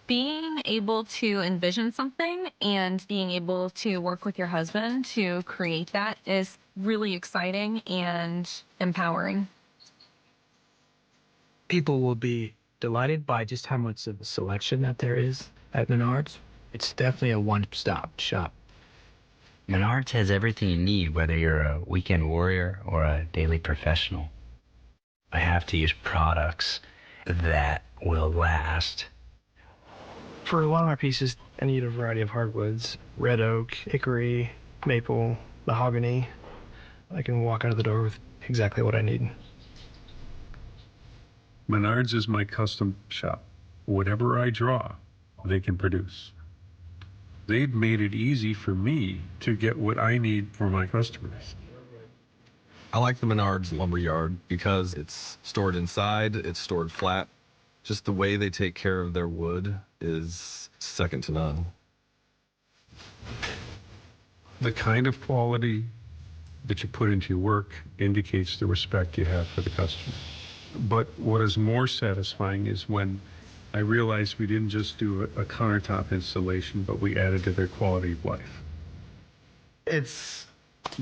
Being able to envision something and being able to work with your husband to create that is really exciting and empowering. People will be delighted by just how much of a selection that there is at Menards. It's definitely a one-stop shop. Menards has everything you need, whether you're a weekend warrior or a daily professional. I have to use products that will last. For a lot of my pieces, I need a variety of hardwoods: red oak, hickory, maple, mahogany. I can walk out of the door with exactly what I need. Menards is my custom shop. Whatever I draw, they can produce. They've made it easy for me to get what I need for my customers. I like the Menards lumberyard because it's stored inside, it's stored flat. Just the way they take care of their wood is second to none. The kind of quality that you put into your work indicates the respect you have for the customer. But what is more satisfying is when I realized we didn't just do a countertop installation, but we added to their quality of life. It's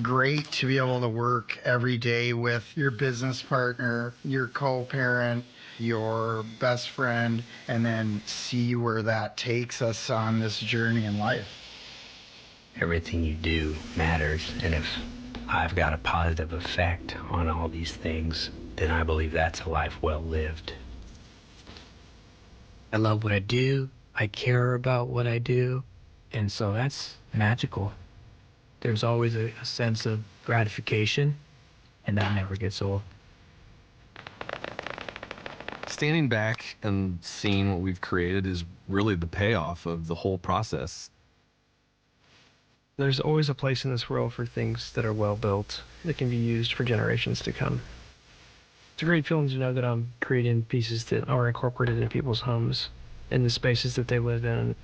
great to be able to work every day with your business partner, your co-parent, your best friend, and then see where that takes us on this journey in life. Everything you do matters, and if I've got a positive effect on all these things, then I believe that's a life well lived. I love what I do. I care about what I do. And so that's magical. There's always a sense of gratification, and that never gets old. Standing back and seeing what we've created is really the payoff of the whole process. There's always a place in this world for things that are well built that can be used for generations to come. It's a great feeling to know that I'm creating pieces that are incorporated in people's homes and the spaces that they live in.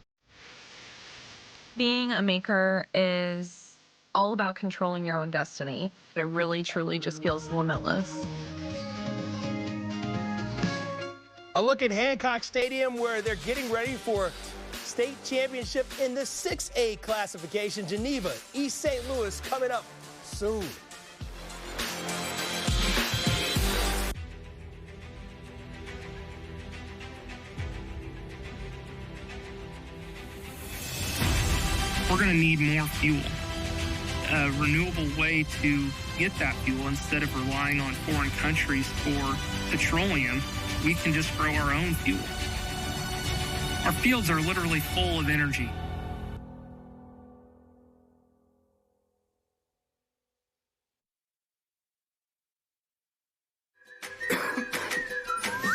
Being a maker is all about controlling your own destiny. It really, truly just feels limitless. A look at Hancock Stadium, where they're getting ready for state championship in the 6A classification. Geneva, East St. Louis coming up soon. We're going to need more fuel, a renewable way to get that fuel instead of relying on foreign countries for petroleum. We can just grow our own fuel. Our fields are literally full of energy.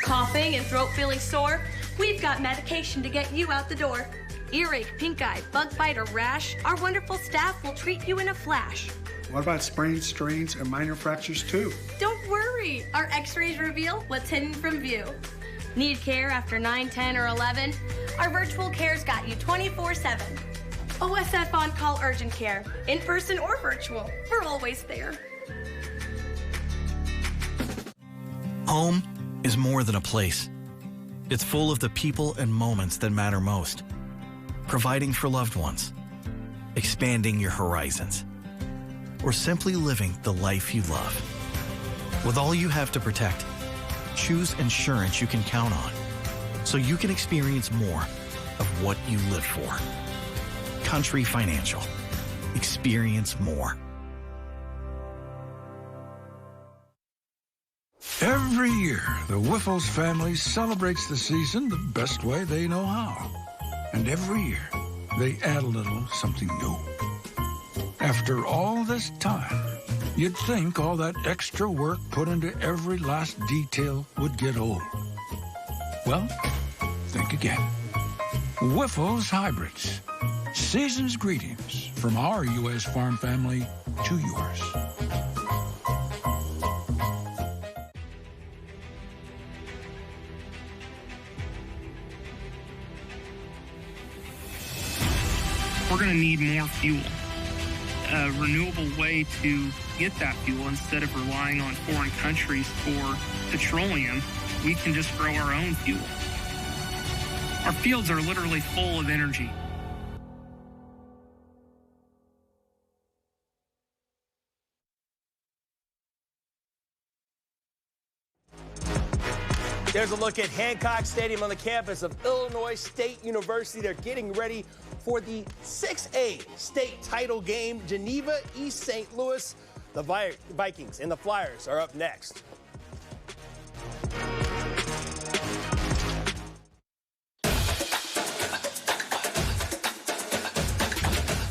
Coughing and throat feeling sore? We've got medication to get you out the door. Earache, pink eye, bug bite, or rash? Our wonderful staff will treat you in a flash. What about sprains, strains, and minor fractures too? Don't worry, our x-rays reveal what's hidden from view. Need care after 9, 10, or 11? Our virtual care's got you 24/7. OSF on-call urgent care, in person or virtual, we're always there. Home is more than a place. It's full of the people and moments that matter most. Providing for loved ones, expanding your horizons, or simply living the life you love. With all you have to protect, choose insurance you can count on so you can experience more of what you live for. Country Financial. Experience more. Every year, the Whiffles family celebrates the season the best way they know how. And every year, they add a little something new. After all this time, you'd think all that extra work put into every last detail would get old. Well, think again. Whiffles Hybrids. Season's greetings from our U.S. farm family to yours. We're going to need more fuel, a renewable way to get that fuel instead of relying on foreign countries for petroleum. We can just grow our own fuel. Our fields are literally full of energy. There's a look at Hancock Stadium on the campus of Illinois State University. They're getting ready for the 6A state title game. Geneva, East St. Louis. The Vikings and the Flyers are up next.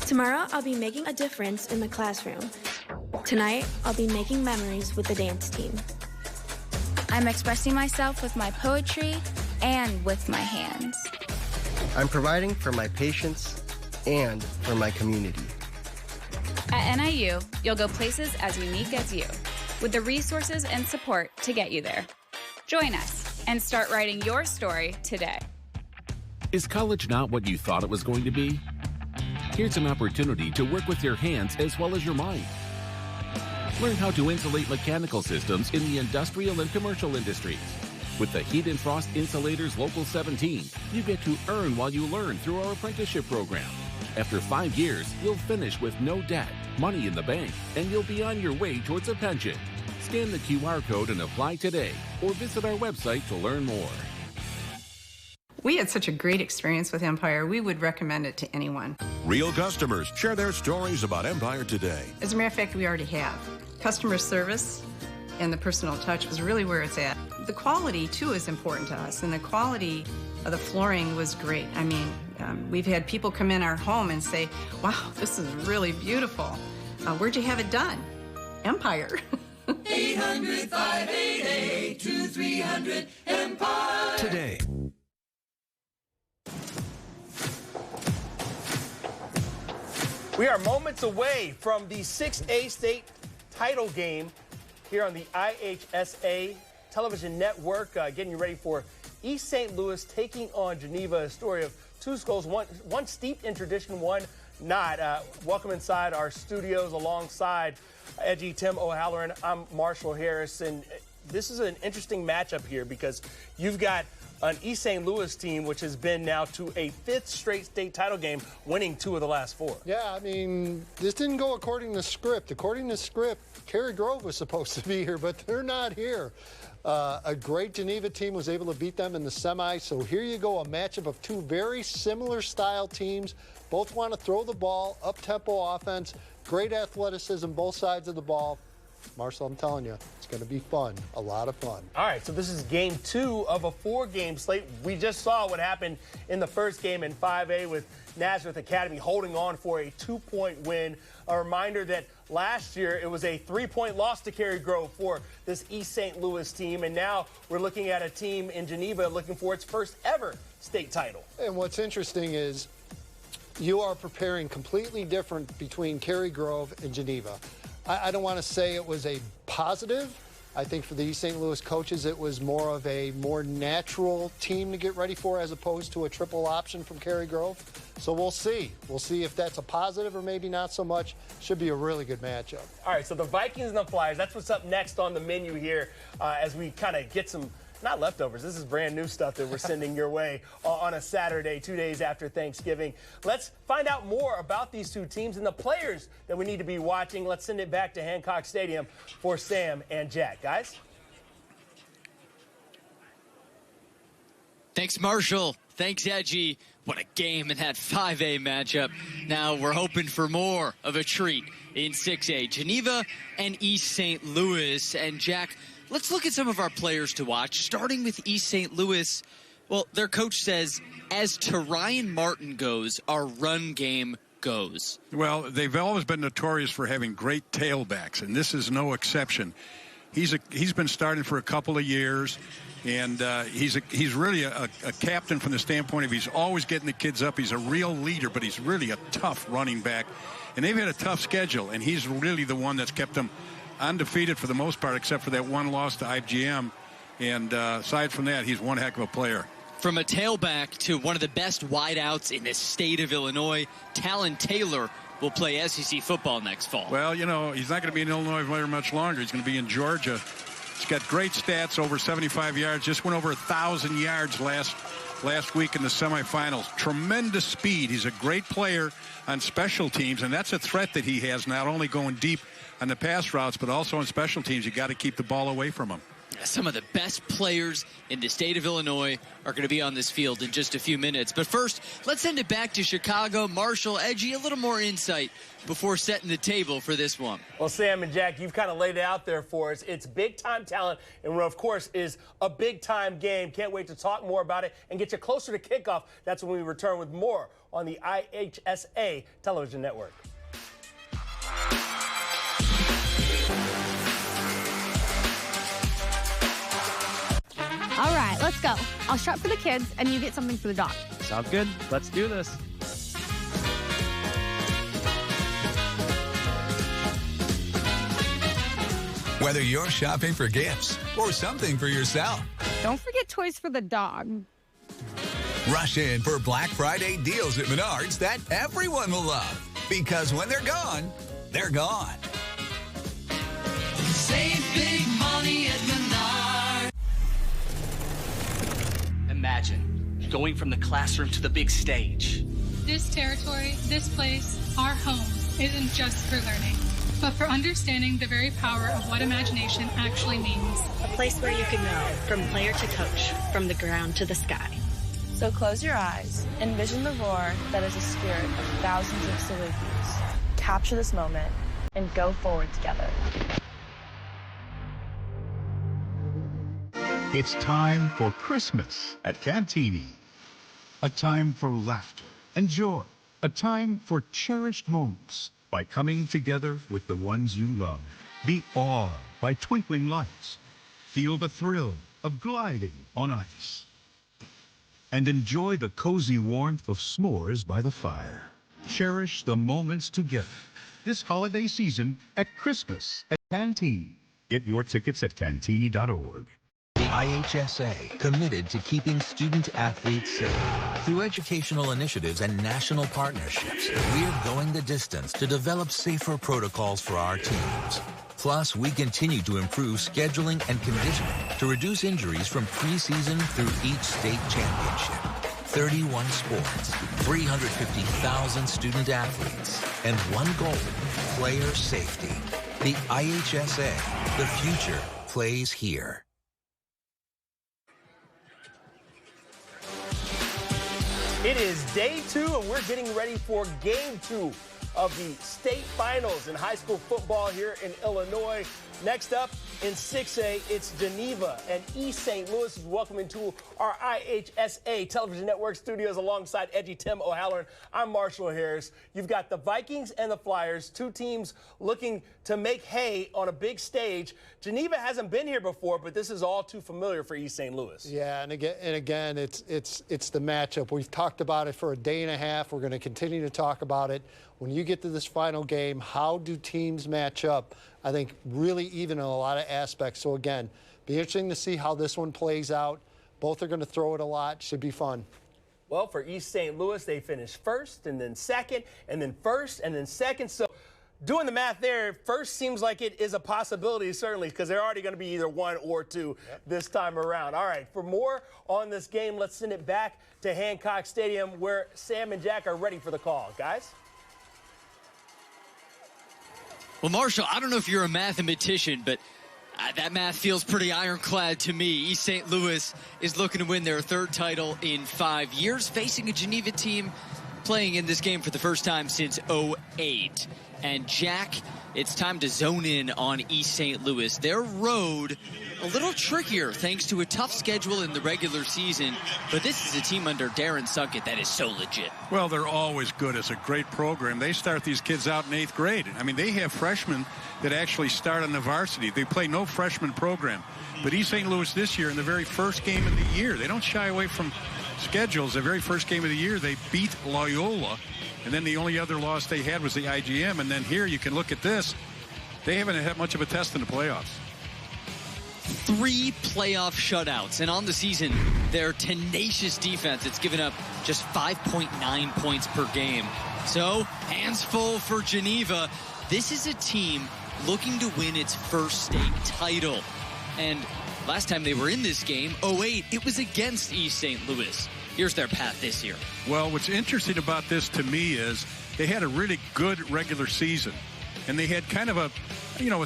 Tomorrow, I'll be making a difference in the classroom. Tonight, I'll be making memories with the dance team. I'm expressing myself with my poetry and with my hands. I'm providing for my patients and for my community. At NIU, you'll go places as unique as you, with the resources and support to get you there. Join us and start writing your story today. Is college not what you thought it was going to be? Here's an opportunity to work with your hands as well as your mind. Learn how to insulate mechanical systems in the industrial and commercial industries. With the Heat and Frost Insulators Local 17, you get to earn while you learn through our apprenticeship program. After 5 years, you'll finish with no debt, money in the bank, and you'll be on your way towards a pension. Scan the QR code and apply today, or visit our website to learn more. We had such a great experience with Empire, we would recommend it to anyone. Real customers share their stories about Empire today. As a matter of fact, we already have. Customer service and the personal touch is really where it's at. The quality, too, is important to us, and the quality of the flooring was great. I mean, we've had people come in our home and say, wow, this is really beautiful. Where'd you have it done? Empire. 800-588-2300 Empire. Today. We are moments away from the 6A state title game here on the IHSA television network, getting you ready for East St. Louis taking on Geneva, a story of two schools, one steeped in tradition, one not. Welcome inside our studios alongside Edgy Tim O'Halloran. I'm Marshall Harris, and this is an interesting matchup here because you've got an East St. Louis team, which has been now to a 5th straight state title game, winning 2 of the last 4. Yeah, I mean, this didn't go according to script. According to script, Cary Grove was supposed to be here, but they're not here. A great Geneva team was able to beat them in the semi, so here you go, a matchup of 2 very similar style teams. Both want to throw the ball, up-tempo offense, great athleticism, both sides of the ball. Marshall, I'm telling you, it's going to be fun, a lot of fun. All right, so this is game 2 of a 4-game slate. We just saw what happened in the first game in 5A with Nazareth Academy holding on for a 2-point win. A reminder that last year it was a 3-point loss to Cary Grove for this East St. Louis team, and now we're looking at a team in Geneva looking for its first ever state title. And what's interesting is you are preparing completely different between Cary Grove and Geneva. I don't want to say it was a positive. I think for the East St. Louis coaches, it was more of a more natural team to get ready for as opposed to a triple option from Cary Grove. So we'll see. We'll see if that's a positive or maybe not so much. Should be a really good matchup. All right, so the Vikings and the Flyers, that's what's up next on the menu here as we kind of get some, not leftovers, this is brand new stuff that we're sending your way on a Saturday, 2 days after Thanksgiving. Let's find out more about these two teams and the players that we need to be watching. Let's send it back to Hancock Stadium for Sam and Jack. Guys? Thanks, Marshall. Thanks, Edgy. What a game in that 5A matchup. Now we're hoping for more of a treat in 6A. Geneva and East St. Louis. And Jack, let's look at some of our players to watch, starting with East St. Louis. Well, their coach says, as Ryan Martin goes, our run game goes. Well, they've always been notorious for having great tailbacks, and this is no exception. He's been starting for a couple of years, and he's really a captain from the standpoint of he's always getting the kids up. He's a real leader, but he's really a tough running back. And they've had a tough schedule, and he's really the one that's kept them undefeated for the most part, except for that one loss to IGM. And aside from that, he's one heck of a player. From a tailback to one of the best wideouts in the state of Illinois, Talon Taylor will play SEC football next fall. Well, you know, he's not going to be in Illinois very much longer. He's going to be in Georgia. He's got great stats, over 75 yards, just went over 1,000 yards last last week in the semifinals. Tremendous speed. He's a great player on special teams, and that's a threat that he has, not only going deep on the pass routes, but also on special teams. You got to keep the ball away from him. Some of the best players in the state of Illinois are going to be on this field in just a few minutes. But first, let's send it back to Chicago. Marshall, Edgy, a little more insight before setting the table for this one. Well, Sam and Jack, you've kind of laid it out there for us. It's big-time talent, and what, of course, is a big-time game. Can't wait to talk more about it and get you closer to kickoff. That's when we return with more on the IHSA television network. All right, let's go. I'll strap for the kids, and you get something for the dog. Sounds good. Let's do this. Whether you're shopping for gifts or something for yourself, Don't forget toys for the dog. rush in for Black Friday deals at Menards that everyone will love. Because when they're gone, they're gone. Save big money at Menards. Imagine going from the classroom to the big stage. This territory, this place, our home, isn't just for learning, but for understanding the very power of what imagination actually means. A place where you can go from player to coach, from the ground to the sky. So close your eyes, envision the roar that is a spirit of thousands of Salukis. Capture this moment and go forward together. It's time for Christmas at Cantini. A time for laughter and joy. A time for cherished moments by coming together with the ones you love. Be awed by twinkling lights. Feel the thrill of gliding on ice. And enjoy the cozy warmth of s'mores by the fire. Cherish the moments together this holiday season at Christmas at Cantini. Get your tickets at cantini.org. The IHSA, committed to keeping student-athletes safe. Through educational initiatives and national partnerships, we're going the distance to develop safer protocols for our teams. Plus, we continue to improve scheduling and conditioning to reduce injuries from preseason through each state championship. 31 sports, 350,000 student-athletes, and one goal, player safety. The IHSA, the future plays here. It is day 2, and we're getting ready for game 2 of the state finals in high school football here in Illinois. Next up in 6A, it's Geneva and East St. Louis is welcoming to our IHSA television network studios alongside Edgy Tim O'Halloran. I'm Marshall Harris. You've got the Vikings and the Flyers, two teams looking to make hay on a big stage. Geneva hasn't been here before, but this is all too familiar for East St. Louis. Yeah, and again, it's the matchup. We've talked about it for a day and a half. We're going to continue to talk about it. When you get to this final game, how do teams match up? I think really even in a lot of aspects. So again, be interesting to see how this one plays out. Both are going to throw it a lot. Should be fun. Well, for East St. Louis, they finished first and then second and then first and then second. So doing the math there, first seems like it is a possibility, certainly, because they're already going to be either 1 or 2 this time around. All right, for more on this game, let's send it back to Hancock Stadium where Sam and Jack are ready for the call. Guys? Well, Marshall, I don't know if you're a mathematician, but that math feels pretty ironclad to me. East St. Louis is looking to win their 3rd title in 5 years, facing a Geneva team playing in this game for the first time since '08. And Jack, it's time to zone in on East St. Louis. Their road a little trickier thanks to a tough schedule in the regular season, but this is a team under Darren Sunkett that is so legit. Well, they're always good. It's a great program. They start these kids out in 8th grade. I mean, they have freshmen that actually start on the varsity. They play no freshman program. But East St. Louis this year, in the very first game of the year, they don't shy away from schedules. The very first game of the year, they beat Loyola. And then the only other loss they had was the IGM. And then here you can look at this. They haven't had much of a test in the playoffs. 3 playoff shutouts. And on the season, their tenacious defense, it's given up just 5.9 points per game. So, hands full for Geneva. This is a team looking to win its first state title. And last time they were in this game, '08, it was against East St. Louis. Here's their path this year. Well, what's interesting about this to me is they had a really good regular season, and they had kind of a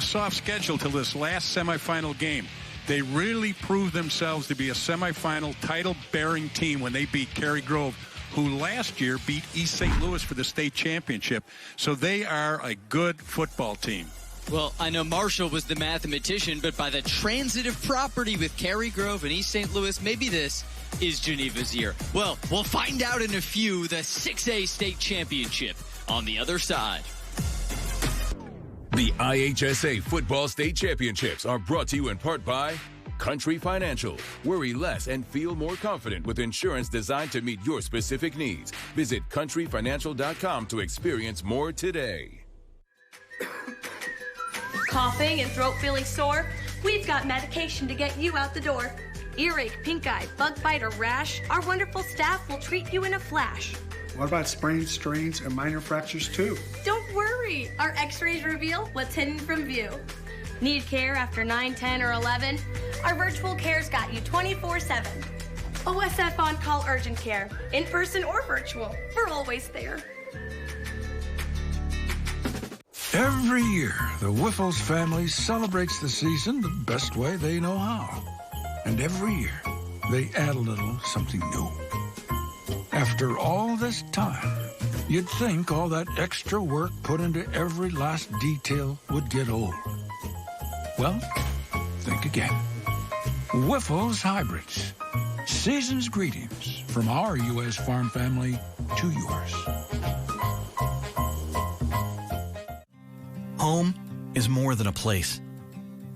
soft schedule till this last semifinal game. They really proved themselves to be a semifinal title-bearing team when they beat Cary Grove, who last year beat East St. Louis for the state championship. So they are a good football team. Well, I know Marshall was the mathematician, but by the transitive property with Cary Grove and East St. Louis, maybe this is Geneva's year. Well, we'll find out in a few. The 6A state championship on the other side. The IHSA Football State Championships are brought to you in part by Country Financial. Worry less and feel more confident with insurance designed to meet your specific needs. Visit countryfinancial.com to experience more today. Coughing and throat feeling sore? We've got medication to get you out the door. Earache, pink eye, bug bite, or rash? Our wonderful staff will treat you in a flash. What about sprains, strains, and minor fractures too? Don't worry, our x-rays reveal what's hidden from view. Need care after 9, 10, or 11? Our virtual care's got you 24/7. OSF on-call urgent care, in person or virtual, we're always there. Every year, the Whiffles family celebrates the season the best way they know how. And every year, they add a little something new. After all this time, you'd think all that extra work put into every last detail would get old. Well, think again. Whiffles Hybrids. Season's greetings from our U.S. farm family to yours. Home is more than a place.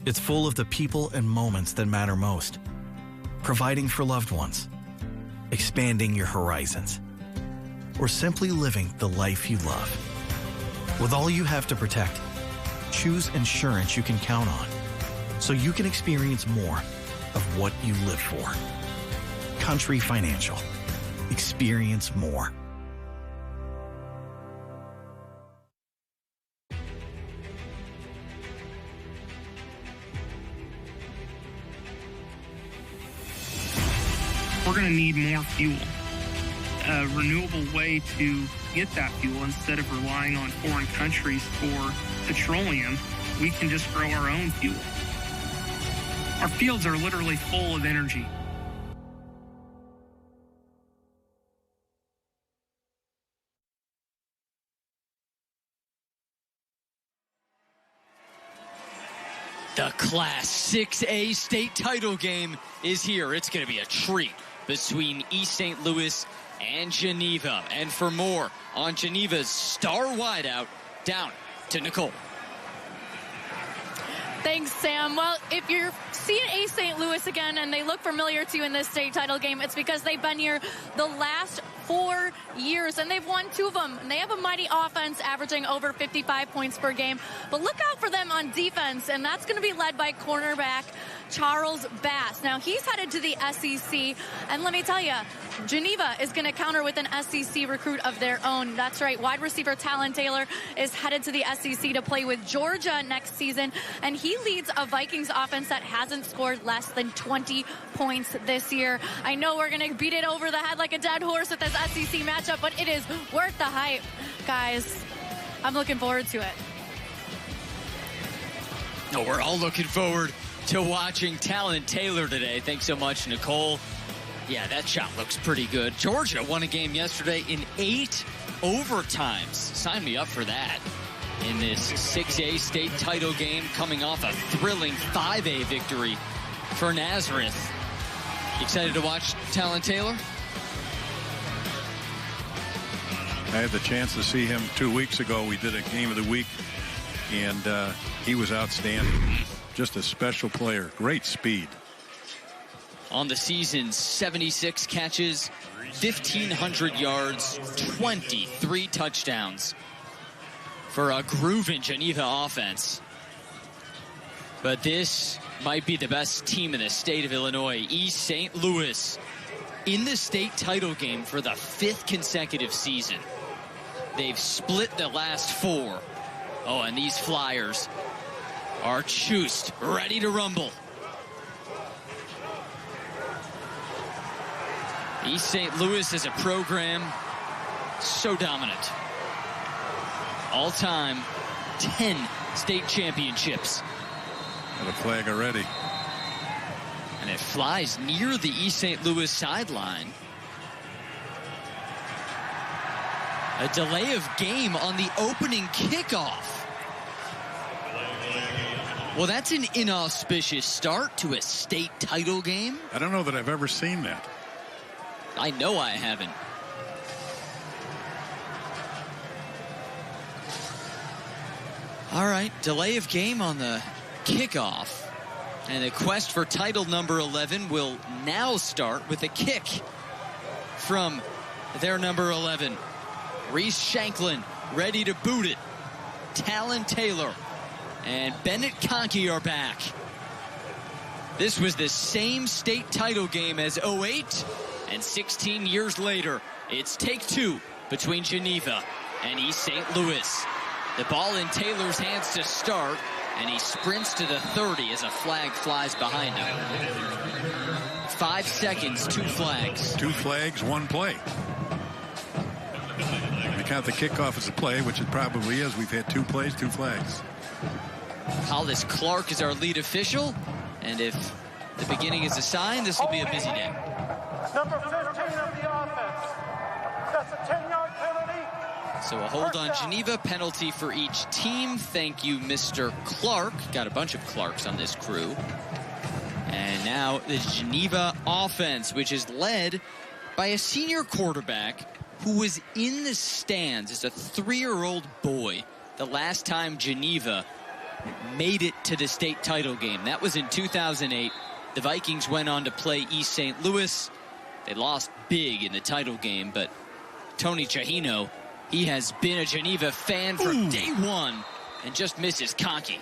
It's full of the people and moments that matter most. Providing for loved ones, expanding your horizons, or simply living the life you love. With all you have to protect, choose insurance you can count on so you can experience more of what you live for. Country Financial. Experience more. We're going to need more fuel. A renewable way to get that fuel instead of relying on foreign countries for petroleum, we can just grow our own fuel. Our fields are literally full of energy. The Class 6A state title game is here. It's going to be a treat between East St. Louis and Geneva. And for more on Geneva's star wideout, down to Nicole. Thanks, Sam. Well, if you're seeing East St. Louis again and they look familiar to you in this state title game, it's because they've been here the last 4 years, and they've won 2 of them. And they have a mighty offense averaging over 55 points per game. But look out for them on defense, and that's going to be led by cornerback Charles Bass. Now, he's headed to the SEC, and let me tell you, Geneva is going to counter with an SEC recruit of their own. That's right, wide receiver Talon Taylor is headed to the SEC to play with Georgia next season, and he leads a Vikings offense that hasn't scored less than 20 points this year. I know we're going to beat it over the head like a dead horse with this SEC matchup, but it is worth the hype, guys. I'm looking forward to it. Oh, we're all looking forward to watching Talon Taylor today. Thanks so much, Nicole. Yeah, that shot looks pretty good. Georgia won a game yesterday in 8 overtimes. Sign me up for that. In this 6A state title game, coming off a thrilling 5A victory for Nazareth. Excited to watch Talon Taylor? I had the chance to see him 2 weeks ago. We did a game of the week, and he was outstanding. Just a special player. Great speed. On the season, 76 catches, 1,500 yards, 23 touchdowns for a grooving Geneva offense. But this might be the best team in the state of Illinois. East St. Louis in the state title game for the 5th consecutive season. They've split the last 4. Oh, and these Flyers are juiced, ready to rumble. East St. Louis is a program so dominant. All-time 10 state championships. Got a flag already. And it flies near the East St. Louis sideline. A delay of game on the opening kickoff. Well, that's an inauspicious start to a state title game. I don't know that I've ever seen that. I know I haven't. All right, delay of game on the kickoff. And the quest for title number 11 will now start with a kick from their number 11. Reese Shanklin ready to boot it. Talon Taylor and Bennett Conkey are back. This was the same state title game as 08, and 16 years later, it's take two between Geneva and East St. Louis. The ball in Taylor's hands to start, and he sprints to the 30 as a flag flies behind him. 5 seconds, 2 flags. 2 flags, 1 play. We count the kickoff as a play, which it probably is. We've had 2 plays, 2 flags. Hollis Clark is our lead official, and if the beginning is a sign, this will be a busy day. Number 15 of the offense. That's a 10-yard penalty. So a hold on Geneva, penalty for each team. Thank you, Mr. Clark. Got a bunch of Clarks on this crew. And now the Geneva offense, which is led by a senior quarterback who was in the stands as a 3-year-old boy the last time Geneva made it to the state title game. That was in 2008. The Vikings went on to play East St. Louis. They lost big in the title game, but Tony Chahino, he has been a Geneva fan from day one and just misses Conkey.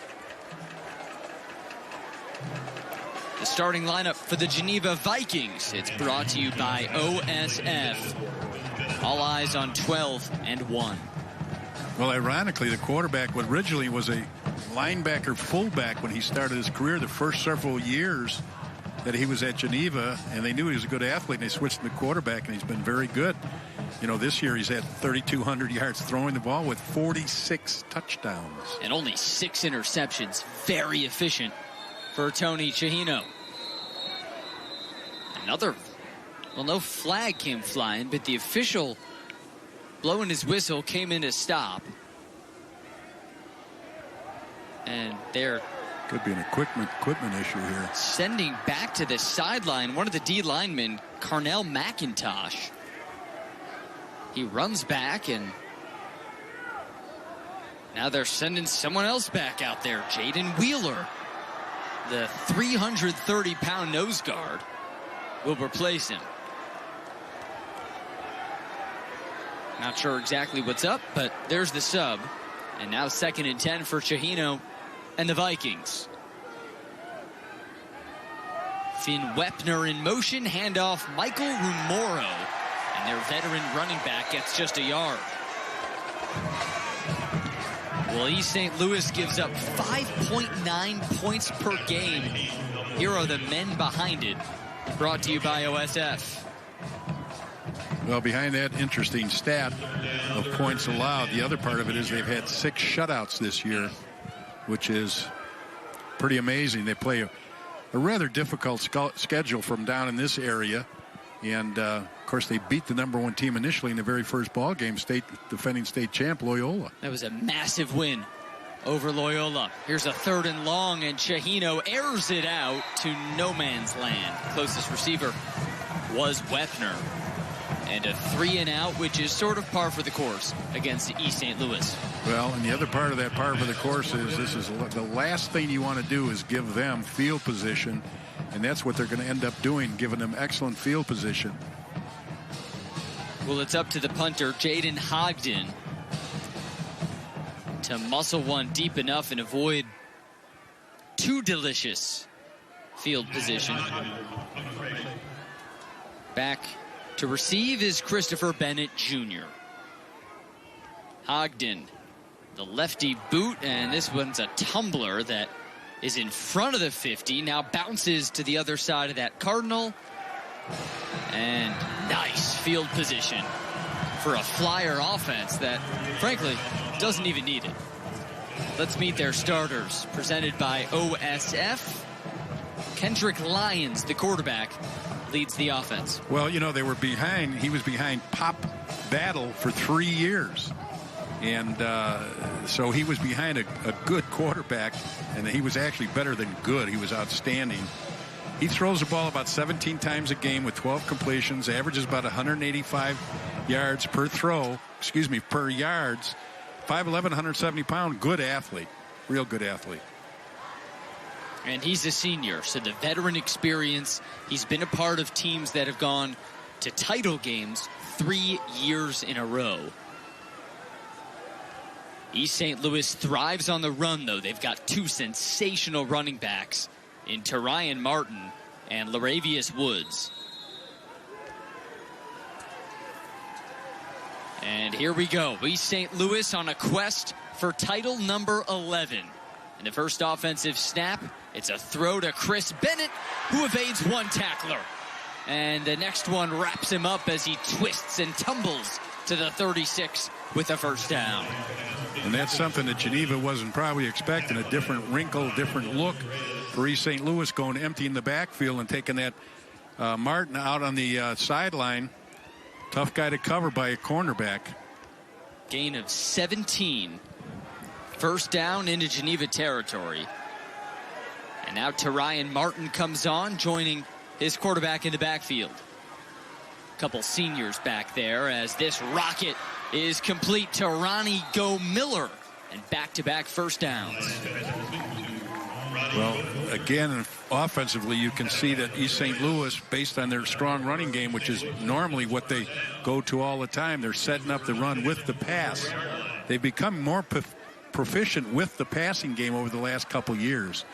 The starting lineup for the Geneva Vikings. It's brought to you by OSF. All eyes on 12 and 1. Well, ironically, the quarterback originally was a linebacker fullback when he started his career the first several years that he was at Geneva, and they knew he was a good athlete, and they switched him to quarterback, and he's been very good. You know, this year he's had 3,200 yards throwing the ball with 46 touchdowns. And only 6 interceptions. Very efficient for Tony Chahino. Another, well, no flag came flying, but the official blowing his whistle came in to stop. And there could be an equipment issue here. Sending back to the sideline one of the D linemen, Carnell McIntosh. He runs back, and now they're sending someone else back out there, Jaden Wheeler. The 330-pound nose guard will replace him. Not sure exactly what's up, but there's the sub. And now 2nd and 10 for Chahino and the Vikings. Finn Wepner in motion, handoff Michael Rumoro. And their veteran running back gets just a yard. Well, East St. Louis gives up 5.9 points per game. Here are the men behind it. Brought to you by OSF. Well, behind that interesting stat of points allowed, the other part of it is they've had 6 shutouts this year, which is pretty amazing. They play a rather difficult schedule from down in this area. And, of course, they beat the number 1 team initially in the very first ball game, defending state champ Loyola. That was a massive win over Loyola. Here's a 3rd and long, and Chahino airs it out to no man's land. Closest receiver was Wepner. And a 3-and-out, which is sort of par for the course against East St. Louis. Well, and the other part of that par for the course is this is the last thing you want to do is give them field position. And that's what they're going to end up doing, giving them excellent field position. Well, it's up to the punter, Jaden Hogden, to muscle one deep enough and avoid too delicious field position. Back to receive is Christopher Bennett Jr. Hogden, the lefty boot, and this one's a tumbler that is in front of the 50, now bounces to the other side of that Cardinal And nice field position for a Flyer offense that, frankly, doesn't even need it. Let's meet their starters, presented by OSF. Kendrick Lyons, the quarterback, leads the offense. Well, you know, they were behind. He was behind Pop Battle for 3 years. And so he was behind a good quarterback, and he was actually better than good. He was outstanding. He throws the ball about 17 times a game with 12 completions, averages about 185 yards per throw, per yards. 5'11", 170-pound, good athlete, real good athlete. And he's a senior, so the veteran experience. He's been a part of teams that have gone to title games 3 years in a row. East St. Louis thrives on the run, though. They've got two sensational running backs in Ryan Martin and Laravius Woods. And here we go. East St. Louis on a quest for title number 11. And the first offensive snap, it's a throw to Chris Bennett, who evades one tackler. And the next one wraps him up as he twists and tumbles to the 36 with a first down. And that's something that Geneva wasn't probably expecting, a different wrinkle, different look for East St. Louis, going empty in the backfield and taking that Martin out on the sideline. Tough guy to cover by a cornerback. Gain of 17. First down into Geneva territory. And now Ryan Martin comes on, joining his quarterback in the backfield. A couple seniors back there as this rocket is complete to Ronnie Go-Miller. And back-to-back first downs. Well, again, offensively, you can see that East St. Louis, based on their strong running game, which is normally what they go to all the time, they're setting up the run with the pass. They've become more proficient with the passing game over the last couple years.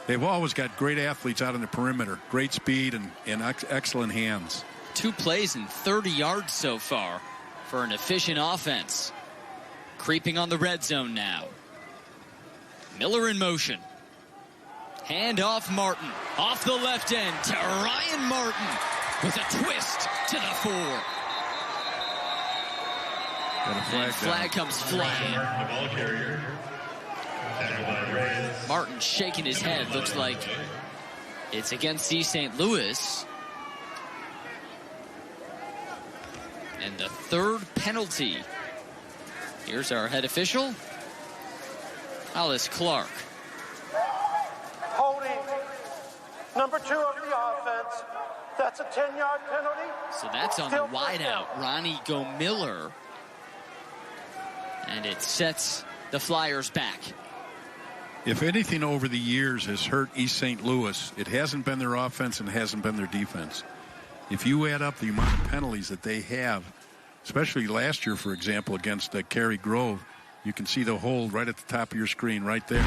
They've always got great athletes out on the perimeter, great speed and excellent hands. 2 plays and 30 yards so far for an efficient offense. Creeping on the red zone now. Miller in motion. Hand off Martin. Off the left end to Ryan Martin with a twist to the 4. Got a flag, flag comes flying. Martin shaking his head. Looks like it's against East St. Louis. And the third penalty. Here's our head official, Alice Clark. Holding number 2 of the offense. That's a 10-yard penalty. So that's on the wideout, Ronnie Go-Miller. And it sets the Flyers back. If anything over the years has hurt East St. Louis, it hasn't been their offense and it hasn't been their defense. If you add up the amount of penalties that they have, especially last year, for example, against Cary Grove, you can see the hold right at the top of your screen right there.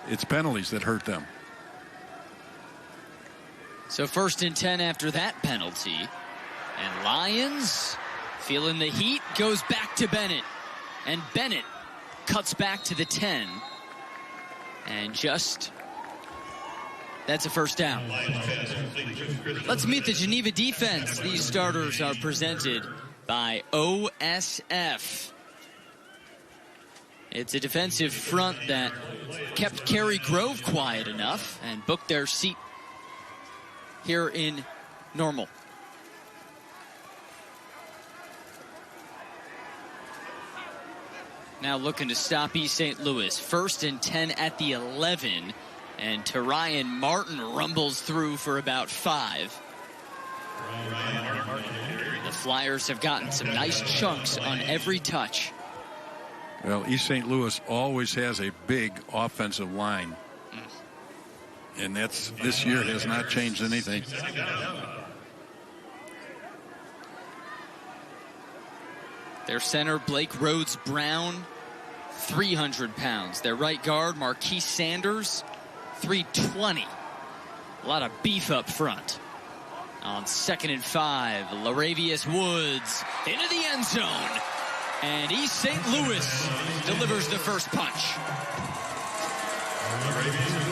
It's penalties that hurt them. So 1st and 10 after that penalty. And Lions, feeling the heat, goes back to Bennett. And Bennett cuts back to the 10. And that's a first down. Let's meet the Geneva defense. These starters are presented by OSF. It's a defensive front that kept Cary Grove quiet enough and booked their seat here in Normal. Now looking to stop East St. Louis. 1st and 10 at the 11. And Ryan Martin rumbles through for about 5. The Flyers have gotten some nice chunks on every touch. Well, East St. Louis always has a big offensive line. And this year has not changed anything. Their center, Blake Rhodes Brown, 300 pounds. Their right guard, Marquise Sanders, 320. A lot of beef up front. On 2nd and 5, Laravius Woods into the end zone. And East St. Louis delivers the first punch.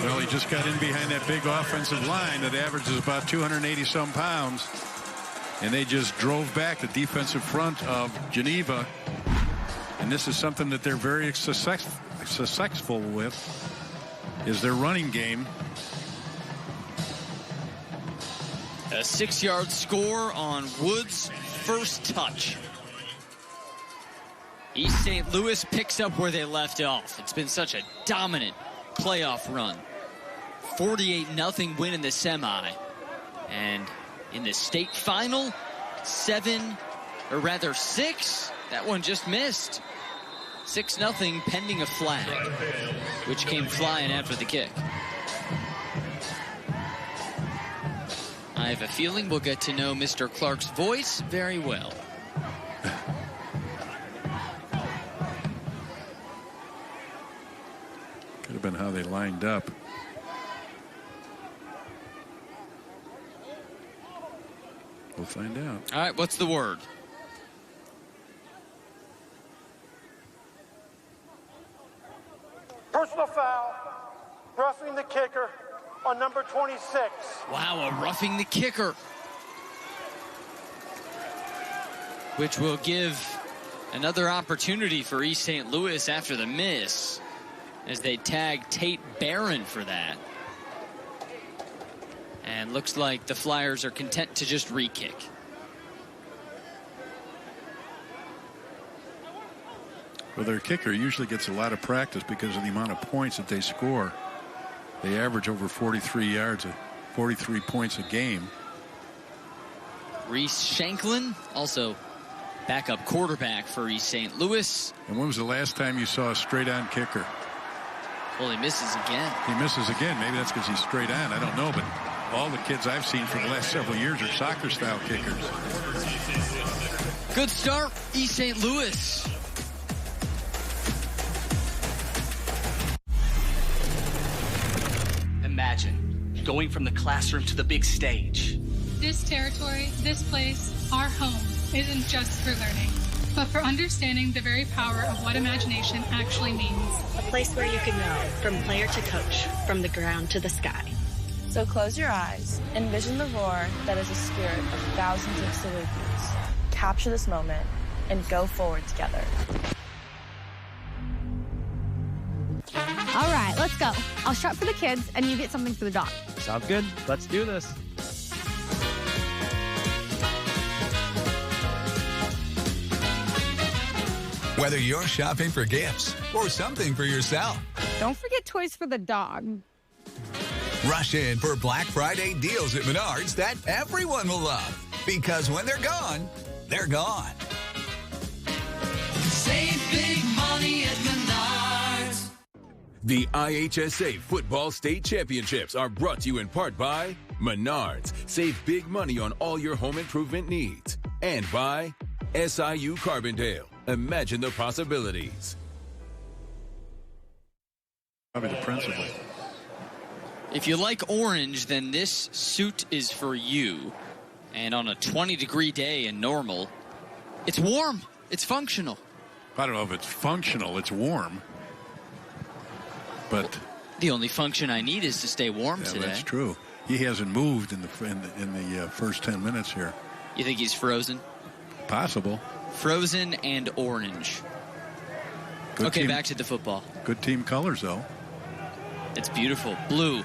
Well, he just got in behind that big offensive line that averages about 280-some pounds. And they just drove back the defensive front of Geneva. And this is something that they're very successful with, is their running game. A 6-yard score on Wood's first touch. East St. Louis picks up where they left off. It's been such a dominant playoff run. 48-0 win in the semi. And in the state final, 6, that one just missed. 6-0 pending a flag, which came flying after the kick. I have a feeling we'll get to know Mr. Clark's voice very well. Could have been how they lined up. We'll find out. All right, what's the word? Personal foul, roughing the kicker on number 26. Wow, a roughing the kicker, which will give another opportunity for East St. Louis after the miss, as they tag Tate Barron for that. And looks like the Flyers are content to just re-kick. Well, their kicker usually gets a lot of practice because of the amount of points that they score. They average over 43 points a game. Reese Shanklin, also backup quarterback for East St. Louis. And when was the last time you saw a straight-on kicker? Well, he misses again. He misses again. Maybe that's because he's straight on. I don't know, but all the kids I've seen for the last several years are soccer-style kickers. Good start, East St. Louis. Imagine going from the classroom to the big stage. This territory, this place, our home, isn't just for learning, but for understanding the very power of what imagination actually means. A place where you can go, from player to coach, from the ground to the sky. So close your eyes, envision the roar that is a spirit of thousands of Salukis. Capture this moment and go forward together. All right, let's go. I'll strap for the kids and you get something for the dog. Sounds good. Let's do this. Whether you're shopping for gifts or something for yourself, Don't forget toys for the dog. rush in for Black Friday deals at Menards that everyone will love. Because when they're gone, they're gone. Save big money at Menards. The IHSA Football State Championships are brought to you in part by Menards. Save big money on all your home improvement needs. And by SIU Carbondale. Imagine the possibilities. Probably the principal. If you like orange, then this suit is for you. And on a 20-degree day in Normal, it's warm. It's functional. I don't know if it's functional. It's warm. But the only function I need is to stay warm today. That's true. He hasn't moved in the first 10 minutes here. You think he's frozen? Possible. Frozen and orange. Good okay, team. back to the football. Good team colors, though. It's beautiful. Blue,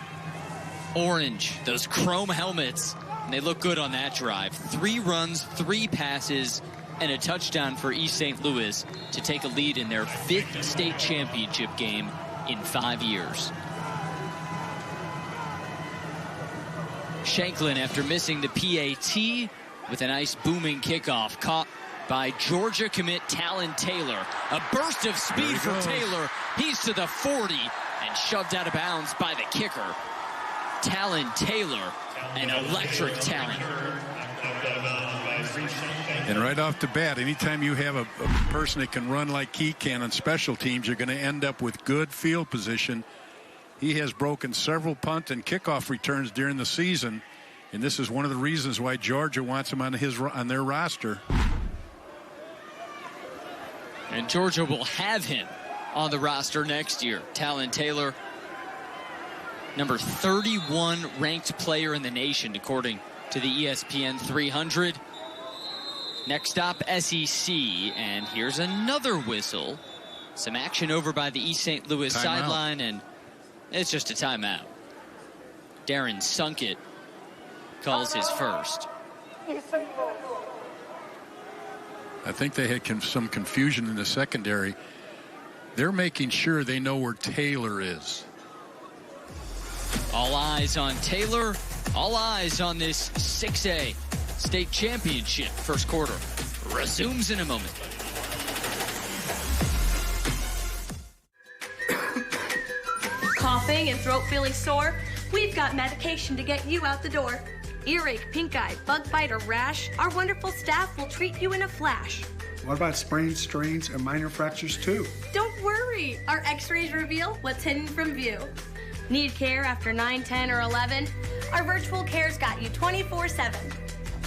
orange, those chrome helmets. And they look good on that drive. 3 runs, 3 passes, and a touchdown for East St. Louis to take a lead in their 5th state championship game in 5 years. Shanklin, after missing the PAT, with a nice booming kickoff, caught by Georgia commit Talon Taylor. A burst of speed for Taylor. He's to the 40 and shoved out of bounds by the kicker. Talon Taylor, an electric talent. And right off the bat, anytime you have a person that can run like he can on special teams, you're going to end up with good field position. He has broken several punt and kickoff returns during the season, and this is one of the reasons why Georgia wants him on their roster. And Georgia will have him on the roster next year. Talon Taylor, number 31 ranked player in the nation, according to the ESPN 300. Next stop, SEC, and here's another whistle. Some action over by the East St. Louis sideline, and it's just a timeout. Darren Sunkett calls his first. I think they had some confusion in the secondary. They're making sure they know where Taylor is. All eyes on Taylor. All eyes on this 6A state championship. First quarter resumes in a moment. Coughing and throat feeling sore? We've got medication to get you out the door. Earache, pink eye, bug bite, or rash? Our wonderful staff will treat you in a flash. What about sprains, strains, and minor fractures too? Don't worry, our x-rays reveal what's hidden from view. Need care after 9, 10, or 11? Our virtual care's got you 24/7.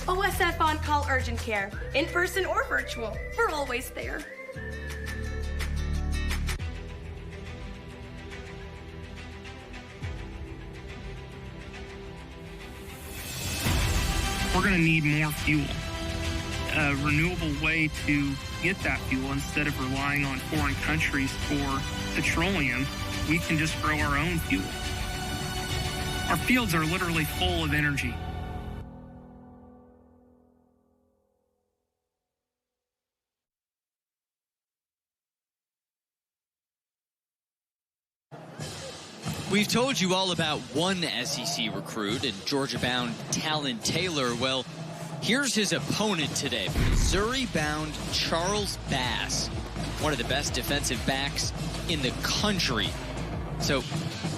OSF on-call urgent care, in person or virtual, we're always there. We're going to need more fuel. A renewable way to get that fuel instead of relying on foreign countries for petroleum. We can just grow our own fuel. Our fields are literally full of energy. We've told you all about one SEC recruit and Georgia-bound Talon Taylor. Well, here's his opponent today, Missouri-bound Charles Bass, one of the best defensive backs in the country. So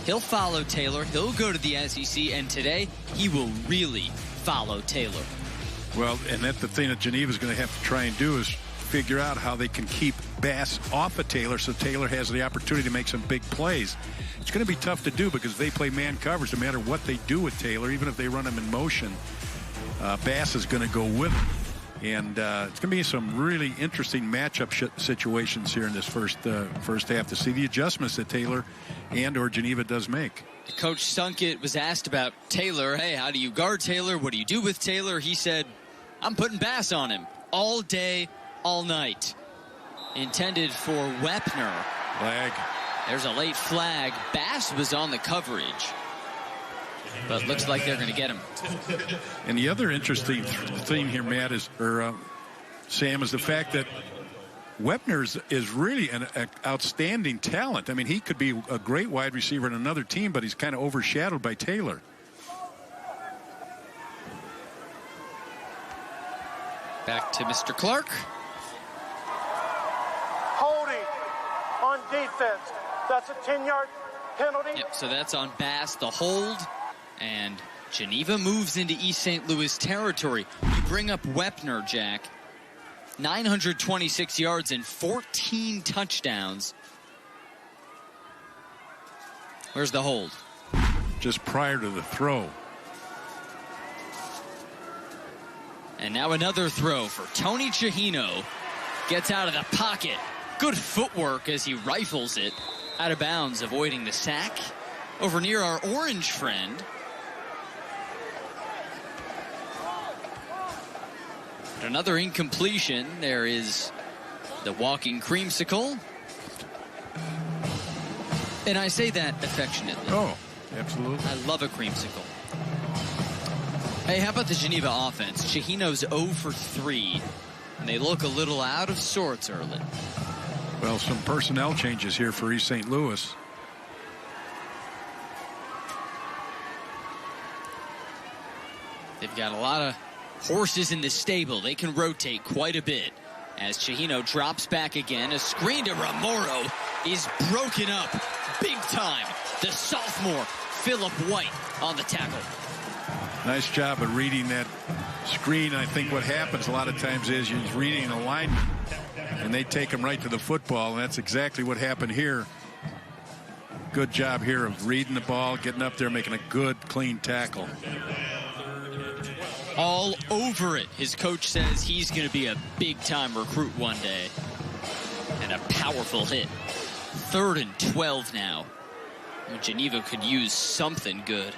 he'll follow Taylor, he'll go to the SEC, and today he will really follow Taylor. Well, and that's the thing that Geneva's going to have to try and do is figure out how they can keep Bass off of Taylor so Taylor has the opportunity to make some big plays. It's going to be tough to do because they play man coverage no matter what they do with Taylor. Even if they run him in motion, Bass is going to go with him. And it's going to be some really interesting matchup situations here in this first half to see the adjustments that Taylor and or Geneva does make. Coach Sunkett was asked about Taylor. Hey, how do you guard Taylor? What do you do with Taylor? He said, I'm putting Bass on him all day, all night. Intended for Wepner. Flag. There's a late flag. Bass was on the coverage, but looks like they're going to get him. And the other interesting thing here, Matt, Sam, is the fact that Wepner is really an outstanding talent. I mean, he could be a great wide receiver in another team, but he's kind of overshadowed by Taylor. Back to Mr. Clark. Holding on defense. That's a 10-yard penalty. Yep, so that's on Bass, the hold. And Geneva moves into East St. Louis territory. You bring up Wepner, Jack. 926 yards and 14 touchdowns. Where's the hold? Just prior to the throw. And now another throw for Tony Chihino. Gets out of the pocket. Good footwork as he rifles it out of bounds, avoiding the sack. Over near our orange friend. But another incompletion. There is the walking creamsicle. And I say that affectionately. Oh, absolutely. I love a creamsicle. Hey, how about the Geneva offense? Chihino's 0 for 3. And they look a little out of sorts early. Well, some personnel changes here for East St. Louis. They've got a lot of horses in the stable. They can rotate quite a bit. As Chihino drops back again, a screen to Romero is broken up big time. The sophomore, Phillip White, on the tackle. Nice job of reading that screen. I think what happens a lot of times is he's reading an alignment, and they take him right to the football, and that's exactly what happened here. Good job here of reading the ball, getting up there, making a good, clean tackle. All over it. His coach says he's going to be a big-time recruit one day. And a powerful hit. 3rd and 12 now. Geneva could use something good.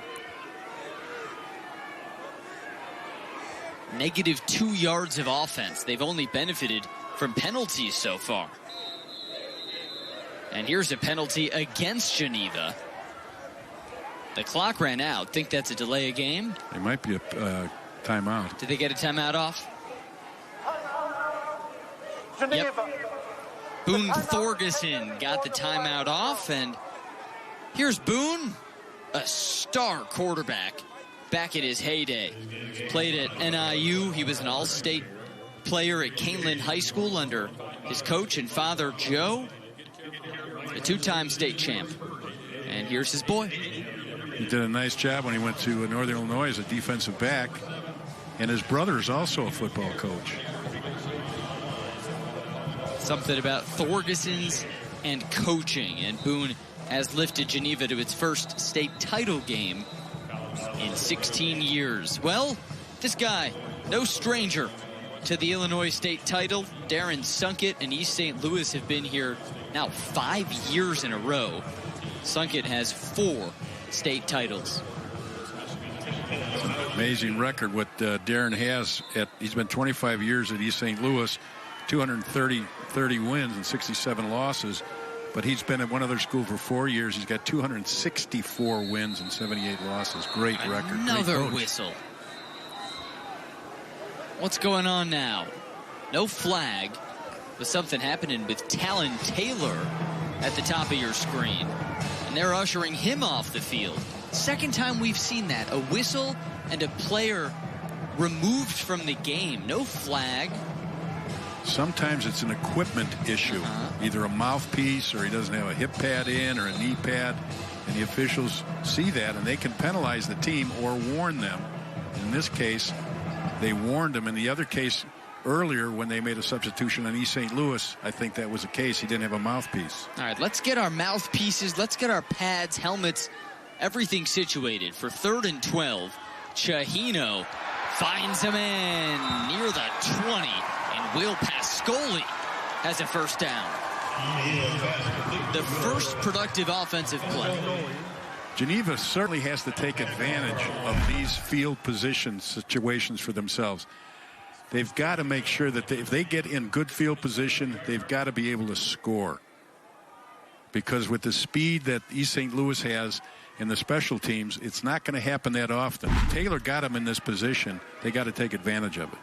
Negative 2 yards of offense. They've only benefited from penalties so far. And here's a penalty against Geneva. The clock ran out. Think that's a delay of game? It might be a timeout. Did they get a timeout off? Geneva. Yep. Boone Thorgerson got the timeout off, and here's Boone, a star quarterback back in his heyday. Played at NIU. He was an all-state player at Caneland High School under his coach and father, Joe. A two-time state champ. And here's his boy. He did a nice job when he went to Northern Illinois as a defensive back. And his brother is also a football coach. Something about Thorgerson's and coaching. And Boone has lifted Geneva to its first state title game in 16 years. Well, this guy, no stranger to the Illinois state title. Darren Sunkett and East St. Louis have been here now 5 years in a row. Sunkett has 4 state titles. Amazing record what Darren has. He's been 25 years at East St. Louis, 230 wins and 67 losses. But he's been at one other school for 4 years. He's got 264 wins and 78 losses. Great record. Another whistle. What's going on now? No flag, but something happening with Talon Taylor at the top of your screen. And they're ushering him off the field. Second time we've seen that. A whistle and a player removed from the game. No flag. Sometimes it's an equipment issue. Either a mouthpiece or he doesn't have a hip pad in or a knee pad. And the officials see that and they can penalize the team or warn them. In this case, they warned him. In the other case, earlier when they made a substitution on East St. Louis, I think that was the case. He didn't have a mouthpiece. All right, let's get our mouthpieces. Let's get our pads, helmets, everything situated for 3rd and 12. Chahino finds a man near the 20. And Will Pascoli has a first down. The first productive offensive play. Geneva certainly has to take advantage of these field position situations for themselves. They've got to make sure that if they get in good field position, they've got to be able to score. Because with the speed that East St. Louis has in the special teams, it's not going to happen that often. Taylor got him in this position. They got to take advantage of it.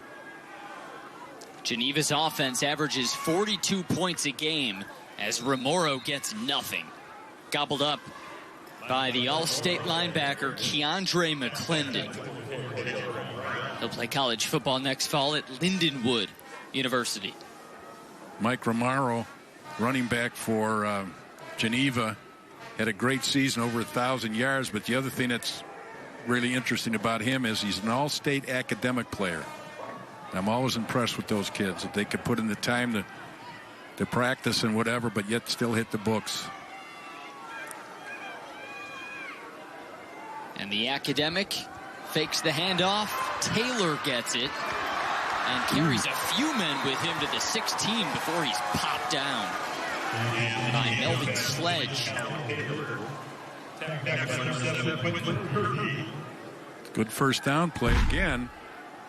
Geneva's offense averages 42 points a game as Romero gets nothing. Gobbled up by the all-state linebacker Keandre McClendon. He'll play college football next fall at Lindenwood University. Mike Romero, running back for Geneva, had a great season, over 1,000 yards. But the other thing that's really interesting about him is he's an all-state academic player. I'm always impressed with those kids, that they could put in the time to practice and whatever, but yet still hit the books. And the academic fakes the handoff. Taylor gets it and carries a few men with him to the 16 before he's popped down by Melvin Sledge. Good first down play again.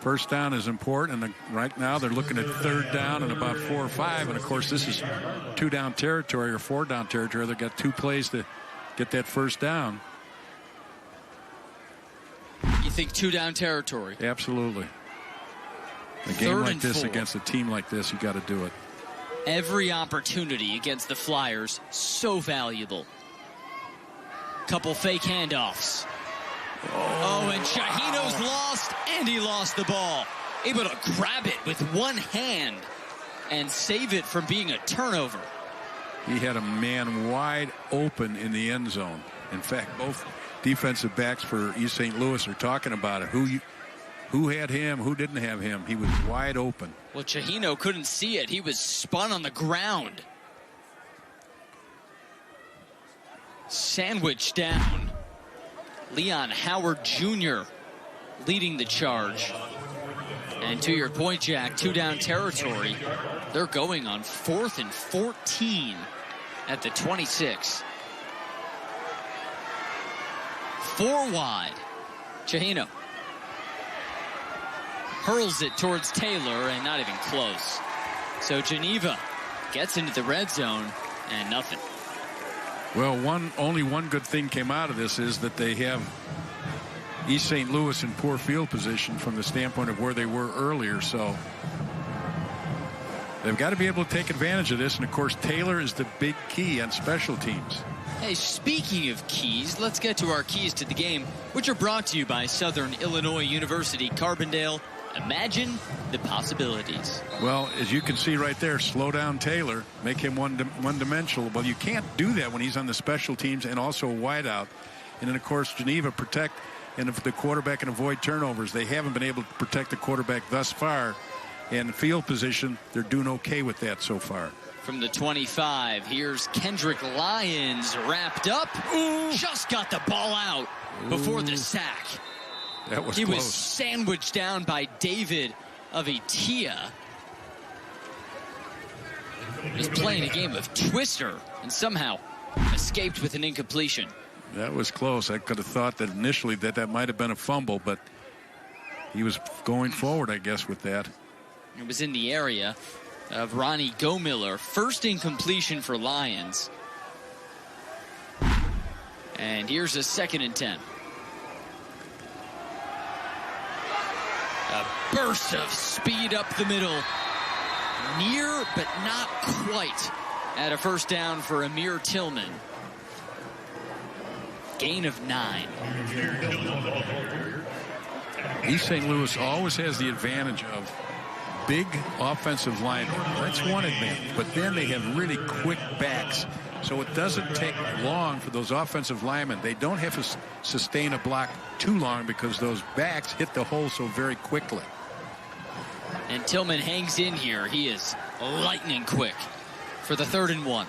First down is important, and right now they're looking at 3rd down and about 4 or 5. And of course, this is 2-down territory or 4-down territory. They've got 2 plays to get that first down. You think 2-down territory? Absolutely. A game like this against a team like this, you got to do it. Every opportunity against the Flyers, so valuable. Couple fake handoffs. Oh, and Chahino's lost, and he lost the ball. Able to grab it with one hand and save it from being a turnover. He had a man wide open in the end zone. In fact, both defensive backs for East St. Louis are talking about it. Who had him, who didn't have him. He was wide open. Well, Chahino couldn't see it. He was spun on the ground. Sandwiched down. Leon Howard Jr. leading the charge. And to your point, Jack, 2-down territory. They're going on 4th and 14 at the 26. 4 wide. Chahino hurls it towards Taylor, and not even close. So Geneva gets into the red zone, and nothing. Well, only one good thing came out of this is that they have East St. Louis in poor field position from the standpoint of where they were earlier, so they've got to be able to take advantage of this. And of course, Taylor is the big key on special teams. Hey, speaking of keys, let's get to our keys to the game, which are brought to you by Southern Illinois University Carbondale. Imagine the possibilities. Well, as you can see right there, slow down Taylor, make him one-dimensional. Well, you can't do that when he's on the special teams and also a wideout. And then, of course, Geneva protect and the quarterback and avoid turnovers. They haven't been able to protect the quarterback thus far. And field position, they're doing okay with that so far. From the 25, here's Kendrick Lyons wrapped up. Ooh. Just got the ball out before the sack. That was He close. was sandwiched down by David of Itia. He's playing a game of Twister and somehow escaped with an incompletion. That was close. I could have thought that initially that might have been a fumble, but he was going forward, I guess, with that. It was in the area of Ronnie Gomiller. First incompletion for Lions. And here's a 2nd and 10. A burst of speed up the middle. Near, but not quite at a first down for Amir Tillman. Gain of 9. East St. Louis always has the advantage of big offensive linemen. That's one advantage. But then they have really quick backs. So it doesn't take long for those offensive linemen. They don't have to sustain a block too long because those backs hit the hole so very quickly. And Tillman hangs in here. He is lightning quick for the 3rd and 1.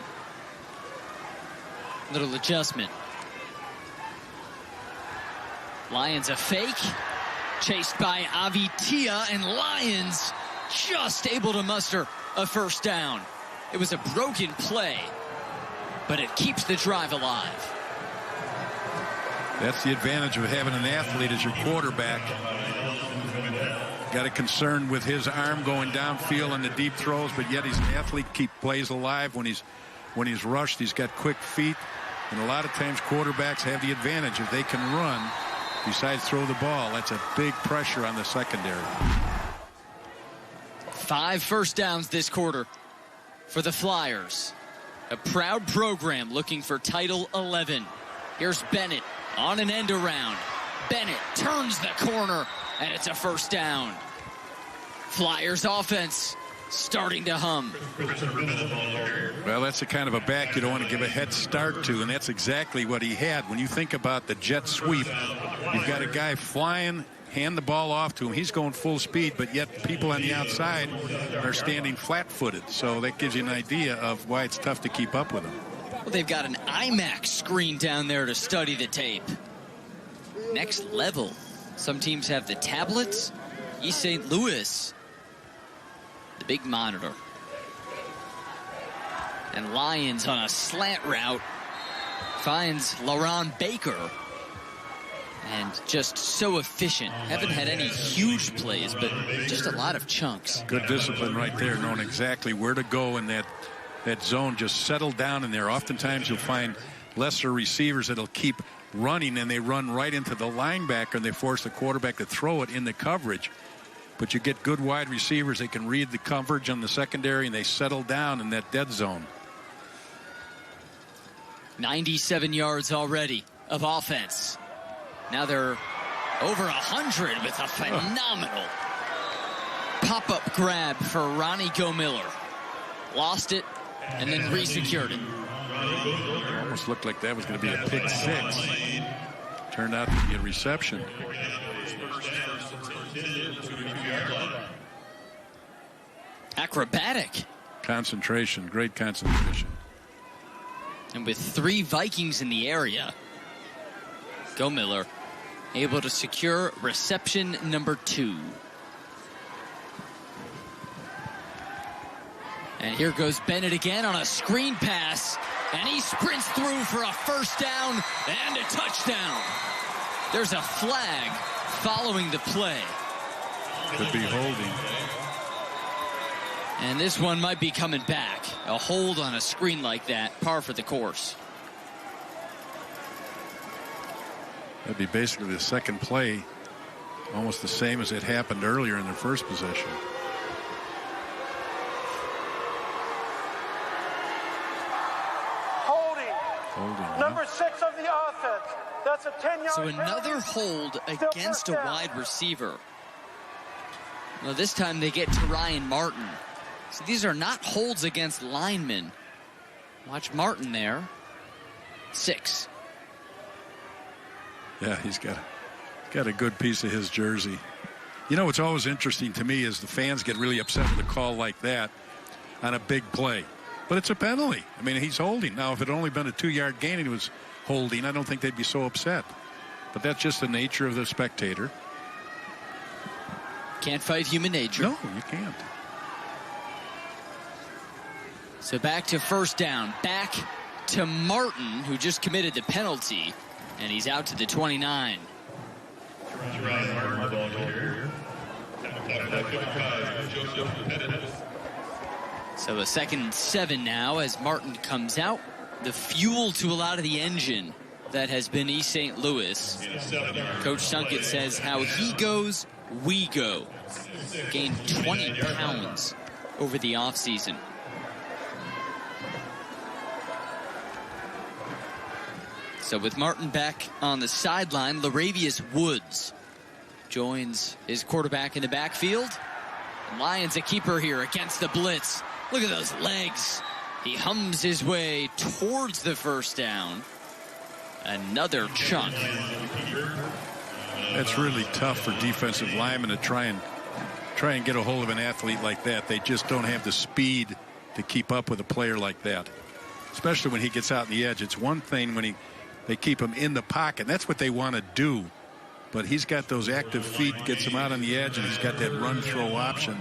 Little adjustment. Lions a fake. Chased by Avitia, and Lions just able to muster a first down. It was a broken play, but it keeps the drive alive. That's the advantage of having an athlete as your quarterback. Got a concern with his arm going downfield on the deep throws, but yet he's an athlete, keep plays alive when he's rushed. He's got quick feet, and a lot of times quarterbacks have the advantage if they can run. Besides throw the ball, that's a big pressure on the secondary. 5 first downs this quarter for the Flyers. A proud program looking for Title 11. Here's Bennett on an end around. Bennett turns the corner, and it's a first down. Flyers offense starting to hum. Well, that's the kind of a back you don't want to give a head start to, and that's exactly what he had. When you think about the jet sweep, you've got a guy flying, hand the ball off to him. He's going full speed, but yet people on the outside are standing flat-footed. So that gives you an idea of why it's tough to keep up with him. Well, they've got an IMAX screen down there to study the tape. Next level. Some teams have the tablets. East St. Louis, the big monitor. And Lions on a slant route finds LaRon Baker. And just so efficient. Haven't had any huge plays, but just a lot of chunks. Good discipline right there, knowing exactly where to go in that zone. Just settle down in there. Oftentimes you'll find lesser receivers that'll keep running, and they run right into the linebacker, and they force the quarterback to throw it in the coverage. But you get good wide receivers. They can read the coverage on the secondary, and they settle down in that dead zone. 97 yards already of offense. Now they're over 100 with a phenomenal pop-up grab for Ronnie Gomiller. Lost it and then re-secured it. Almost looked like that was going to be a pick six. Turned out to be a reception. Acrobatic. Concentration, great concentration. And with 3 Vikings in the area, Gomiller able to secure reception number 2. And here goes Bennett again on a screen pass, and he sprints through for a first down and a touchdown. There's a flag following the play. Could be holding. And this one might be coming back. A hold on a screen like that, par for the course. That'd be basically the second play, almost the same as it happened earlier in their first possession. Holding. Number 6 of the offense. That's a 10-yard. So another hold against a wide receiver. Well, this time they get to Ryan Martin. So these are not holds against linemen. Watch Martin there. 6. Yeah, he's got a good piece of his jersey. You know, what's always interesting to me is the fans get really upset with a call like that on a big play. But it's a penalty. I mean, he's holding. Now, if it had only been a 2-yard gain and he was holding, I don't think they'd be so upset. But that's just the nature of the spectator. Can't fight human nature. No, you can't. So back to first down. Back to Martin, who just committed the penalty. And he's out to the 29. So a 2nd and 7 now as Martin comes out. The fuel to a lot of the engine that has been East St. Louis. Coach Sunkett says how he goes, we go. Gained 20 pounds over the offseason. So with Martin back on the sideline, Laravius Woods joins his quarterback in the backfield. Lions a keeper here against the blitz. Look at those legs. He hums his way towards the first down. Another chunk. That's really tough for defensive linemen to try and get a hold of an athlete like that. They just don't have the speed to keep up with a player like that, especially when he gets out on the edge. It's one thing when they keep him in the pocket. That's what they want to do. But he's got those active feet, gets him out on the edge, and he's got that run-throw option.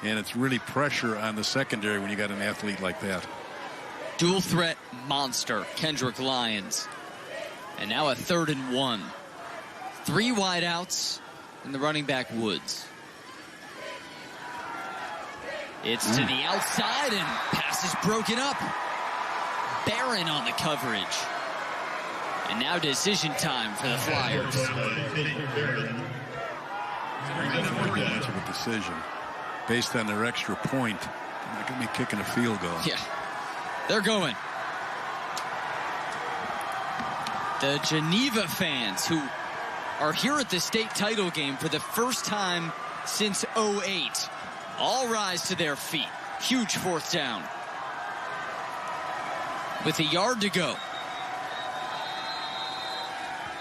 And it's really pressure on the secondary when you got an athlete like that. Dual threat monster, Kendrick Lyons. And now a 3rd and 1. 3 wideouts and the running back Woods. It's to the outside and pass is broken up. Barron on the coverage. And now decision time for the Flyers. Much of a decision based on their extra point. They're not going to be kicking a field goal. Yeah, they're going. The Geneva fans who are here at the state title game for the first time since '08 all rise to their feet. Huge 4th down. With a yard to go.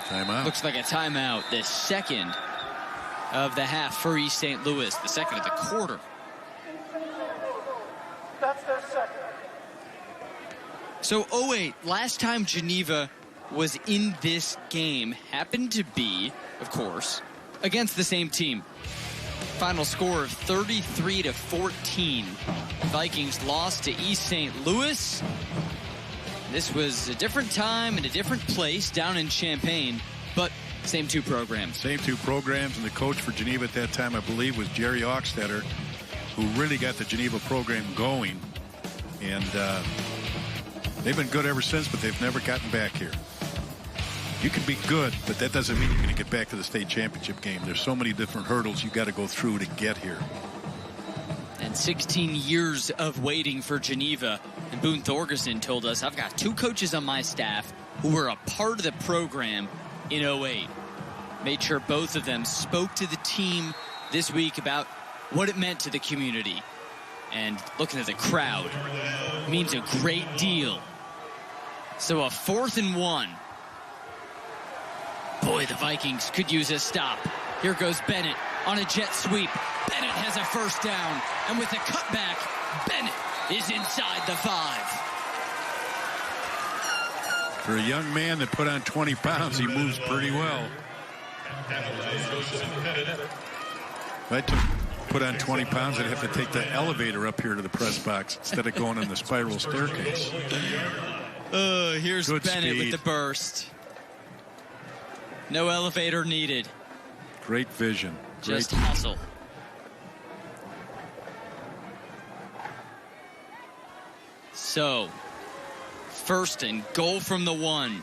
Timeout. Looks like a timeout. The 2nd of the half for East St. Louis. The 2nd of the quarter. That's their 2nd. So 08, last time Geneva was in this game happened to be, of course, against the same team. Final score of 33-14. Vikings lost to East St. Louis. This was a different time and a different place down in Champaign, but same 2 programs. Same 2 programs, and the coach for Geneva at that time, I believe, was Jerry Oxtetter, who really got the Geneva program going. And they've been good ever since, but they've never gotten back here. You can be good, but that doesn't mean you're going to get back to the state championship game. There's so many different hurdles you got to go through to get here. And 16 years of waiting for Geneva. And Boone Thorgerson told us, I've got 2 coaches on my staff who were a part of the program in '08. Made sure both of them spoke to the team this week about what it meant to the community. And looking at the crowd means a great deal. So a 4th and 1. Boy, the Vikings could use a stop. Here goes Bennett on a jet sweep. Bennett has a first down. And with a cutback, Bennett is inside the 5. For a young man that put on 20 pounds, he moves pretty well. If I put on 20 pounds, I'd have to take the elevator up here to the press box instead of going in the spiral staircase. Here's Good Bennett speed. with the burst. No elevator needed. Great vision. Just hustle. So, first and goal from the 1.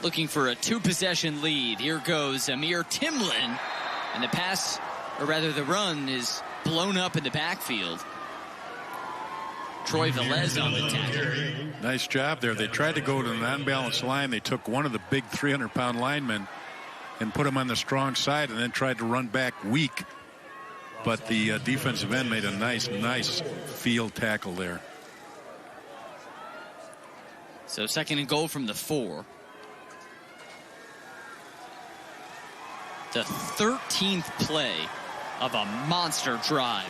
Looking for a 2-possession lead. Here goes Amir Timlin. And the pass, or rather the run, is blown up in the backfield. Troy Velez on the tackle. Nice job there. They tried to go to an unbalanced line. They took one of the big 300-pound linemen and put him on the strong side and then tried to run back weak. But the defensive end made a nice field tackle there. So second and goal from the 4. The 13th play of a monster drive.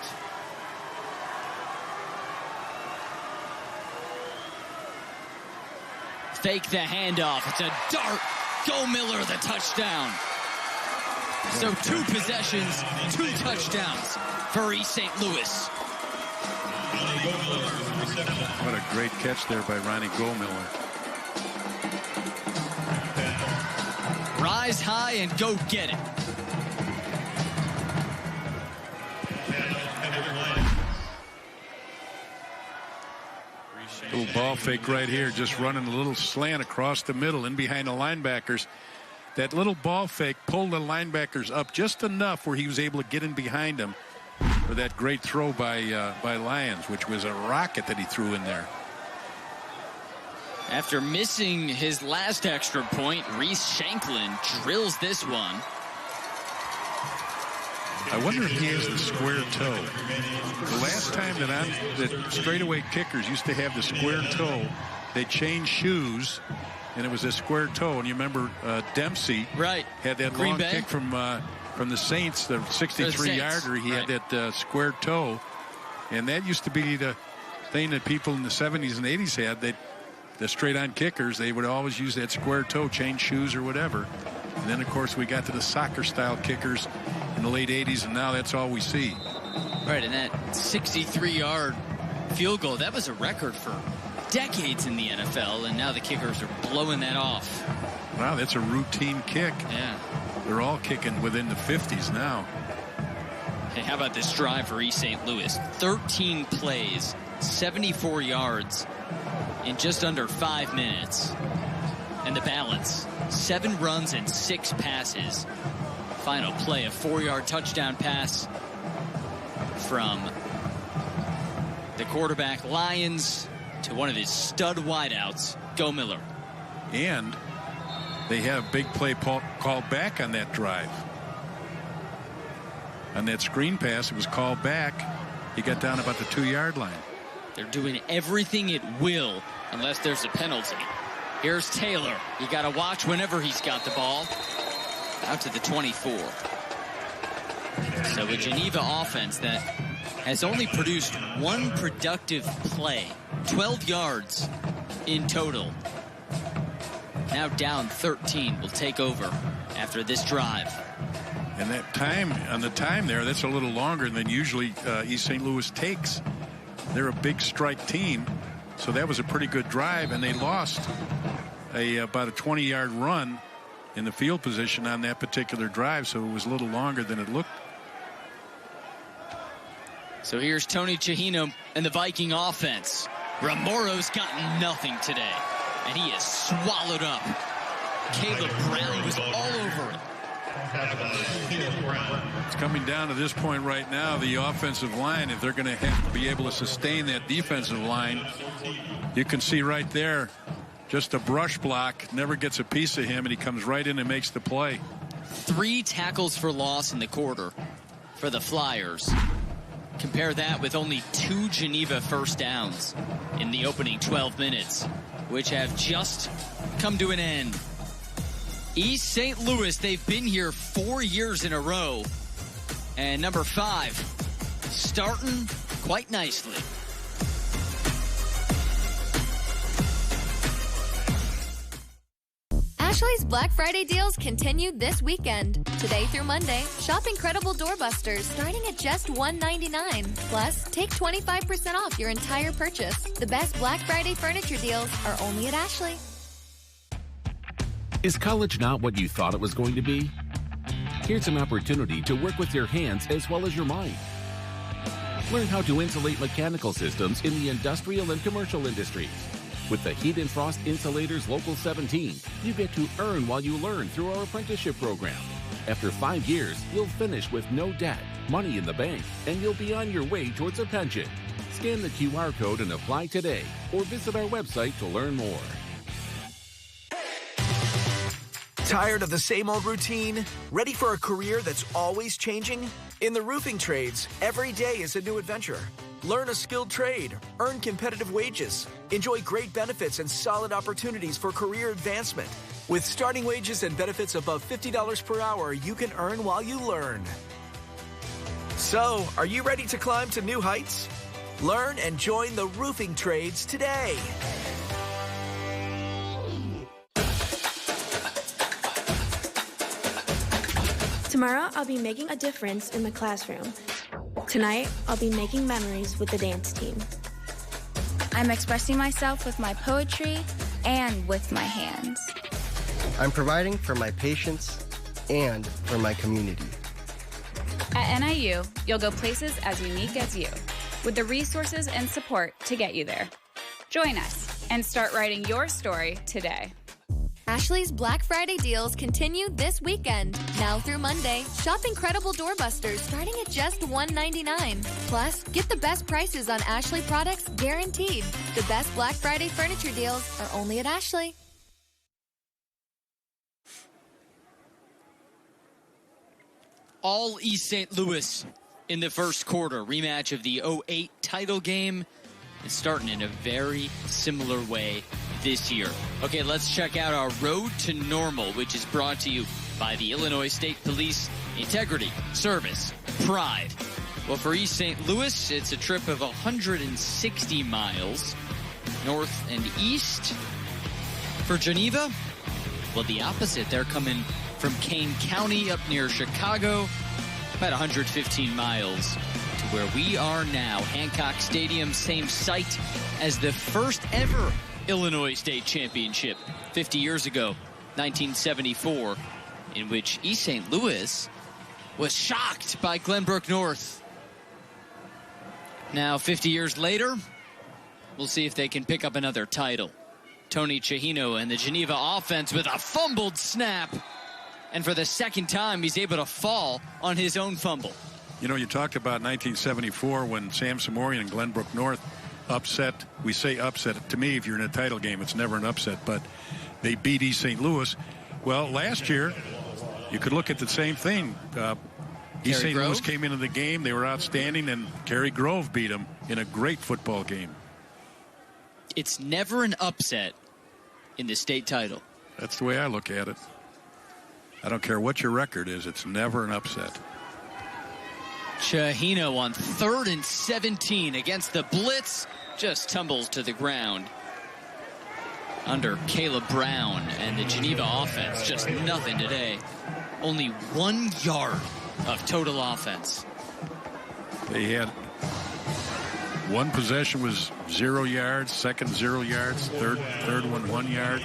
Fake the handoff. It's a dart. Go Miller, the touchdown. So 2 possessions, 2 touchdowns for East St. Louis. What a great catch there by Ronnie Goldmiller. Rise high and go get it. Little ball fake right here, just running a little slant across the middle in behind the linebackers. That little ball fake pulled the linebackers up just enough where he was able to get in behind them for that great throw by Lyons, which was a rocket that he threw in there. After missing his last extra point, Reese Shanklin drills this one. I wonder if he has the square toe. The last time that straightaway kickers used to have the square toe, they changed shoes, and it was a square toe. And you remember Dempsey had that Green long Bay kick from the Saints, the 63-yarder. He had that square toe, and that used to be the thing that people in the 70s and 80s had. The straight-on kickers, they would always use that square toe, change shoes or whatever. And then, of course, we got to the soccer-style kickers in the late 80s, and now that's all we see. Right, and that 63-yard field goal, that was a record for decades in the NFL, and now the kickers are blowing that off. Wow, that's a routine kick. Yeah. They're all kicking within the 50s now. Hey, how about this drive for East St. Louis? 13 plays, 74 yards in just under 5 minutes. And the balance, 7 runs and 6 passes. Final play, a 4-yard touchdown pass from the quarterback Lyons to one of his stud wideouts, Go Miller. And they had a big play called back on that drive. On that screen pass, it was called back. He got down about the 2-yard line. They're doing everything at will unless there's a penalty. Here's Taylor. You got to watch whenever he's got the ball. Out to the 24. So a Geneva offense that has only produced 1 productive play. 12 yards in total. Now down 13. Will take over after this drive. And that time, on the time there, that's a little longer than usually East St. Louis takes. They're a big strike team, so that was a pretty good drive, and they lost about a 20-yard run in the field position on that particular drive, so it was a little longer than it looked. So here's Tony Chihino and the Viking offense. Ramoro's gotten nothing today, and he is swallowed up. Caleb Brown was all over it. It's coming down to this point right now, the offensive line, if they're going to have to be able to sustain that defensive line. You can see right there, just a brush block, never gets a piece of him, and he comes right in and makes the play. 3 tackles for loss in the quarter for the Flyers. Compare that with only 2 Geneva first downs in the opening 12 minutes, which have just come to an end. East St. Louis, they've been here 4 years in a row. And number 5, starting quite nicely. Ashley's Black Friday deals continue this weekend. Today through Monday, shop incredible doorbusters starting at just $1.99. Plus, take 25% off your entire purchase. The best Black Friday furniture deals are only at Ashley. Is college not what you thought it was going to be? Here's an opportunity to work with your hands as well as your mind. Learn how to insulate mechanical systems in the industrial and commercial industries. With the Heat and Frost Insulators Local 17, you get to earn while you learn through our apprenticeship program. After 5 years, you'll finish with no debt, money in the bank, and you'll be on your way towards a pension. Scan the QR code and apply today, or visit our website to learn more. Tired of the same old routine? Ready for a career that's always changing? In the roofing trades, every day is a new adventure. Learn a skilled trade, earn competitive wages, enjoy great benefits and solid opportunities for career advancement. With starting wages and benefits above $50 per hour, you can earn while you learn. So, are you ready to climb to new heights? Learn and join the roofing trades today. Tomorrow, I'll be making a difference in the classroom. Tonight, I'll be making memories with the dance team. I'm expressing myself with my poetry and with my hands. I'm providing for my patients and for my community. At NIU, you'll go places as unique as you, with the resources and support to get you there. Join us and start writing your story today. Ashley's Black Friday deals continue this weekend. Now through Monday, shop incredible doorbusters starting at just $1.99. Plus, get the best prices on Ashley products guaranteed. The best Black Friday furniture deals are only at Ashley. All East St. Louis in the first quarter. Rematch of the 2008 title game. It's starting in a very similar way this year. Okay, let's check out our Road to Normal, which is brought to you by the Illinois State Police. Integrity, service, pride. Well, for East St. Louis, it's a trip of 160 miles north and east. For Geneva, well, the opposite. They're coming from Kane County up near Chicago, about 115 miles to where we are now. Hancock Stadium, same site as the first ever Illinois State Championship 50 years ago, 1974, in which East St. Louis was shocked by Glenbrook North. Now, 50 years later, we'll see if they can pick up another title. Tony Chahino and the Geneva offense with a fumbled snap. And for the second time, he's able to fall on his own fumble. You know, you talked about 1974 when Sam Samorian and Glenbrook North upset. We say upset. To me, if you're in a title game, it's never an upset, but they beat East St. Louis. Well, last year, you could look at the same thing. East St. Louis came into the game. They were outstanding, and Cary Grove beat them in a great football game. It's never an upset in the state title. That's the way I look at it. I don't care what your record is. It's never an upset. Chahino on 3rd and 17 against the blitz. Just tumbles to the ground under Caleb Brown and the Geneva offense. Just nothing today. Only 1 yard of total offense. They had one possession was 0 yards, second 0 yards, third one 1 yard.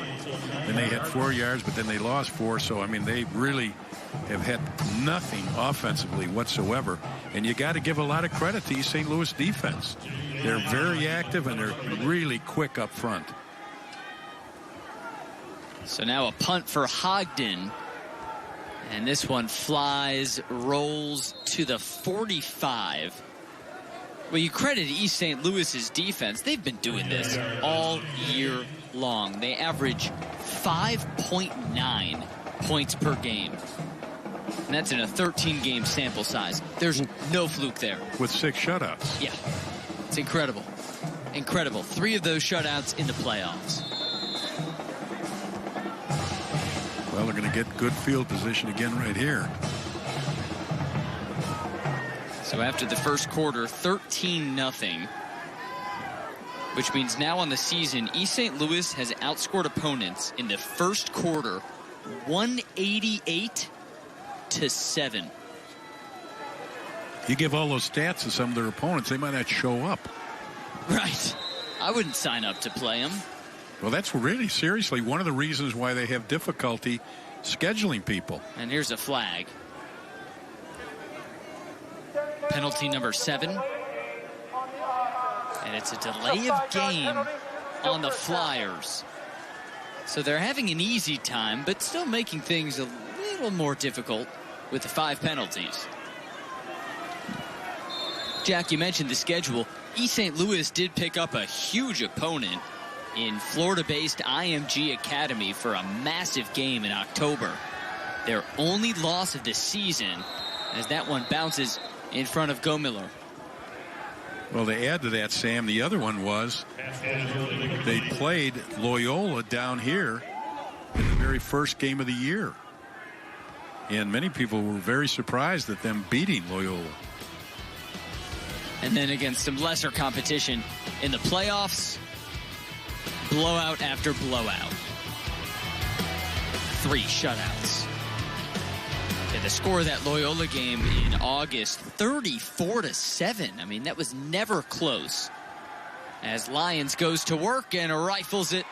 Then they had 4 yards, but then they lost 4. So, I mean, they really have had nothing offensively whatsoever. And you got to give a lot of credit to East St. Louis defense. They're very active and they're really quick up front. So now a punt for Hogden. And this one flies, rolls to the 45. Well, you credit East St. Louis's defense. They've been doing this all year long. They average 5.9 points per game. And that's in a 13-game sample size. There's no fluke there. With 6 shutouts. Yeah. It's incredible. Incredible. 3 of those shutouts in the playoffs. Well, they're going to get good field position again right here. So after the first quarter, 13-0. Which means now on the season, East St. Louis has outscored opponents in the first quarter 188-7. You give all those stats to some of their opponents, they might not show up. Right. I wouldn't sign up to play them. Well, that's really, seriously, one of the reasons why they have difficulty scheduling people. And here's a flag. Penalty number 7. And it's a delay of game on the Flyers. So they're having an easy time, but still making things a little more difficult with the 5 penalties. Jack, you mentioned the schedule. East St. Louis did pick up a huge opponent in Florida-based IMG Academy for a massive game in October. Their only loss of the season, as that one bounces in front of Go-Miller. Well, to add to that, Sam, the other one was they played Loyola down here in the very first game of the year. And many people were very surprised at them beating Loyola. And then against some lesser competition in the playoffs, blowout after blowout. 3 shutouts. Yeah, the score of that Loyola game in August, 34-7. I mean, that was never close. As Lyons goes to work and rifles it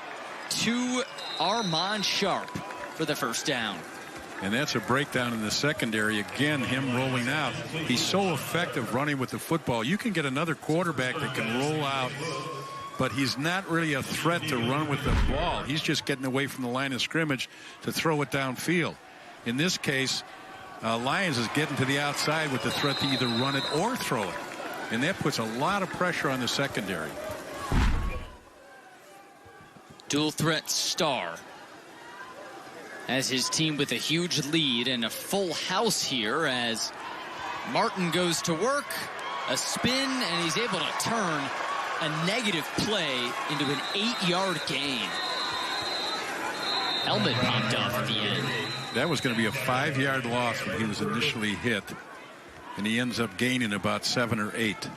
to Armand Sharp for the first down. And that's a breakdown in the secondary. Again, him rolling out. He's so effective running with the football. You can get another quarterback that can roll out, but he's not really a threat to run with the ball. He's just getting away from the line of scrimmage to throw it downfield. In this case, Lyons is getting to the outside with the threat to either run it or throw it. And that puts a lot of pressure on the secondary. Dual threat star as his team with a huge lead and a full house here as Martin goes to work, a spin, and he's able to turn a negative play into an 8-yard gain. Helmet popped off at the end. That was going to be a 5-yard loss when he was initially hit, and he ends up gaining about 7 or 8.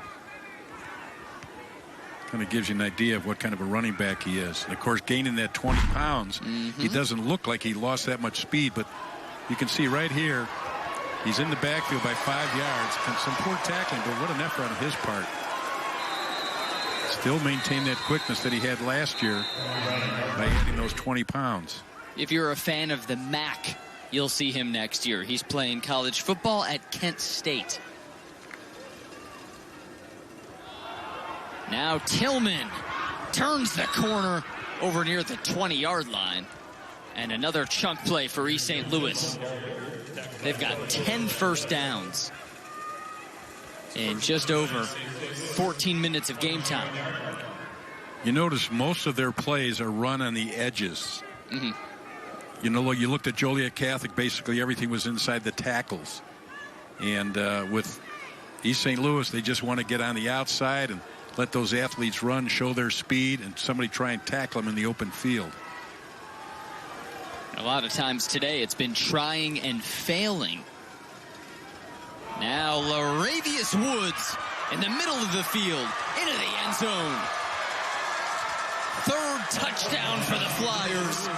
Kind of gives you an idea of what kind of a running back he is. And of course, gaining that 20 pounds, he doesn't look like he lost that much speed, but you can see right here, he's in the backfield by 5 yards. Some poor tackling, but what an effort on his part. Still maintain that quickness that he had last year by adding those 20 pounds. If you're a fan of the MAC, you'll see him next year. He's playing college football at Kent State. Now Tillman turns the corner over near the 20-yard line. And another chunk play for East St. Louis. They've got 10 first downs in just over 14 minutes of game time. You notice most of their plays are run on the edges. You know, you looked at Joliet Catholic, basically everything was inside the tackles. And with East St. Louis, they just want to get on the outside and let those athletes run, show their speed, and somebody try and tackle them in the open field. A lot of times today it's been trying and failing. Now Laravius Woods in the middle of the field into the end zone. 3rd touchdown for the Flyers.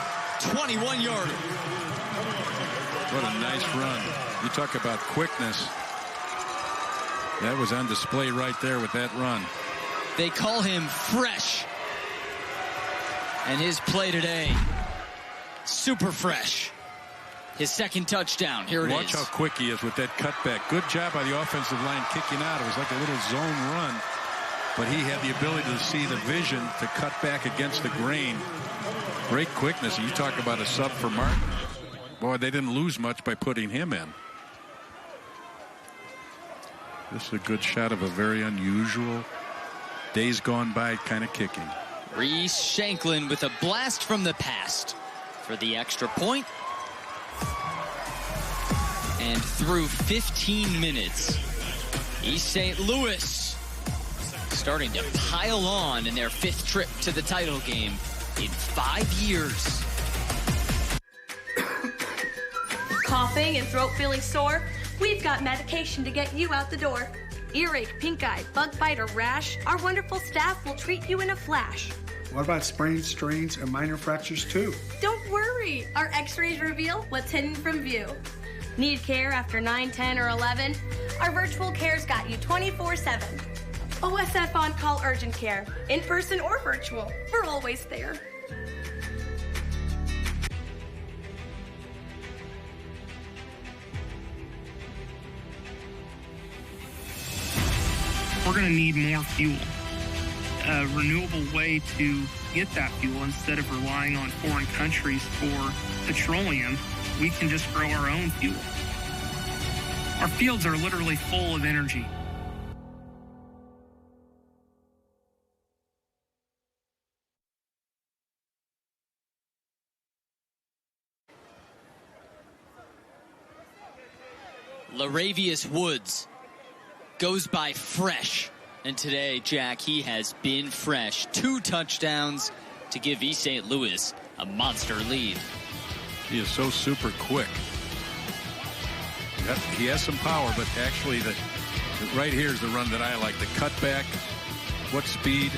21-yarder. What a nice run. You talk about quickness. That was on display right there with that run. They call him Fresh. And his play today, super fresh. His 2nd touchdown. Here it is. Watch how quick he is with that cutback. Good job by the offensive line kicking out. It was like a little zone run. But he had the ability to see the vision to cut back against the grain. Great quickness. You talk about a sub for Martin. Boy, they didn't lose much by putting him in. This is a good shot of a very unusual, days gone by kind of kicking. Reese Shanklin with a blast from the past for the extra point. And through 15 minutes, East St. Louis starting to pile on in their 5th trip to the title game in 5 years. Coughing and throat feeling sore? We've got medication to get you out the door. Earache, pink eye, bug bite, or rash? Our wonderful staff will treat you in a flash. What about sprains, strains, and minor fractures too? Don't worry. Our x-rays reveal what's hidden from view. Need care after 9, 10, or 11? Our virtual care's got you 24/7. OSF On-Call Urgent Care. In person or virtual, we're always there. We're going to need more fuel. A renewable way to get that fuel instead of relying on foreign countries for petroleum, we can just grow our own fuel. Our fields are literally full of energy. Laravius Woods goes by fresh. And today, Jack, he has been fresh. 2 touchdowns to give East St. Louis a monster lead. He is so super quick. He has some power, but actually right here is the run that I like. The cutback, what speed,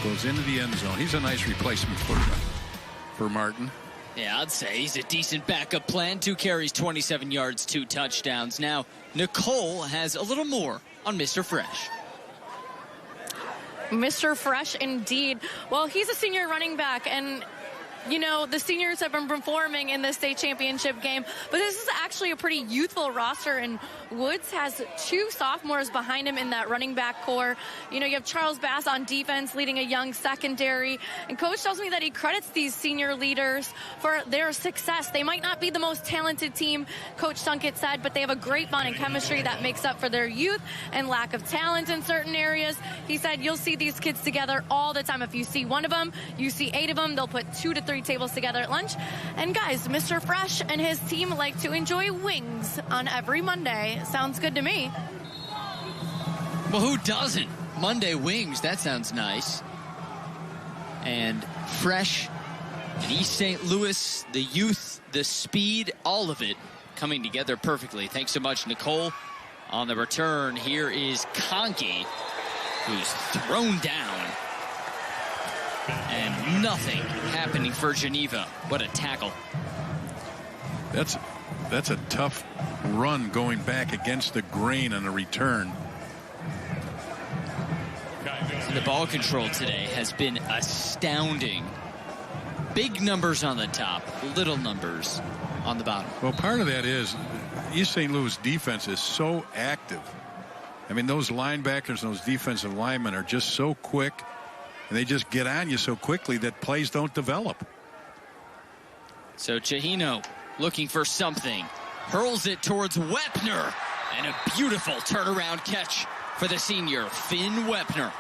goes into the end zone. He's a nice replacement for Martin. Yeah, I'd say he's a decent backup plan. 2 carries, 27 yards, 2 touchdowns. Now, Nicole has a little more on Mr. Fresh. Mr. Fresh, indeed. Well, he's a senior running back, and you know, the seniors have been performing in the state championship game, but this is actually a pretty youthful roster, and Woods has 2 sophomores behind him in that running back core. You know, you have Charles Bass on defense leading a young secondary, and coach tells me that he credits these senior leaders for their success. They might not be the most talented team, Coach Tunkett said, but they have a great bond and chemistry that makes up for their youth and lack of talent in certain areas. He said you'll see these kids together all the time. If you see one of them, you see 8 of them. They'll put 2 to 3 tables together at lunch. And guys, Mr. Fresh and his team like to enjoy wings on every Monday. Sounds good to me. Well, who doesn't? Monday wings, that sounds nice. And Fresh and East St. Louis, the youth, the speed, all of it coming together perfectly. Thanks so much, Nicole. On the return, here is Conkey, who's thrown down. And nothing happening for Geneva. What a tackle. That's a tough run going back against the grain on a return. The ball control today has been astounding. Big numbers on the top, little numbers on the bottom. Well, part of that is East St. Louis defense is so active. I mean, those linebackers and those defensive linemen are just so quick, and they just get on you so quickly that plays don't develop. So Chahino looking for something. Hurls it towards Wepner. And a beautiful turnaround catch for the senior, Finn Wepner.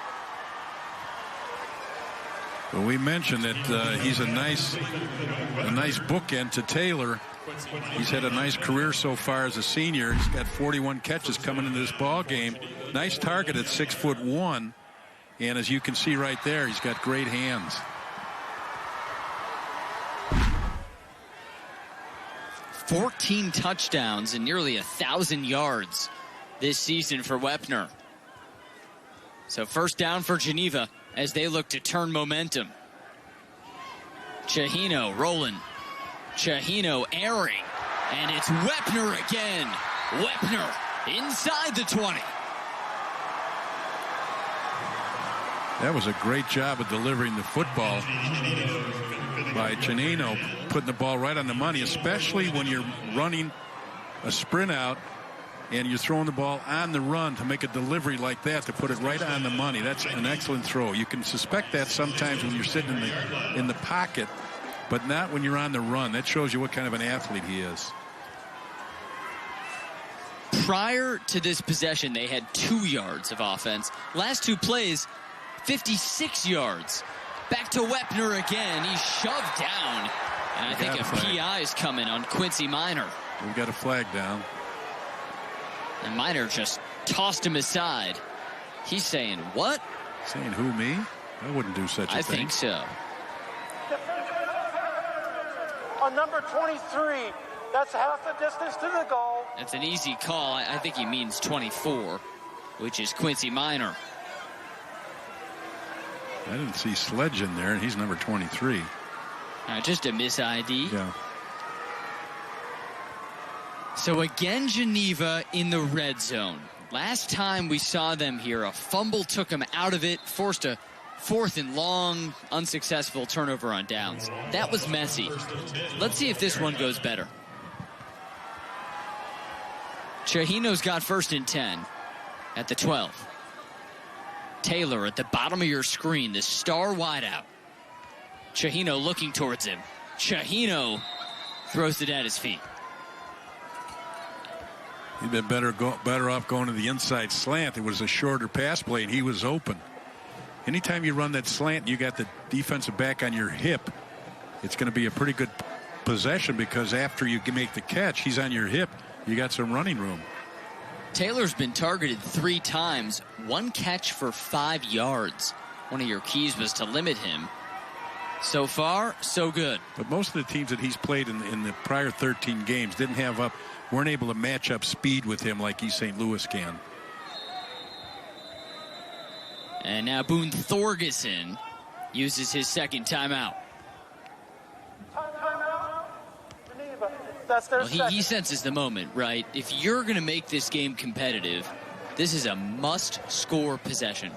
Well, we mentioned that he's a nice bookend to Taylor. He's had a nice career so far as a senior. He's got 41 catches coming into this ball game. Nice target at 6'1". And as you can see right there, he's got great hands. $14 touchdowns and nearly 1,000 yards this season for Wepner. So first down for Geneva as they look to turn momentum. Chahino rolling. Chahino airing. And it's Wepner again. Wepner inside the 20. That was a great job of delivering the football by Chahino, putting the ball right on the money, especially when you're running a sprint out and you're throwing the ball on the run to make a delivery like that, to put it right on the money. That's an excellent throw. You can suspect that sometimes when you're sitting in the pocket, but not when you're on the run. That shows you what kind of an athlete he is. Prior to this possession, they had 2 yards of offense. Last 2 plays, 56 yards. Back to Wepner again. He's shoved down. And I think a PI is coming on Quincy Minor. We've got a flag down. And Minor just tossed him aside. He's saying, what? Saying who, me? I wouldn't do such a thing. I think so. On number 23, that's half the distance to the goal. That's an easy call. I think he means 24, which is Quincy Minor. I didn't see Sledge in there, and he's number 23. Just a miss ID. Yeah. So again, Geneva in the red zone. Last time we saw them here, a fumble took them out of it, forced a 4th and long, unsuccessful turnover on downs. That was messy. Let's see if this one goes better. Chahino's got 1st and 10 at the 12. Taylor at the bottom of your screen, the star wideout. Chahino looking towards him. Chahino throws it at his feet. He'd been better off going to the inside slant. It was a shorter pass play, and he was open. Anytime you run that slant, you got the defensive back on your hip, it's going to be a pretty good possession because after you make the catch, he's on your hip. You got some running room. Taylor's been targeted 3 times, 1 catch for 5 yards. One of your keys was to limit him. So far, so good. But most of the teams that he's played in the prior 13 games weren't able to match up speed with him like East St. Louis can. And now Boone Thorgeson uses his 2nd timeout. Well, he senses the moment, right? If you're going to make this game competitive, this is a must-score possession.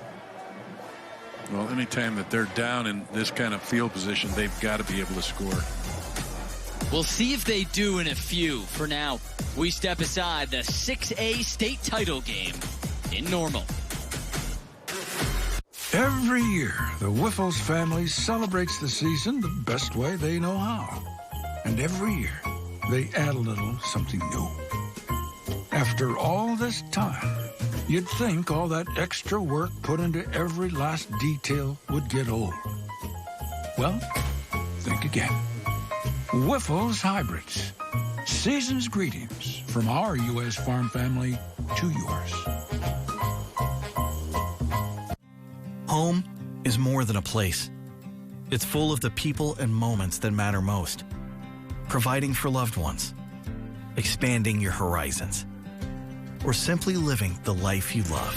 Well, anytime that they're down in this kind of field position, they've got to be able to score. We'll see if they do in a few. For now, we step aside the 6A state title game in Normal. Every year, the Whiffles family celebrates the season the best way they know how. And every year, they add a little something new. After all this time, you'd think all that extra work put into every last detail would get old. Well, think again. Whiffles Hybrids. Season's greetings from our U.S. farm family to yours. Home is more than a place. It's full of the people and moments that matter most. Providing for loved ones, expanding your horizons, or simply living the life you love.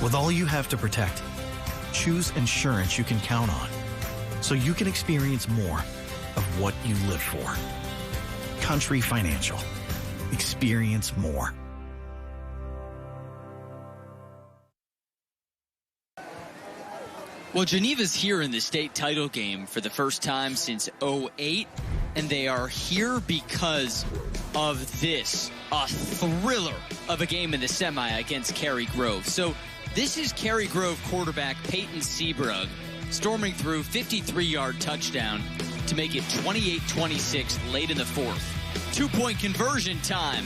With all you have to protect, choose insurance you can count on so you can experience more of what you live for. Country Financial. Experience more. Well, Geneva's here in the state title game for the first time since '08, and they are here because of this, a thriller of a game in the semi against Cary Grove. So this is Cary Grove quarterback Peyton Seabrug storming through 53-yard touchdown to make it 28-26 late in the 4th. 2-point conversion time,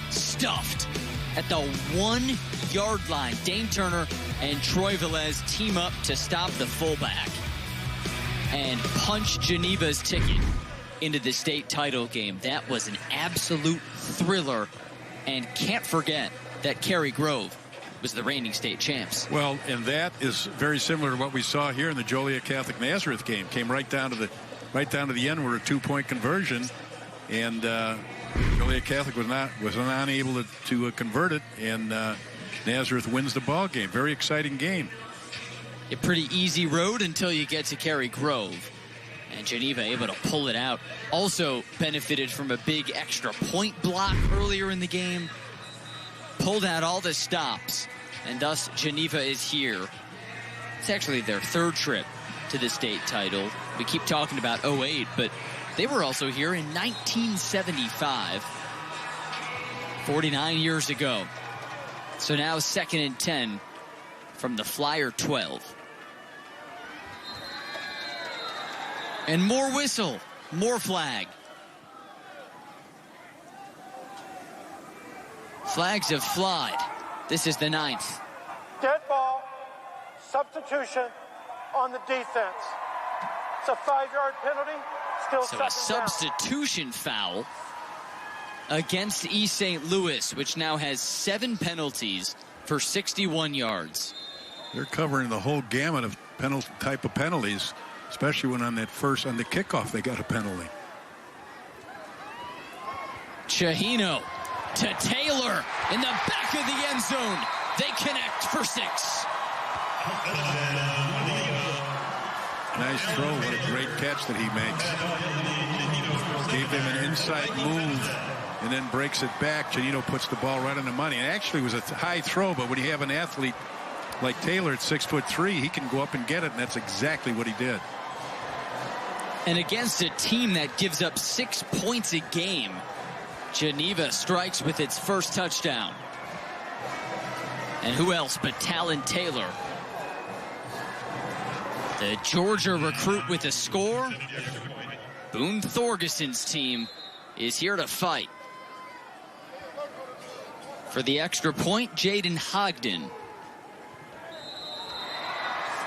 stuffed at the 1-yard line. Dane Turner and Troy Velez team up to stop the fullback and punch Geneva's ticket into the state title game. That was an absolute thriller, and can't forget that Cary Grove was the reigning state champs. Well, and that is very similar to what we saw here in the Joliet Catholic Nazareth game. Came right down to the end where a 2-point conversion, and Joliet Catholic was unable to convert it, and Nazareth wins the ball game. Very exciting game. A pretty easy road until you get to Cary Grove, and Geneva able to pull it out. Also benefited from a big extra point block earlier in the game. Pulled out all the stops, and thus Geneva is here. It's actually their 3rd trip to the state title. We keep talking about '08, but they were also here in 1975, 49 years ago. So now 2nd and 10 from the Flyer 12. And more whistle, more flag. Flags have flied. This is the 9th. Dead ball, substitution on the defense. It's a 5-yard penalty. Still so a substitution foul against East St. Louis, which now has 7 penalties for 61 yards. They're covering the whole gamut of type of penalties, especially when on the kickoff they got a penalty. Chahino to Taylor in the back of the end zone. They connect for 6. Nice throw. What a great catch that he makes. Gave him an inside move and then breaks it back. Chahino puts the ball right on the money. It actually was a high throw, but when you have an athlete like Taylor at 6'3", he can go up and get it, and that's exactly what he did. And against a team that gives up 6 points a game, Geneva strikes with its first touchdown. And who else but Talon Taylor? The Georgia recruit with a score. Boone Thorgeson's team is here to fight. For the extra point, Jaden Hogden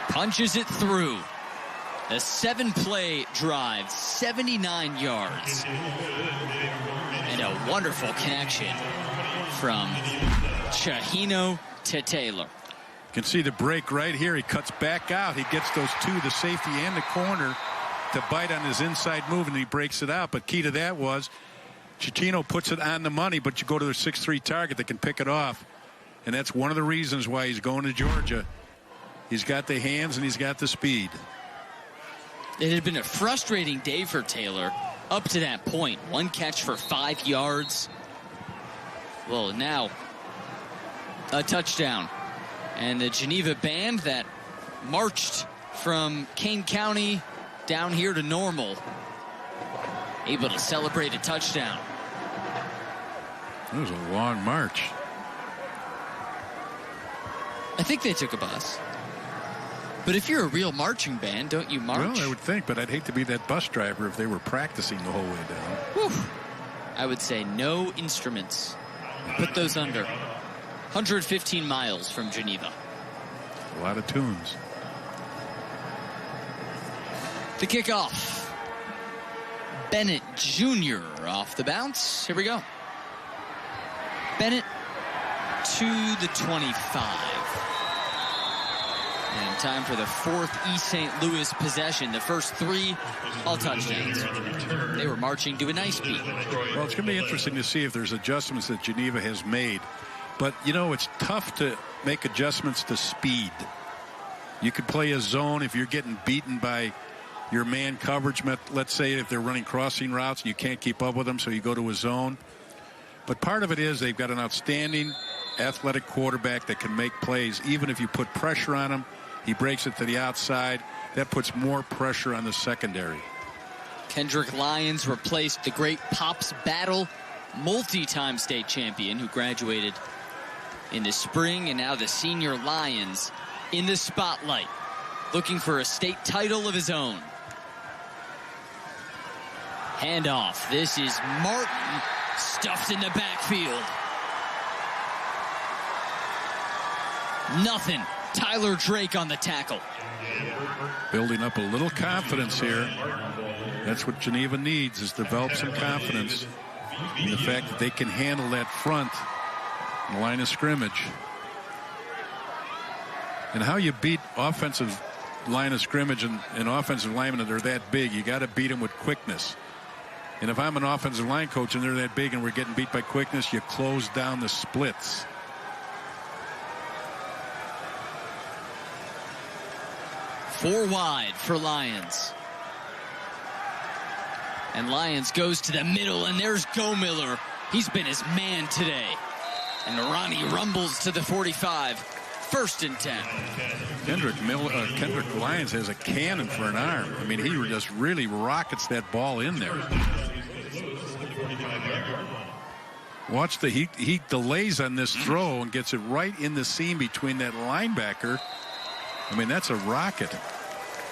punches it through. A 7-play drive, 79 yards. And a wonderful connection from Chahino to Taylor. You can see the break right here. He cuts back out. He gets those two, the safety and the corner, to bite on his inside move, and he breaks it out. But key to that was Chahino puts it on the money, but you go to the 6'3" target that can pick it off. And that's one of the reasons why he's going to Georgia. He's got the hands and he's got the speed. It had been a frustrating day for Taylor up to that point. 1 catch for 5 yards. Well, now a touchdown. And the Geneva band that marched from Kane County down here to Normal, able to celebrate a touchdown. It was a long march. I think they took a bus. But if you're a real marching band, don't you march? Well, I would think, but I'd hate to be that bus driver if they were practicing the whole way down. Whew. I would say no instruments. Put those under. 115 miles from Geneva. A lot of tunes. The kickoff. Bennett Jr. off the bounce. Here we go. Bennett to the 25. And time for the 4th East St. Louis possession. The first 3, all touchdowns. They were marching to a nice beat. Well, it's going to be interesting to see if there's adjustments that Geneva has made. But, you know, it's tough to make adjustments to speed. You could play a zone if you're getting beaten by your man coverage. Let's say if they're running crossing routes and you can't keep up with them, so you go to a zone. But part of it is they've got an outstanding athletic quarterback that can make plays. Even if you put pressure on him, he breaks it to the outside. That puts more pressure on the secondary. Kendrick Lyons replaced the great Pops Battle, multi-time state champion who graduated in the spring, and now the senior Lions in the spotlight, looking for a state title of his own. Handoff. This is Martin, stuffed in the backfield. Nothing. Tyler Drake on the tackle. Building up a little confidence here. That's what Geneva needs, is develop some confidence in the fact that they can handle that front line of scrimmage. And how you beat offensive line of scrimmage and offensive linemen that are that big, you got to beat them with quickness. And if I'm an offensive line coach and they're that big and we're getting beat by quickness, you close down the splits. Four wide for Lions. And Lions goes to the middle, and there's Go Miller. He's been his man today. And Ronnie rumbles to the 45. 1st and 10. Kendrick Lyons has a cannon for an arm. I mean, he just really rockets that ball in there. Watch he delays on this throw and gets it right in the seam between that linebacker. I mean, that's a rocket.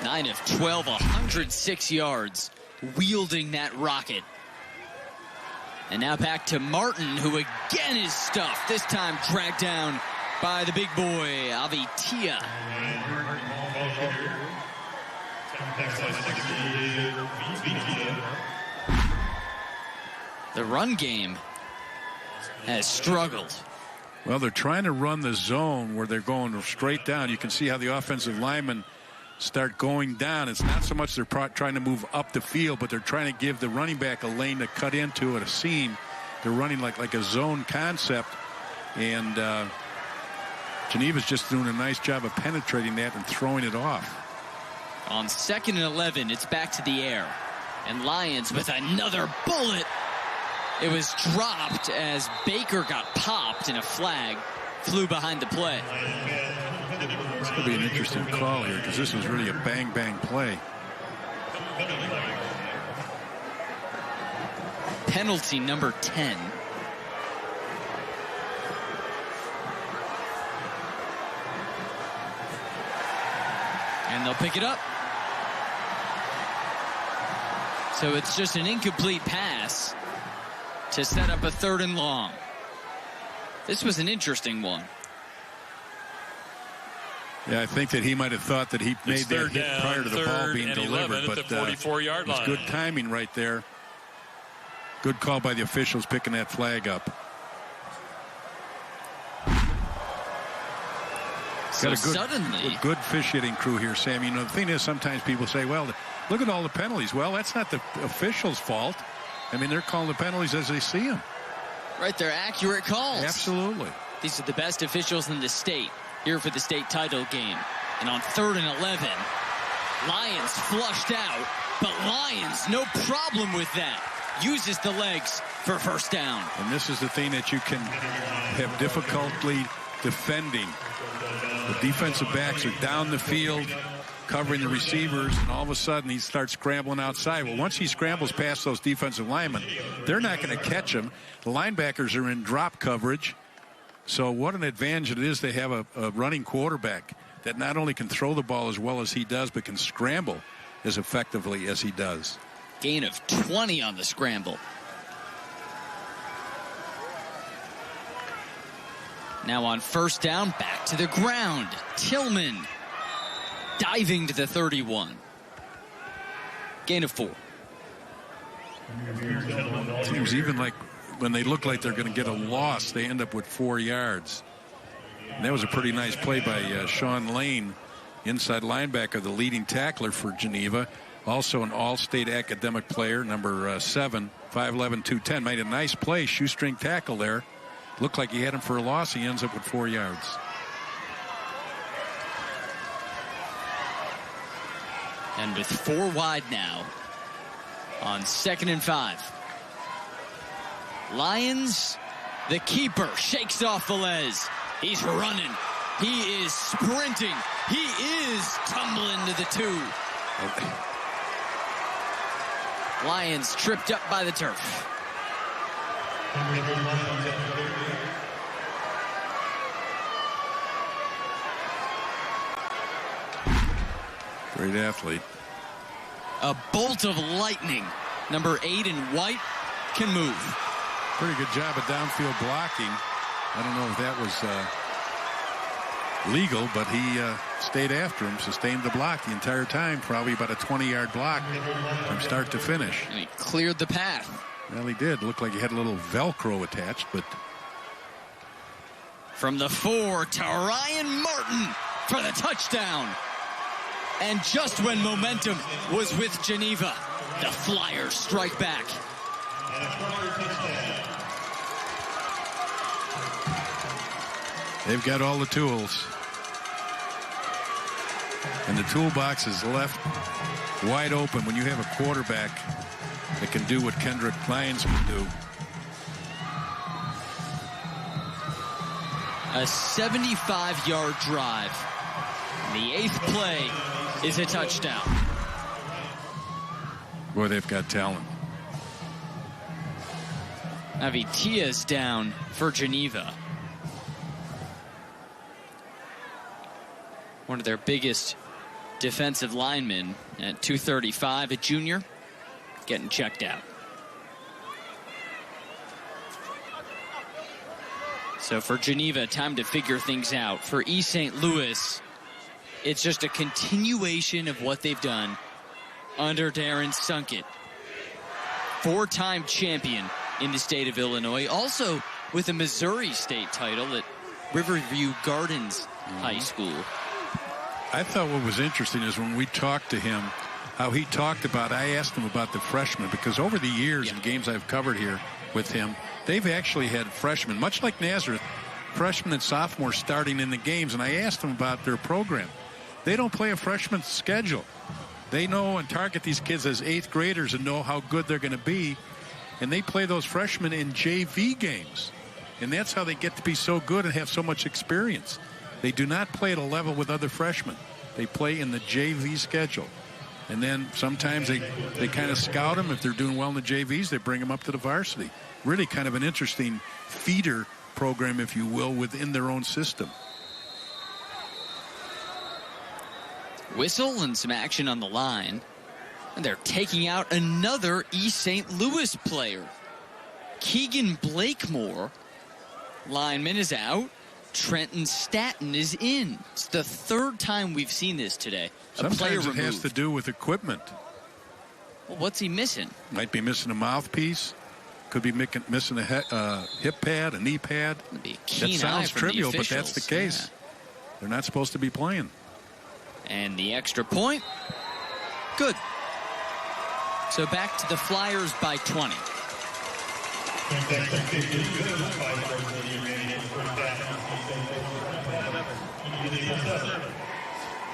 9 of 12, 106 yards, wielding that rocket. And now back to Martin, who again is stuffed, this time dragged down by the big boy, Avitia. The run game has struggled. Well, they're trying to run the zone where they're going straight down. You can see how the offensive linemen start going down. It's not so much they're trying to move up the field, but they're trying to give the running back a lane to cut into at a seam. They're running like a zone concept, and Geneva's just doing a nice job of penetrating that and throwing it off. On 2nd and 11, it's back to the air, and Lions with another bullet. It was dropped as Baker got popped, and a flag flew behind the play. This could be an interesting call here because this was really a bang-bang play. Penalty number 10. And they'll pick it up. So it's just an incomplete pass to set up a 3rd and long. This was an interesting one. Yeah, I think that he might have thought that he made that hit prior to the ball being delivered, but at the 44-yard line. It's good timing right there. Good call by the officials picking that flag up. So got suddenly, a good fish hitting crew here, Sam. You know, the thing is, sometimes people say, well, look at all the penalties. Well, that's not the officials' fault. I mean, they're calling the penalties as they see them. Right, they're accurate calls. Absolutely. These are the best officials in the state here for the state title game. And on 3rd and 11, Lions flushed out, but Lions, no problem with that. Uses the legs for 1st down. And this is the thing that you can have difficulty defending. The defensive backs are down the field covering the receivers, and all of a sudden he starts scrambling outside. Well, once he scrambles past those defensive linemen, they're not going to catch him. The linebackers are in drop coverage. So what an advantage it is to have a running quarterback that not only can throw the ball as well as he does, but can scramble as effectively as he does. Gain of 20 on the scramble. Now on 1st down, back to the ground. Tillman diving to the 31. Gain of 4. Seems even like when they look like they're going to get a loss, they end up with 4 yards. And that was a pretty nice play by Sean Lane, inside linebacker, the leading tackler for Geneva. Also an all-state academic player, number 7, 5'11", 210. Made a nice play, shoestring tackle there. Looked like he had him for a loss. He ends up with 4 yards. And with 4 wide now on 2nd and 5. Lions, the keeper, shakes off Velez. He's running. He is sprinting. He is tumbling to the 2. Lions tripped up by the turf. Great athlete. A bolt of lightning. Number 8 in white can move. Pretty good job of downfield blocking. I don't know if that was legal, but he stayed after him, sustained the block the entire time, probably about a 20-yard block from start to finish. And he cleared the path. Well, he did. Looked like he had a little Velcro attached, but... From the 4 to Ryan Martin for the touchdown. And just when momentum was with Geneva, the Flyers strike back. They've got all the tools. And the toolbox is left wide open when you have a quarterback that can do what Kendrick Lyons can do. A 75-yard drive. The 8th play is a touchdown. Boy, they've got talent. Avitia's down for Geneva. One of their biggest defensive linemen at 235, a junior, getting checked out. So for Geneva, time to figure things out. For East St. Louis, it's just a continuation of what they've done under Darren Sunkett. 4-time champion in the state of Illinois, also with a Missouri state title at Riverview Gardens High School. I thought what was interesting is when we talked to him, how he talked about, I asked him about the freshmen, because over the years in games I've covered here with him, they've actually had freshmen, much like Nazareth, freshmen and sophomores starting in the games, and I asked him about their program. They don't play a freshman schedule. They know and target these kids as 8th graders and know how good they're going to be, and they play those freshmen in JV games, and that's how they get to be so good and have so much experience. They do not play at a level with other freshmen. They play in the JV schedule. And then sometimes they kind of scout them. If they're doing well in the JVs, they bring them up to the varsity. Really kind of an interesting feeder program, if you will, within their own system. Whistle and some action on the line. And they're taking out another East St. Louis player. Keegan Blakemore, lineman, is out. Trenton Staton is in. It's the third time we've seen this today. Sometimes it has to do with equipment. Well, what's he missing? Might be missing a mouthpiece. Could be missing a hip pad, a knee pad. That sounds trivial, but that's the case. Yeah. They're not supposed to be playing. And the extra point. Good. So back to the Flyers by 20.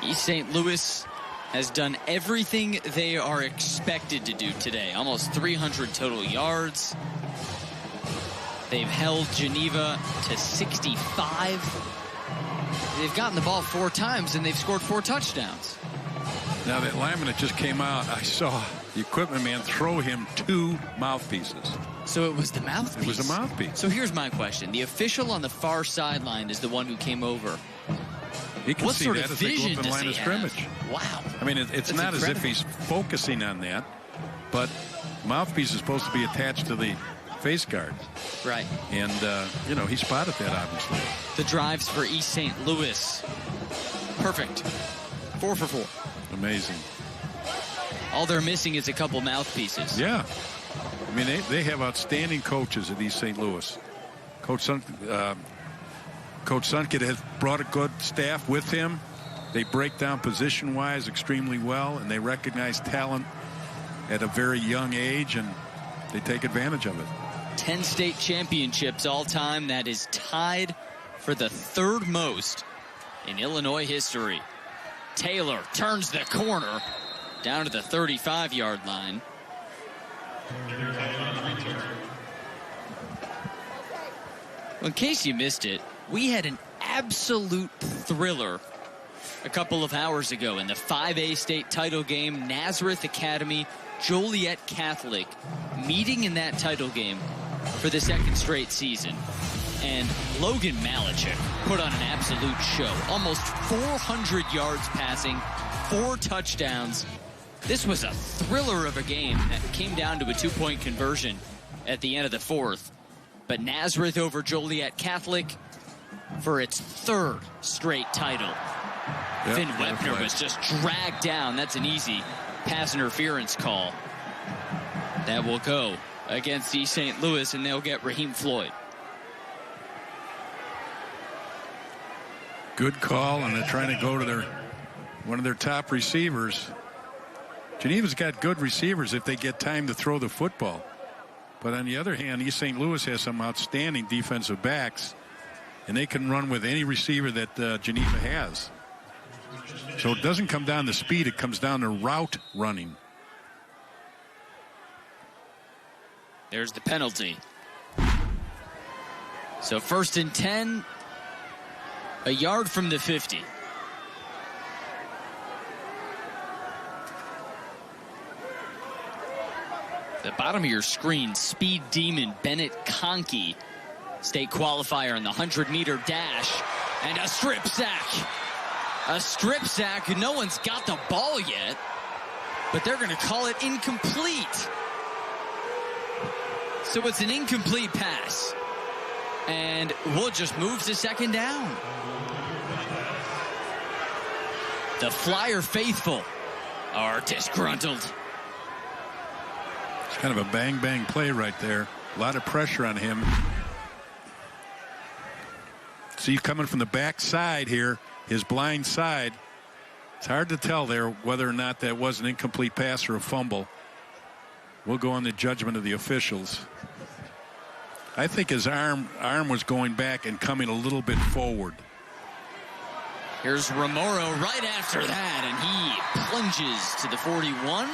East St. Louis has done everything they are expected to do today. Almost 300 total yards. They've held Geneva to 65. They've gotten the ball 4 times and they've scored 4 touchdowns. Now that lineman that just came out, I saw the equipment man throw him 2 mouthpieces. So it was the mouthpiece? It was the mouthpiece. So here's my question. The official on the far sideline is the one who came over. He can see that as they go up in line of scrimmage. Wow. I mean, it's not as if he's focusing on that, but mouthpiece is supposed to be attached to the face guard. Right. And, you know, he spotted that, obviously. The drives for East St. Louis. Perfect. 4 for 4. Amazing. All they're missing is a couple mouthpieces. Yeah. I mean, they have outstanding coaches at East St. Louis. Coach Sunkett has brought a good staff with him. They break down position-wise extremely well, and they recognize talent at a very young age, and they take advantage of it. 10 state championships all time. That is tied for the third most in Illinois history. Taylor turns the corner down to the 35-yard line. Well, in case you missed it, we had an absolute thriller a couple of hours ago in the 5A state title game. Nazareth Academy, Joliet Catholic meeting in that title game for the second straight season. And Logan Malichik put on an absolute show. Almost 400 yards passing, 4 touchdowns. This was a thriller of a game that came down to a 2-point conversion at the end of the fourth. But Nazareth over Joliet Catholic for its third straight title. Yep, Finn Wepner was just dragged down. That's an easy pass interference call. That will go against East St. Louis, and they'll get Raheem Floyd. Good call, and they're trying to go to one of their top receivers. Geneva's got good receivers if they get time to throw the football. But on the other hand, East St. Louis has some outstanding defensive backs, and they can run with any receiver that Geneva has. So it doesn't come down to speed, it comes down to route running. There's the penalty. So 1st and 10, a yard from the 50. The bottom of your screen, speed demon Bennett Conkey, state qualifier in the 100-meter dash, and a strip sack. A strip sack. No one's got the ball yet, but they're going to call it incomplete. So it's an incomplete pass, and we'll just move to second down. The Flyer faithful are disgruntled. It's kind of a bang-bang play right there. A lot of pressure on him. See, coming from the back side here, his blind side. It's hard to tell there whether or not that was an incomplete pass or a fumble. We'll go on the judgment of the officials. I think his arm was going back and coming a little bit forward. Here's Romero right after that, and he plunges to the 41.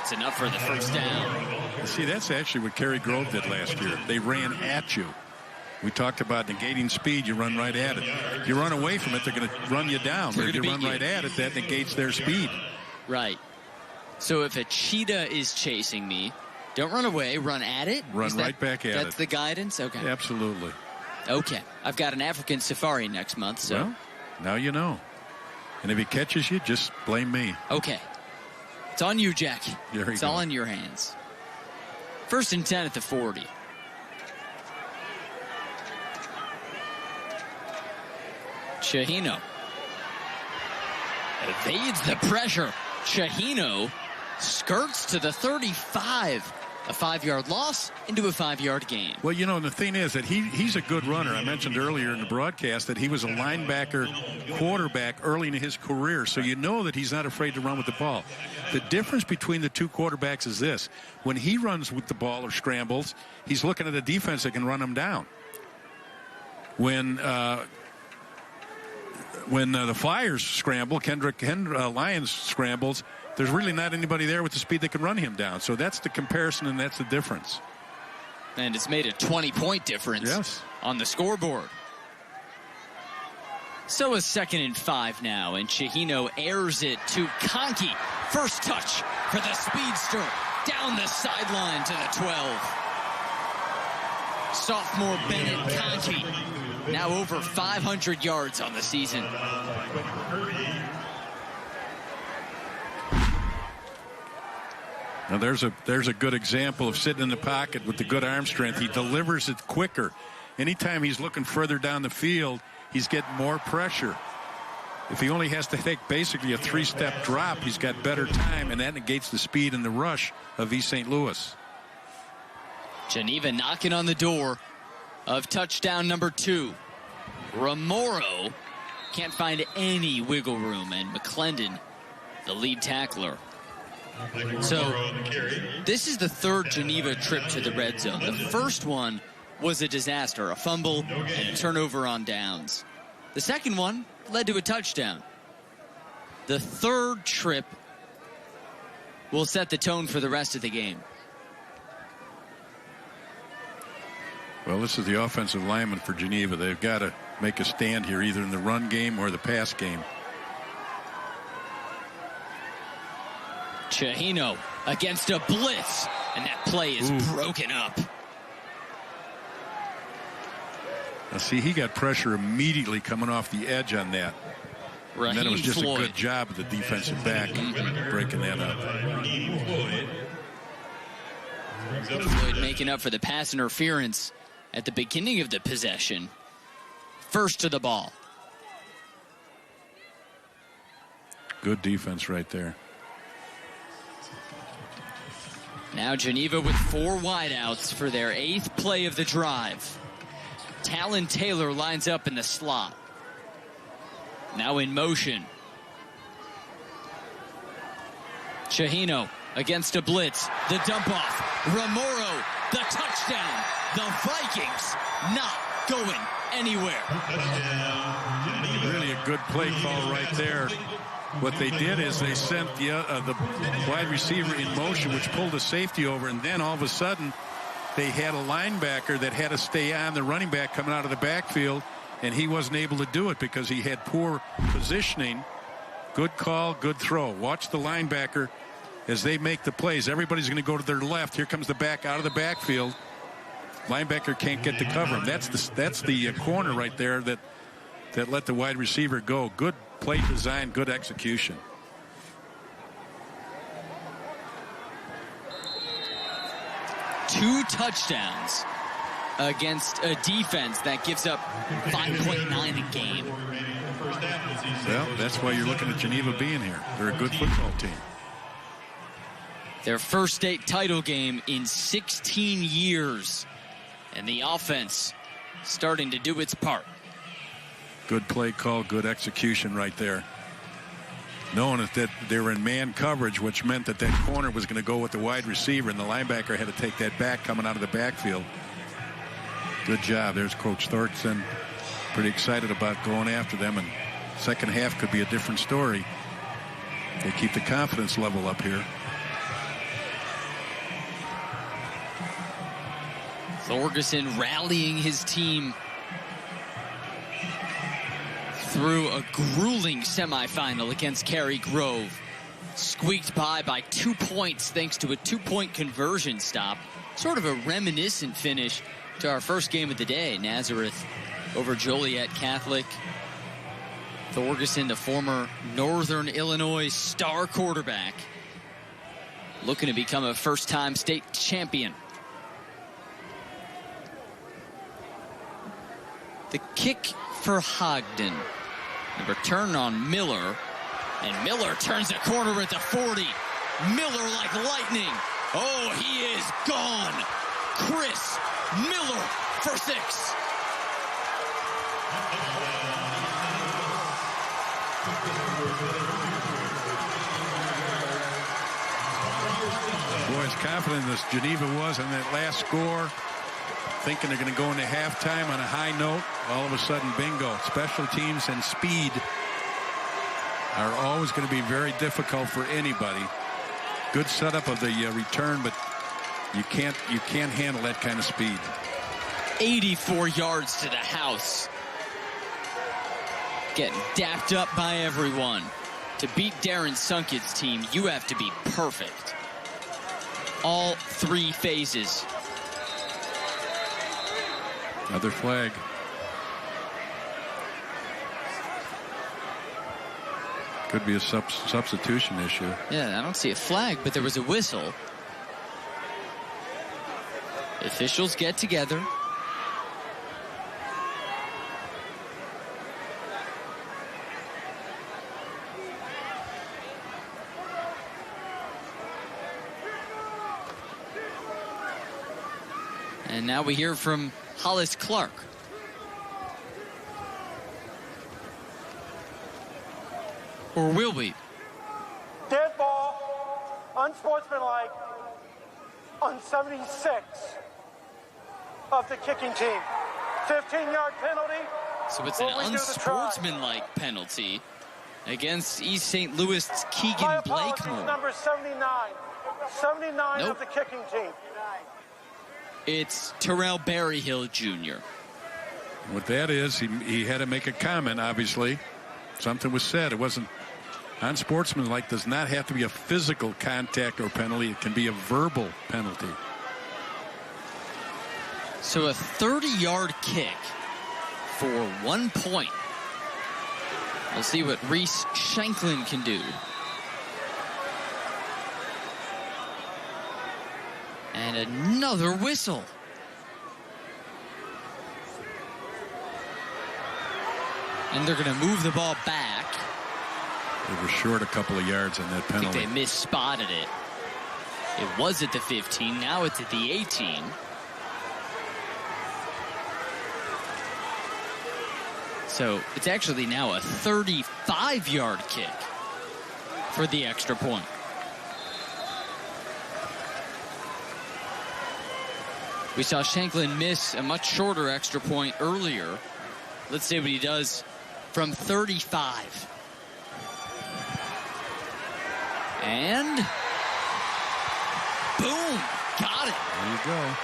It's enough for the first down. See, that's actually what Cary Grove did last year. They ran at you. We talked about negating speed. You run right at it. You run away from it, they're going to run you down. But if you run right at it, that negates their speed. Right. So if a cheetah is chasing me, don't run away, run at it? Run right back at it. That's the guidance? Okay. Absolutely. Okay. I've got an African safari next month, so. Well, now you know. And if he catches you, just blame me. Okay. It's on you, Jack. It's all in your hands. 1st and 10 at the 40. Chahino evades the pressure. Chahino skirts to the 35. A 5-yard loss into a 5-yard gain. Well, you know, the thing is that he's a good runner. I mentioned earlier in the broadcast that he was a linebacker quarterback early in his career, so you know that he's not afraid to run with the ball. The difference between the two quarterbacks is this. When he runs with the ball or scrambles, he's looking at a defense that can run him down. When the Flyers scramble, Lions scrambles, there's really not anybody there with the speed that can run him down. So that's the comparison, and that's the difference. And it's made a 20-point difference on the scoreboard. So a 2nd and 5 now, and Chahino airs it to Conkey. First touch for the speedster down the sideline to the 12. Sophomore Bennett Conkey, now over 500 yards on the season. Now there's a good example of sitting in the pocket with the good arm strength. He delivers it quicker. Anytime he's looking further down the field, he's getting more pressure. If he only has to take basically a 3-step drop, he's got better time, and that negates the speed and the rush of East St. Louis. Geneva knocking on the door of touchdown number 2. Romero can't find any wiggle room, and McClendon, the lead tackler. So this is the 3rd Geneva trip to the red zone. The first one was a disaster, a fumble and a turnover on downs. The second one led to a touchdown. The 3rd trip will set the tone for the rest of the game. Well, this is the offensive lineman for Geneva. They've got to make a stand here, either in the run game or the pass game. Chahino against a blitz, and that play is broken up. Now, see, he got pressure immediately coming off the edge on that. And then it was just a good job of the defensive back breaking that up. Floyd making up for the pass interference at the beginning of the possession. First to the ball. Good defense right there. Now Geneva with 4 wideouts for their 8th play of the drive. Talon Taylor lines up in the slot. Now in motion. Chahino against a blitz. The dump off. Romero, the touchdown. The Vikings not going anywhere. Really a good play call right there. What they did is they sent the wide receiver in motion, which pulled the safety over, and then all of a sudden they had a linebacker that had to stay on the running back coming out of the backfield, and he wasn't able to do it because he had poor positioning. Good call, good throw. Watch the linebacker as they make the plays. Everybody's going to go to their left. Here comes the back out of the backfield. Linebacker can't get to cover him. That's the corner right there that let the wide receiver go. Good play design, good execution. Two touchdowns against a defense that gives up 5.9 a game. Well, that's why you're looking at Geneva being here. They're a good football team. Their first state title game in 16 years. And the offense starting to do its part. Good play call, good execution right there. Knowing that they were in man coverage, which meant that that corner was going to go with the wide receiver, and the linebacker had to take that back coming out of the backfield. Good job. There's Coach Thorson. Pretty excited about going after them, and second half could be a different story. They keep the confidence level up here. Thorgerson rallying his team through a grueling semifinal against Cary Grove. Squeaked by 2 points thanks to a 2-point conversion stop. Sort of a reminiscent finish to our first game of the day. Nazareth over Joliet Catholic. Thorgerson, the former Northern Illinois star quarterback, looking to become a first-time state champion. The kick for Hogden. The return on Miller. And Miller turns the corner at the 40. Miller like lightning. Oh, he is gone. Chris Miller for 6. Boy, as confident as Geneva was on that last score, thinking they're going to go into halftime on a high note, all of a sudden, bingo. Special teams and speed are always going to be very difficult for anybody. Good setup of the return, but you can't handle that kind of speed. 84 yards to the house. Getting dapped up by everyone. To beat Darren Sunkett's team, you have to be perfect. All 3 phases. Another flag. Could be a substitution issue. Yeah, I don't see a flag, but there was a whistle. Officials get together. And now we hear from Hollis Clark. Or will we? Dead ball, unsportsmanlike, on 76 of the kicking team. 15-yard penalty. So it's an unsportsmanlike penalty against East St. Louis' Keegan Blakemore. Number 79. 79 Nope. of the kicking team. It's Terrell Berryhill Jr. What that is, he had to make a comment, obviously. Something was said. It wasn't unsportsmanlike. Does not have to be a physical contact or penalty. It can be a verbal penalty. So a 30-yard kick for 1 point. We'll see what Reese Shanklin can do. And another whistle. And they're going to move the ball back. They were short a couple of yards on that penalty. I think they misspotted it. It was at the 15. Now it's at the 18. So it's actually now a 35-yard kick for the extra point. We saw Shanklin miss a much shorter extra point earlier. Let's see what he does from 35. And boom, got it. There you go.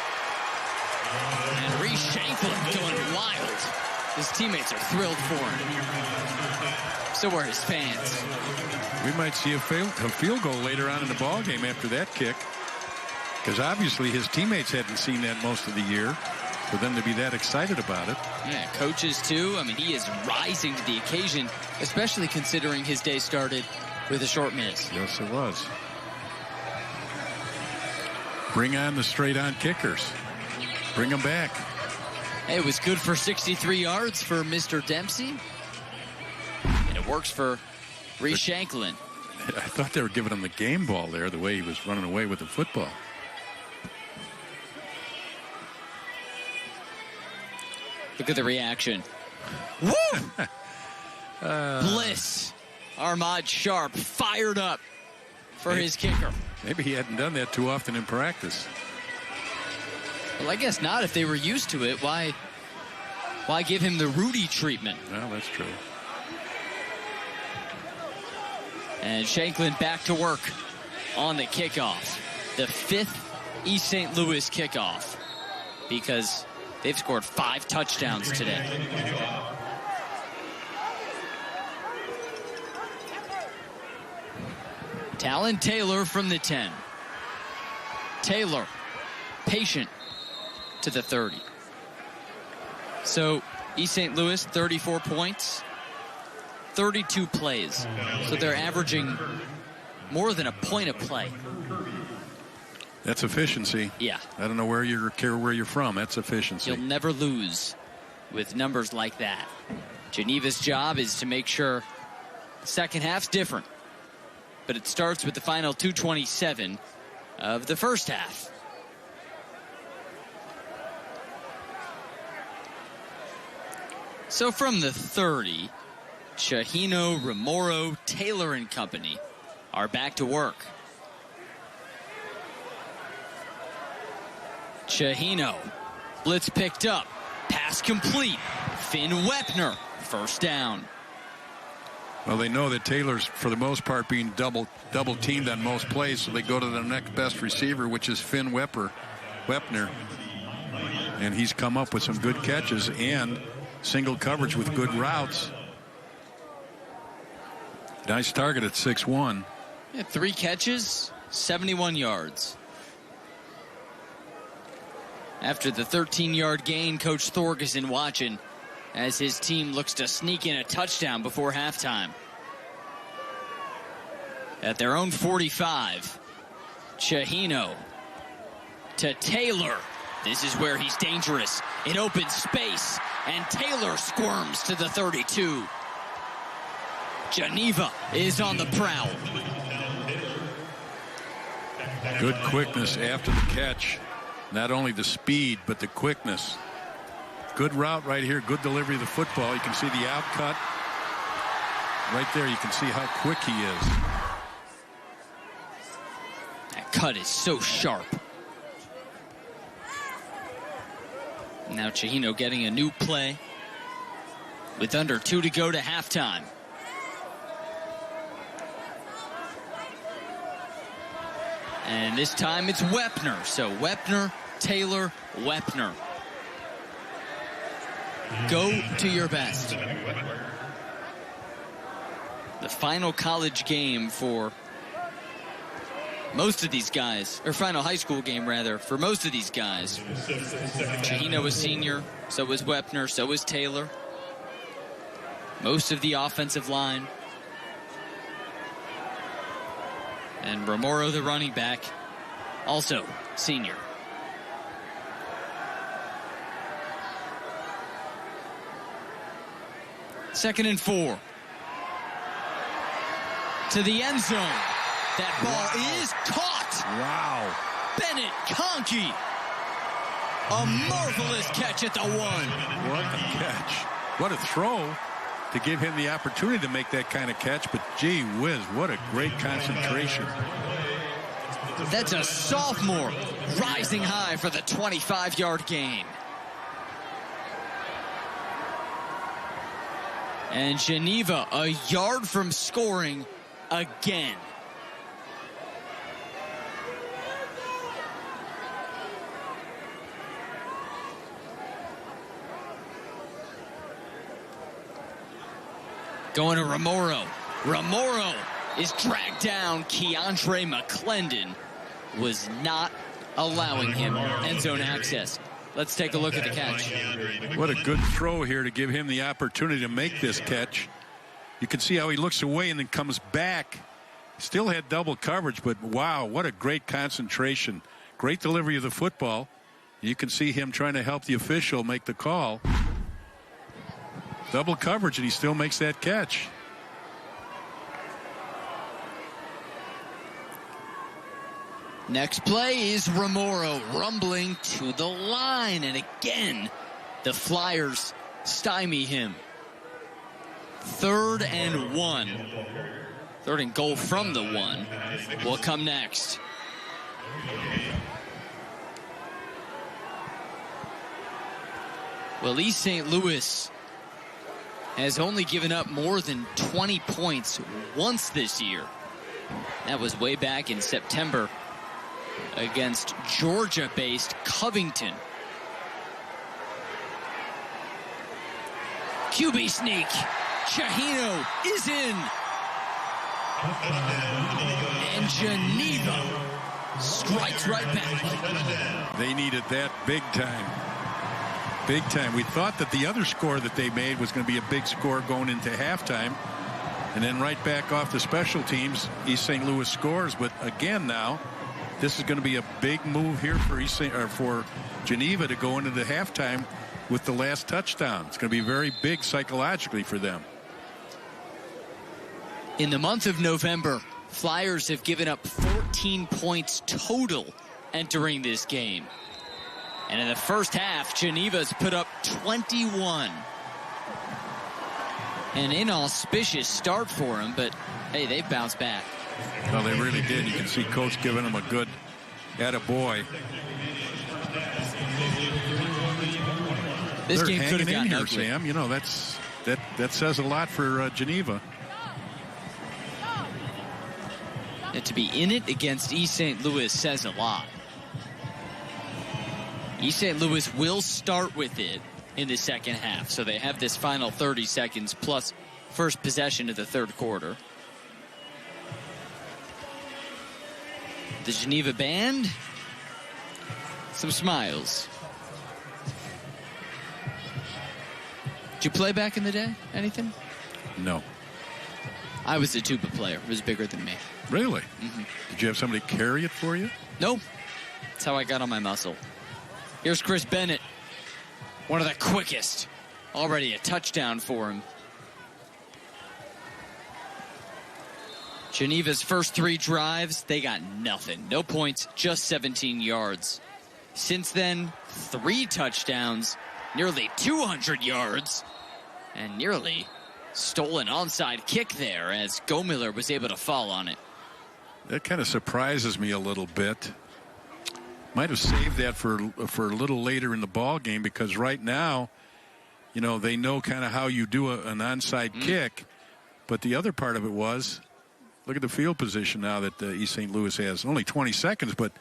And Reese Shanklin going wild. His teammates are thrilled for him. So are his fans. We might see a field goal later on in the ball game after that kick, because obviously his teammates hadn't seen that most of the year. For them to be that excited about it. Yeah, coaches too. I mean, he is rising to the occasion, especially considering his day started with a short miss. Yes, it was. Bring on the straight-on kickers. Bring them back. Hey, it was good for 63 yards for Mr. Dempsey. And it works for Reese Shanklin. I thought they were giving him the game ball there, the way he was running away with the football. Look at the reaction. Woo! Bliss. Ahmad Sharp fired up for his kicker. Maybe he hadn't done that too often in practice. Well, I guess not. If they were used to it, why give him the Rudy treatment? Well, that's true. And Shanklin back to work on the kickoff. The 5th East St. Louis kickoff. because they've scored 5 touchdowns today. Talon Taylor from the 10. Taylor, patient to the 30. So East St. Louis, 34 points, 32 plays. So they're averaging more than a point a play. That's efficiency. Yeah. I don't know where you're from. That's efficiency. You'll never lose with numbers like that. Geneva's job is to make sure the second half's different. But it starts with the final 2:27 of the first half. So from the 30, Chahino, Romero, Taylor and company are back to work. Chahino, blitz picked up, pass complete. Finn Wepner, first down. Well, they know that Taylor's, for the most part, being double teamed on most plays, so they go to the next best receiver, which is Finn Wepner. And he's come up with some good catches and single coverage with good routes. Nice target at 6'1". Yeah, 3 catches, 71 yards. After the 13-yard gain, Coach Thorgerson watching as his team looks to sneak in a touchdown before halftime. At their own 45, Chahino to Taylor. This is where he's dangerous in open space, and Taylor squirms to the 32. Geneva is on the prowl. Good quickness after the catch. Not only the speed, but the quickness. Good route right here. Good delivery of the football. You can see the out cut. Right there, you can see how quick he is. That cut is so sharp. Now Chahino getting a new play with under 2 to go to halftime. And this time it's Wepner. So Wepner, Taylor, Wepner. Go to your best. The final college game for most of these guys, or final high school game rather, for most of these guys. Chahino was senior, so was Wepner, so was Taylor. Most of the offensive line. And Romero, the running back, also senior. Second and 4. To the end zone. That ball is caught. Wow. Bennett Conkey. A marvelous catch at the 1. What a catch. What a throw to give him the opportunity to make that kind of catch. But gee whiz, what a great concentration. That's a sophomore rising high for the 25-yard gain. And Geneva a yard from scoring again. Going to Romero. Romero is dragged down. Keandre McClendon was not allowing him end zone access. Let's take a look at the catch. What a good throw here to give him the opportunity to make this catch. You can see how he looks away and then comes back. Still had double coverage, but wow, what a great concentration. Great delivery of the football. You can see him trying to help the official make the call. Double coverage, and he still makes that catch. Next play is Romero rumbling to the line, and again the Flyers stymie him. 3rd and 1. 3rd and goal from the 1 will come next. Well, East St. Louis has only given up more than 20 points once this year. That was way back in September against Georgia-based Covington. QB sneak. Chahino is in. And Geneva strikes right back. They needed that big time. Big time. We thought that the other score that they made was going to be a big score going into halftime. And then right back off the special teams, East St. Louis scores. But again now, this is going to be a big move here for Geneva to go into the halftime with the last touchdown. It's going to be very big psychologically for them. In the month of November, Flyers have given up 14 points total entering this game. And in the first half, Geneva's put up 21. An inauspicious start for them, but hey, they've bounced back. No, they really did. You can see Coach giving them a good attaboy. This They're game could have gotten here, ugly. Sam. You know, that says a lot for Geneva. And to be in it against East St. Louis says a lot. East St. Louis will start with it in the second half, so they have this final 30 seconds plus first possession of the third quarter. The Geneva band, some smiles. Did you play back in the day? Anything? No. I was a tuba player. It was bigger than me. Really? Mm-hmm. Did you have somebody carry it for you? Nope. That's how I got on my muscle. Here's Chris Bennett. One of the quickest. Already a touchdown for him. Geneva's first 3 drives, they got nothing. No points, just 17 yards. Since then, 3 touchdowns, nearly 200 yards, and nearly stolen onside kick there as Gomiller was able to fall on it. That kind of surprises me a little bit. Might have saved that for a little later in the ball game, because right now, you know, they know kind of how you do an onside kick. But the other part of it was, look at the field position now that East St. Louis has. Only 20 seconds, but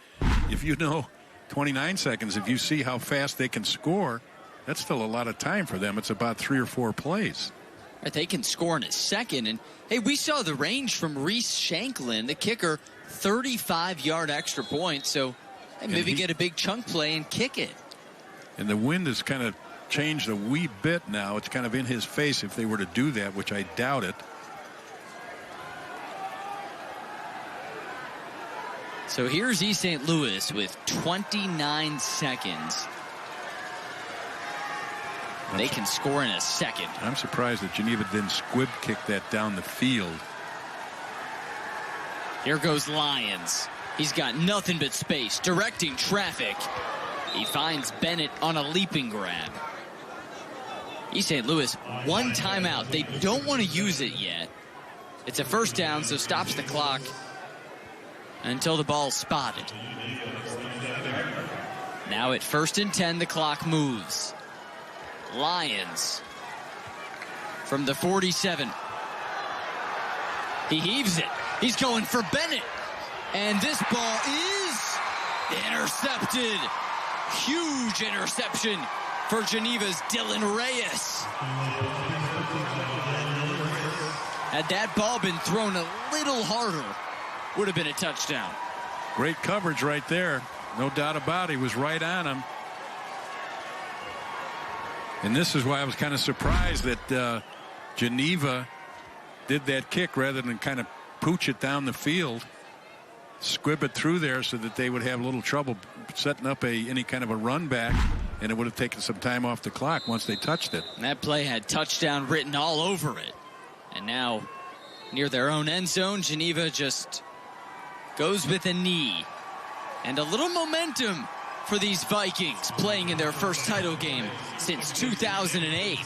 if you know 29 seconds, if you see how fast they can score, that's still a lot of time for them. It's about 3 or 4 plays. They can score in a second. And, hey, we saw the range from Reese Shanklin, the kicker, 35-yard extra point. So hey, maybe get a big chunk play and kick it. And the wind has kind of changed a wee bit now. It's kind of in his face if they were to do that, which I doubt it. So here's East St. Louis with 29 seconds. They can score in a second. I'm surprised that Geneva didn't squib kick that down the field. Here goes Lyons. He's got nothing but space, directing traffic. He finds Bennett on a leaping grab. East St. Louis, 1 timeout. They don't want to use it yet. It's a first down, so stops the clock until the ball's spotted. Now at 1st and 10, the clock moves. Lyons from the 47. He heaves it. He's going for Bennett. And this ball is intercepted. Huge interception for Geneva's Dylan Reyes. Had that ball been thrown a little harder, would have been a touchdown. Great coverage right there. No doubt about it. He was right on him. And this is why I was kind of surprised that Geneva did that kick rather than kind of pooch it down the field, squib it through there so that they would have a little trouble setting up any kind of a run back, and it would have taken some time off the clock once they touched it. And that play had touchdown written all over it. And now near their own end zone, Geneva just goes with a knee. And a little momentum for these Vikings playing in their first title game since 2008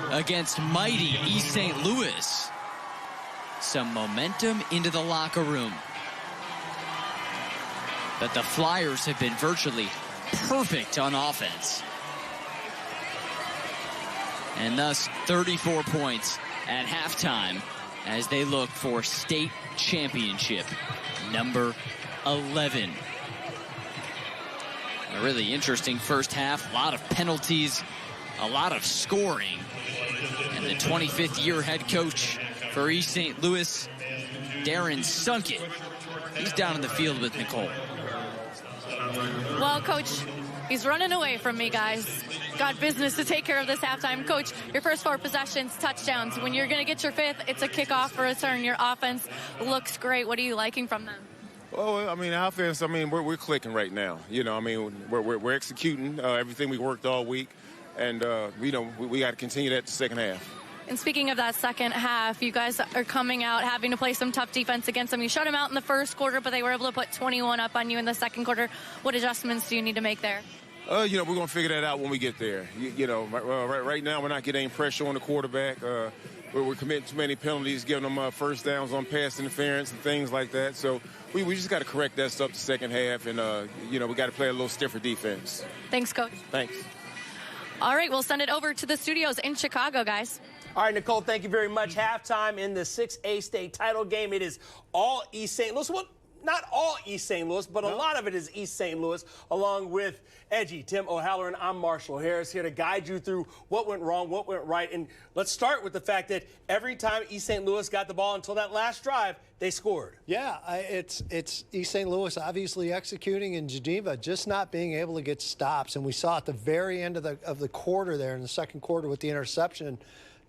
against mighty East St. Louis. Some momentum into the locker room. But the Flyers have been virtually perfect on offense. And thus 34 points at halftime as they look for state championship number 11. A really interesting first half. A lot of penalties a lot of scoring. And the 25th-year head coach for East St. Louis, Darren Sunkett, he's down in the field with Nicole. Well, Coach, he's running away from me, guys. Got business to take care of this halftime. Coach, your first 4 possessions, touchdowns. When you're going to get your 5th, it's a kickoff or a return. Your offense looks great. What are you liking from them? Well, I mean, offense, I mean, we're clicking right now. You know, I mean, we're executing everything we worked all week. And, we got to continue that the second half. And speaking of that second half, you guys are coming out having to play some tough defense against them. You shut them out in the first quarter, but they were able to put 21 up on you in the second quarter. What adjustments do you need to make there? We're going to figure that out when we get there. Right now we're not getting any pressure on the quarterback. We're committing too many penalties, giving them first downs on pass interference and things like that. So we just got to correct that stuff the second half, and, we got to play a little stiffer defense. Thanks, Coach. Thanks. All right, we'll send it over to the studios in Chicago, guys. All right, Nicole, thank you very much. Halftime in the 6A state title game. It is all East St. Louis. Well, not all East St. Louis, but a lot of it is East St. Louis, along with Edgy, Tim O'Halloran. I'm Marshall Harris, here to guide you through what went wrong, what went right. And let's start with the fact that every time East St. Louis got the ball until that last drive, they scored. Yeah, it's East St. Louis obviously executing, in Geneva just not being able to get stops. And we saw at the very end of the quarter there, in the second quarter with the interception,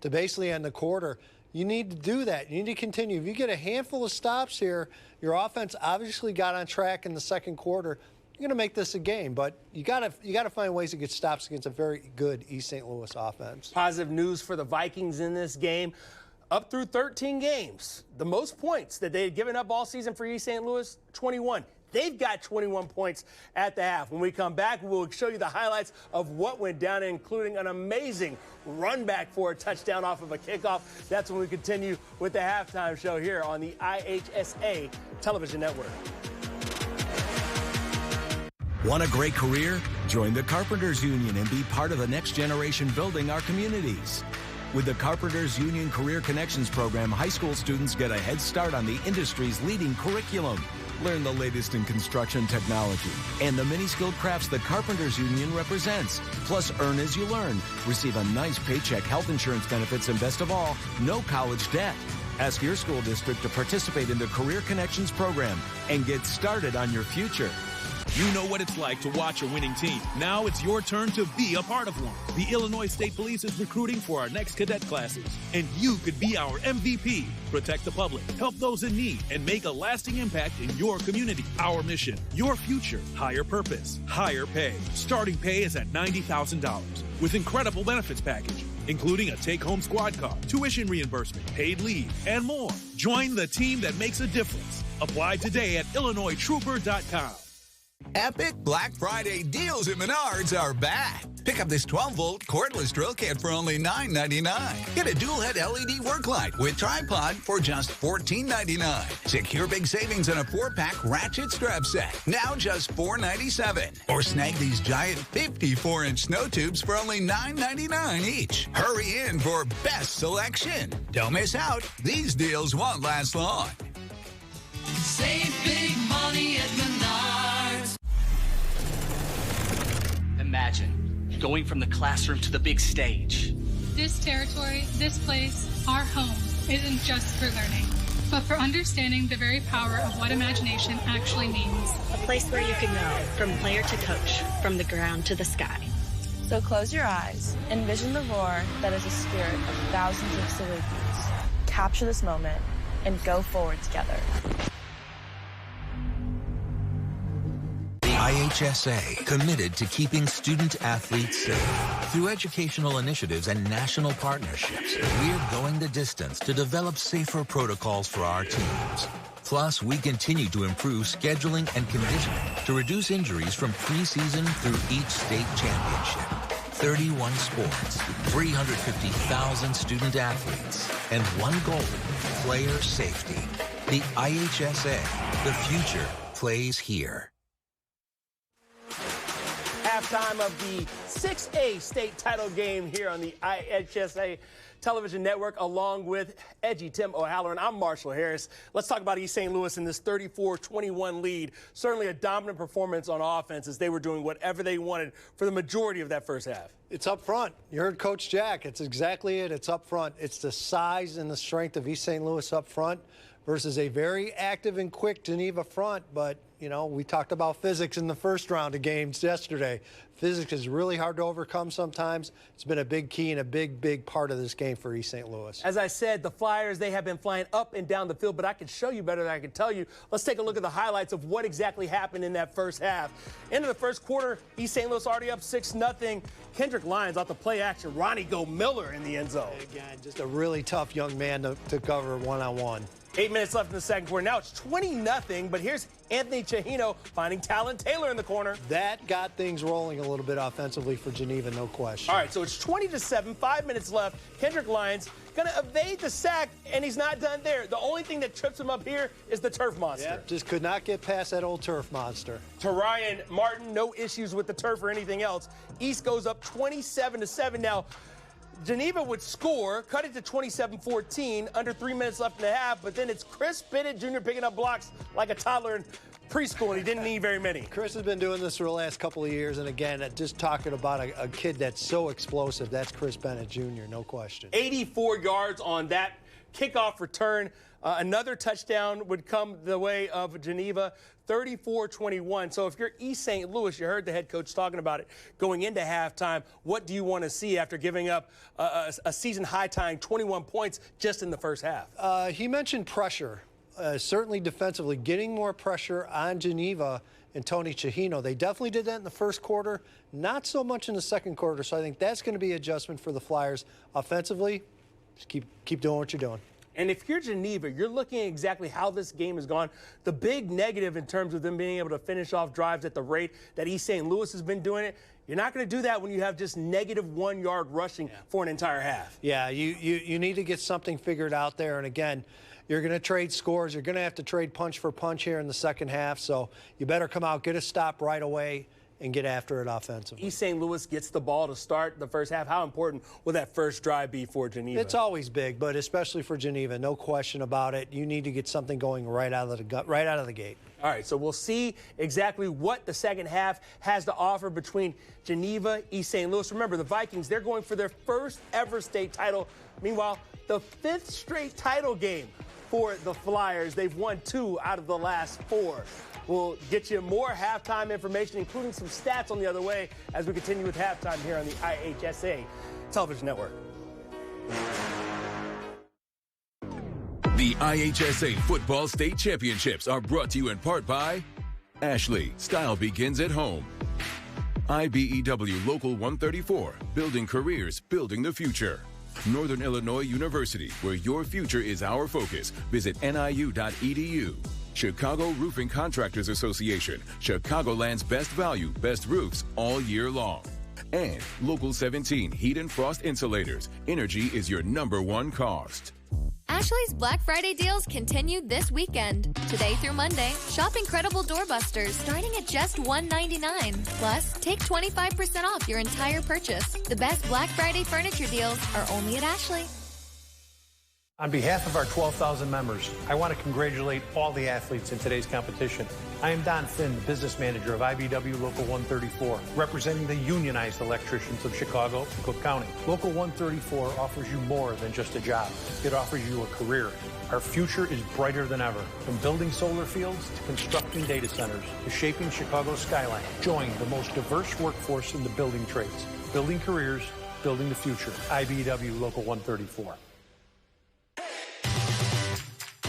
to basically end the quarter. You need to do that. You need to continue. If you get a handful of stops here, your offense obviously got on track in the second quarter. You're going to make this a game, but you got to find ways to get stops against a very good East St. Louis offense. Positive news for the Vikings in this game. Up through 13 games, the most points that they had given up all season for East St. Louis, 21. They've got 21 points at the half. When we come back, we'll show you the highlights of what went down, including an amazing run back for a touchdown off of a kickoff. That's when we continue with the halftime show here on the IHSA television network. Want a great career? Join the Carpenters Union and be part of the next generation building our communities. With the Carpenters Union Career Connections program, high school students get a head start on the industry's leading curriculum. Learn the latest in construction technology and the many skilled crafts the Carpenters Union represents. Plus, earn as you learn. Receive a nice paycheck, health insurance benefits, and best of all, no college debt. Ask your school district to participate in the Career Connections program and get started on your future. You know what it's like to watch a winning team. Now it's your turn to be a part of one. The Illinois State Police is recruiting for our next cadet classes, and you could be our MVP. Protect the public, help those in need, and make a lasting impact in your community. Our mission, your future, higher purpose, higher pay. Starting pay is at $90,000 with incredible benefits package, including a take-home squad car, tuition reimbursement, paid leave, and more. Join the team that makes a difference. Apply today at IllinoisTrooper.com. Epic Black Friday deals at Menards are back. Pick up this 12-volt cordless drill kit for only $9.99. Get a dual-head LED work light with tripod for just $14.99. Secure big savings on a 4-pack ratchet strap set, now just $4.97. Or snag these giant 54-inch snow tubes for only $9.99 each. Hurry in for best selection. Don't miss out. These deals won't last long. Save big money at Menards. Imagine going from the classroom to the big stage. This territory, this place, our home, isn't just for learning, but for understanding the very power of what imagination actually means. A place where you can go from player to coach, from the ground to the sky. So close your eyes, envision the roar that is a spirit of thousands of Salukis. Capture this moment and go forward together. IHSA, committed to keeping student-athletes safe. Through educational initiatives and national partnerships, we're going the distance to develop safer protocols for our teams. Plus, we continue to improve scheduling and conditioning to reduce injuries from preseason through each state championship. 31 sports, 350,000 student-athletes, and one goal, player safety. The IHSA, the future plays here. Halftime of the 6A state title game here on the IHSA Television Network, along with Edgy Tim O'Halloran. I'm Marshall Harris. Let's talk about East St. Louis in this 34-21 lead. Certainly a dominant performance on offense as they were doing whatever they wanted for the majority of that first half. It's up front. You heard Coach Jack. It's exactly it. It's up front. It's the size and the strength of East St. Louis up front versus a very active and quick Geneva front. But, you know, we talked about physics in the first round of games yesterday. Physics is really hard to overcome sometimes. It's been a big key and a big part of this game for East St. Louis. As I said, the Flyers, they have been flying up and down the field, but I can show you better than I can tell you. Let's take a look at the highlights of what exactly happened in that first half. Into the first quarter, East St. Louis already up 6-0. Kendrick Lyons off the play action. Ronnie Go-Miller in the end zone. Again, just a really tough young man to cover one-on-one. 8 minutes left in the second quarter. Now it's 20-0, but here's Anthony Chihino finding Talon Taylor in the corner. That got things rolling a little bit offensively for Geneva, no question. All right, so it's 20-7, 5 minutes left. Kendrick Lyons going to evade the sack, and he's not done there. The only thing that trips him up here is the turf monster. Yep, just could not get past that old turf monster. To Ryan Martin, no issues with the turf or anything else. East goes up 27-7 now. Geneva would score, cut it to 27-14, under 3 minutes left in the half, but then it's Chris Bennett Jr. picking up blocks like a toddler in preschool, and he didn't need very many. Chris has been doing this for the last couple of years, and again, just talking about a kid that's so explosive, that's Chris Bennett Jr., no question. 84 yards on that kickoff return. Another touchdown would come the way of Geneva, 34-21. So if you're East St. Louis, you heard the head coach talking about it going into halftime. What do you want to see after giving up a season-high tying 21 points just in the first half? He mentioned pressure, certainly defensively, getting more pressure on Geneva and Tony Chihino. They definitely did that in the first quarter, not so much in the second quarter. So I think that's going to be an adjustment for the Flyers offensively. Just keep doing what you're doing. And if you're Geneva, you're looking at exactly how this game has gone. The big negative in terms of them being able to finish off drives at the rate that East St. Louis has been doing it, you're not going to do that when you have just -1 yard rushing for an entire half. Yeah, you need to get something figured out there. And again, you're going to trade scores. You're going to have to trade punch for punch here in the second half. So you better come out, get a stop right away, and get after it offensively. East St. Louis gets the ball to start the first half. How important will that first drive be for Geneva? It's always big, but especially for Geneva, no question about it. You need to get something going right out of the gate. All right, so we'll see exactly what the second half has to offer between Geneva, East St. Louis. Remember, the Vikings, they're going for their first ever state title. Meanwhile, the 5th straight title game for the Flyers. They've won 2 out of the last 4. We'll get you more halftime information, including some stats on the other way as we continue with halftime here on the IHSA Television Network. The IHSA Football State Championships are brought to you in part by Ashley, style begins at home. IBEW Local 134, building careers, building the future. Northern Illinois University, where your future is our focus. Visit niu.edu. Chicago Roofing Contractors Association, Chicagoland's best value, best roofs all year long. And Local 17 Heat and Frost Insulators. Energy is your #1 cost. Ashley's Black Friday deals continue this weekend. Today through Monday, shop incredible doorbusters starting at just $1.99. Plus, take 25% off your entire purchase. The best Black Friday furniture deals are only at Ashley. On behalf of our 12,000 members, I want to congratulate all the athletes in today's competition. I am Don Finn, the business manager of IBEW Local 134, representing the unionized electricians of Chicago and Cook County. Local 134 offers you more than just a job. It offers you a career. Our future is brighter than ever. From building solar fields to constructing data centers to shaping Chicago's skyline. Join the most diverse workforce in the building trades. Building careers, building the future. IBEW Local 134.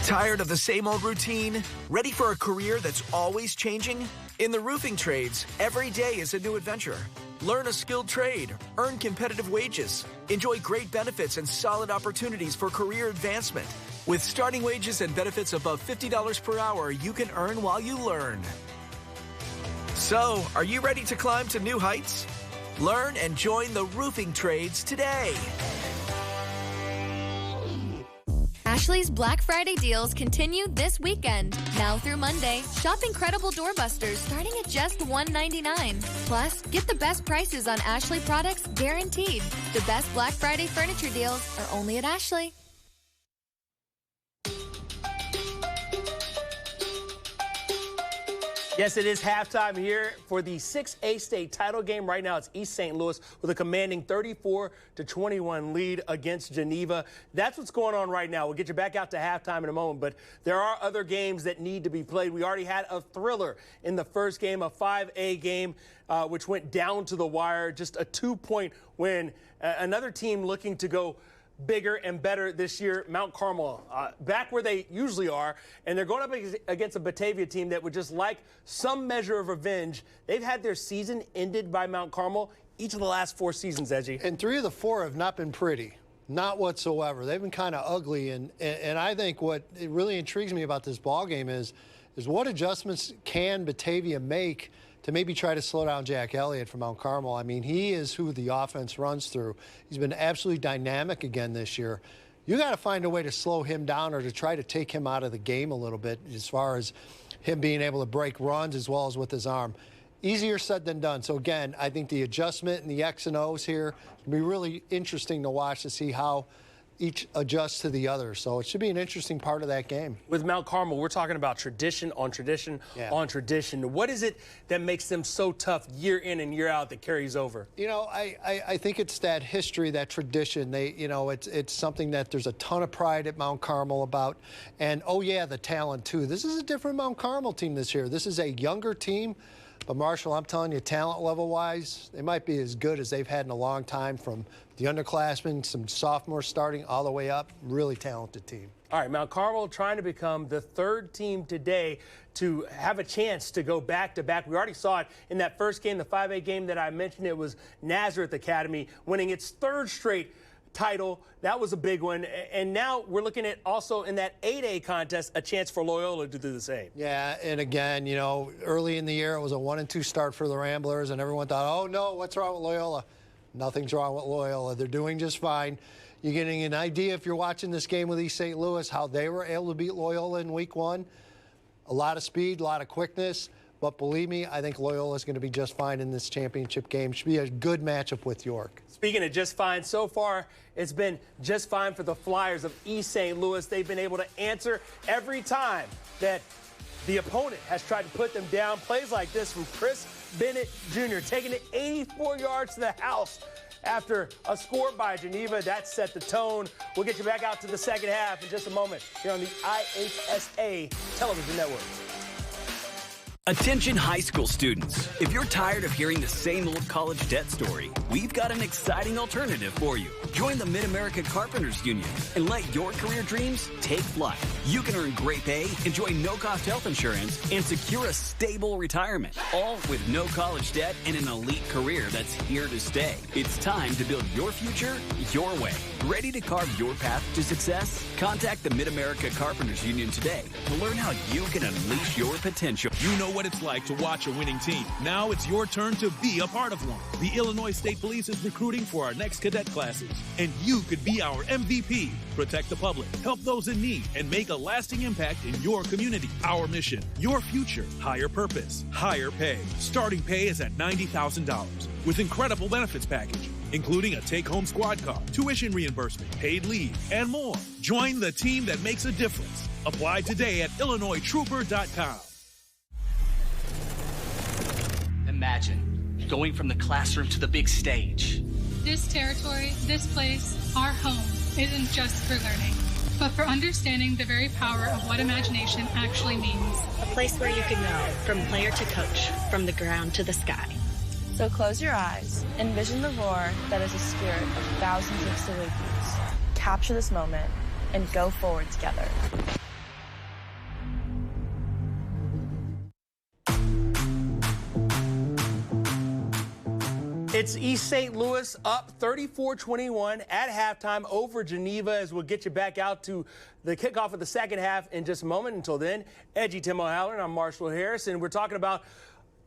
Tired of the same old routine? Ready for a career that's always changing? In the roofing trades, every day is a new adventure. Learn a skilled trade, earn competitive wages, enjoy great benefits and solid opportunities for career advancement. With starting wages and benefits above $50 per hour, you can earn while you learn. So, are you ready to climb to new heights? Learn and join the roofing trades today. Ashley's Black Friday deals continue this weekend. Now through Monday, shop incredible doorbusters starting at just $1.99. Plus, get the best prices on Ashley products guaranteed. The best Black Friday furniture deals are only at Ashley. Yes, it is halftime here for the 6A state title game. Right now, it's East St. Louis with a commanding 34-21 lead against Geneva. That's what's going on right now. We'll get you back out to halftime in a moment, but there are other games that need to be played. We already had a thriller in the first game, a 5A game, which went down to the wire, just a 2-point win. Another team looking to go bigger and better this year, Mount Carmel, back where they usually are, and they're going up against a Batavia team that would just like some measure of revenge. They've had their season ended by Mount Carmel each of the last 4 seasons, Edgy. And 3 of the 4 have not been pretty, not whatsoever. They've been kind of ugly, and I think what it really intrigues me about this ball game is what adjustments can Batavia make to maybe try to slow down Jack Elliott from Mount Carmel. I mean, he is who the offense runs through. He's been absolutely dynamic again this year. You got to find a way to slow him down or to try to take him out of the game a little bit as far as him being able to break runs as well as with his arm. Easier said than done. So, again, I think the adjustment and the X and O's here will be really interesting to watch to see how each adjusts to the other. So it should be an interesting part of that game. With Mount Carmel, we're talking about tradition on tradition on tradition. What is it that makes them so tough year in and year out that carries over? You know, I think it's that history, that tradition. It's something that there's a ton of pride at Mount Carmel about. And, oh, yeah, the talent, too. This is a different Mount Carmel team this year. This is a younger team. But, Marshall, I'm telling you, talent level-wise, they might be as good as they've had in a long time, from the underclassmen, some sophomores starting all the way up. Really talented team. All right, Mount Carmel trying to become the 3rd team today to have a chance to go back-to-back. We already saw it in that first game, the 5A game that I mentioned. It was Nazareth Academy winning its 3rd straight title. That was a big one. And now we're looking at also in that 8A contest a chance for Loyola to do the same. Yeah, and again, you know, early in the year it was a 1-2 start for the Ramblers, and everyone thought, oh, no, what's wrong with Loyola? Nothing's wrong with Loyola. They're doing just fine. You're getting an idea, if you're watching this game with East St. Louis, how they were able to beat Loyola in week 1. A lot of speed, a lot of quickness. But believe me, I think Loyola is going to be just fine in this championship game. Should be a good matchup with York. Speaking of just fine, so far it's been just fine for the Flyers of East St. Louis. They've been able to answer every time that the opponent has tried to put them down. Plays like this from Chris Bennett Jr., taking it 84 yards to the house after a score by Geneva. That set the tone. We'll get you back out to the second half in just a moment here on the IHSA Television Network. Attention high school students. If you're tired of hearing the same old college debt story, we've got an exciting alternative for you. Join the Mid-America Carpenters Union and let your career dreams take flight. You can earn great pay, enjoy no-cost health insurance, and secure a stable retirement, all with no college debt and an elite career that's here to stay. It's time to build your future your way. Ready to carve your path to success? Contact the Mid-America Carpenters Union today to learn how you can unleash your potential. You know what it's like to watch a winning team. Now it's your turn to be a part of one. The Illinois State Police is recruiting for our next cadet classes, and you could be our MVP. Protect the public, help those in need, and make a lasting impact in your community. Our mission, your future, higher purpose, higher pay. Starting pay is at $90,000 with incredible benefits package, including a take-home squad car, tuition reimbursement, paid leave, and more. Join the team that makes a difference. Apply today at IllinoisTrooper.com. Imagine going from the classroom to the big stage. This territory, this place, our home, isn't just for learning, but for understanding the very power of what imagination actually means. A place where you can go from player to coach, from the ground to the sky. So close your eyes, envision the roar that is a spirit of thousands of Salukis. Capture this moment and go forward together. It's East St. Louis up 34-21 at halftime over Geneva, as we'll get you back out to the kickoff of the second half in just a moment. Until then, Edgy Tim O'Halloran, I'm Marshall Harris, and we're talking about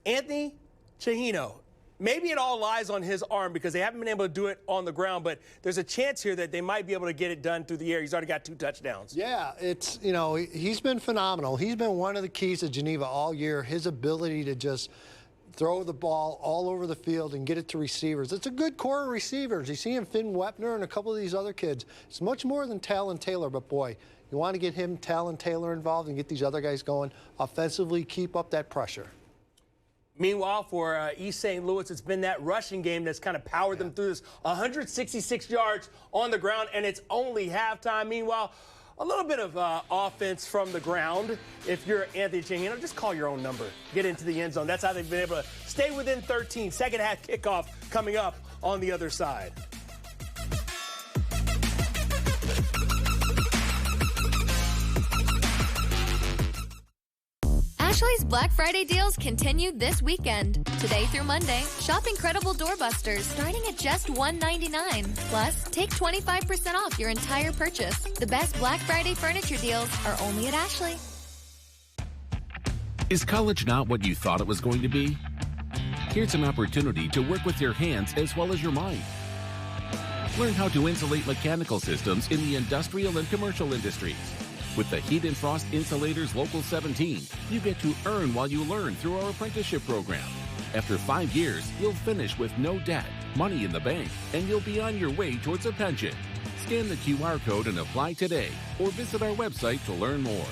Anthony Chihino. maybe it all lies on his arm because they haven't been able to do it on the ground, but there's a chance here that they might be able to get it done through the air. He's already got 2 touchdowns. Yeah, it's, you know, he's been phenomenal. He's been one of the keys to Geneva all year, his ability to just throw the ball all over the field and get it to receivers. It's a good core of receivers. You see him, Finn Wepner, and a couple of these other kids. It's much more than Talon Taylor, but boy, you want to get him, Talon Taylor, involved and get these other guys going offensively, keep up that pressure. Meanwhile, for East St. Louis, it's been that rushing game that's kind of powered them through this. 166 yards on the ground, and it's only halftime. Meanwhile, a little bit of offense from the ground. If you're Anthony Chang, just call your own number. Get into the end zone. That's how they've been able to stay within 13. Second half kickoff coming up on the other side. Ashley's Black Friday deals continue this weekend. Today through Monday, shop incredible doorbusters starting at just $1.99. Plus, take 25% off your entire purchase. The best Black Friday furniture deals are only at Ashley. Is college not what you thought it was going to be? Here's an opportunity to work with your hands as well as your mind. Learn how to insulate mechanical systems in the industrial and commercial industries. With the Heat and Frost Insulators Local 17, you get to earn while you learn through our apprenticeship program. After 5 years, you'll finish with no debt, money in the bank, and you'll be on your way towards a pension. Scan the QR code and apply today, or visit our website to learn more.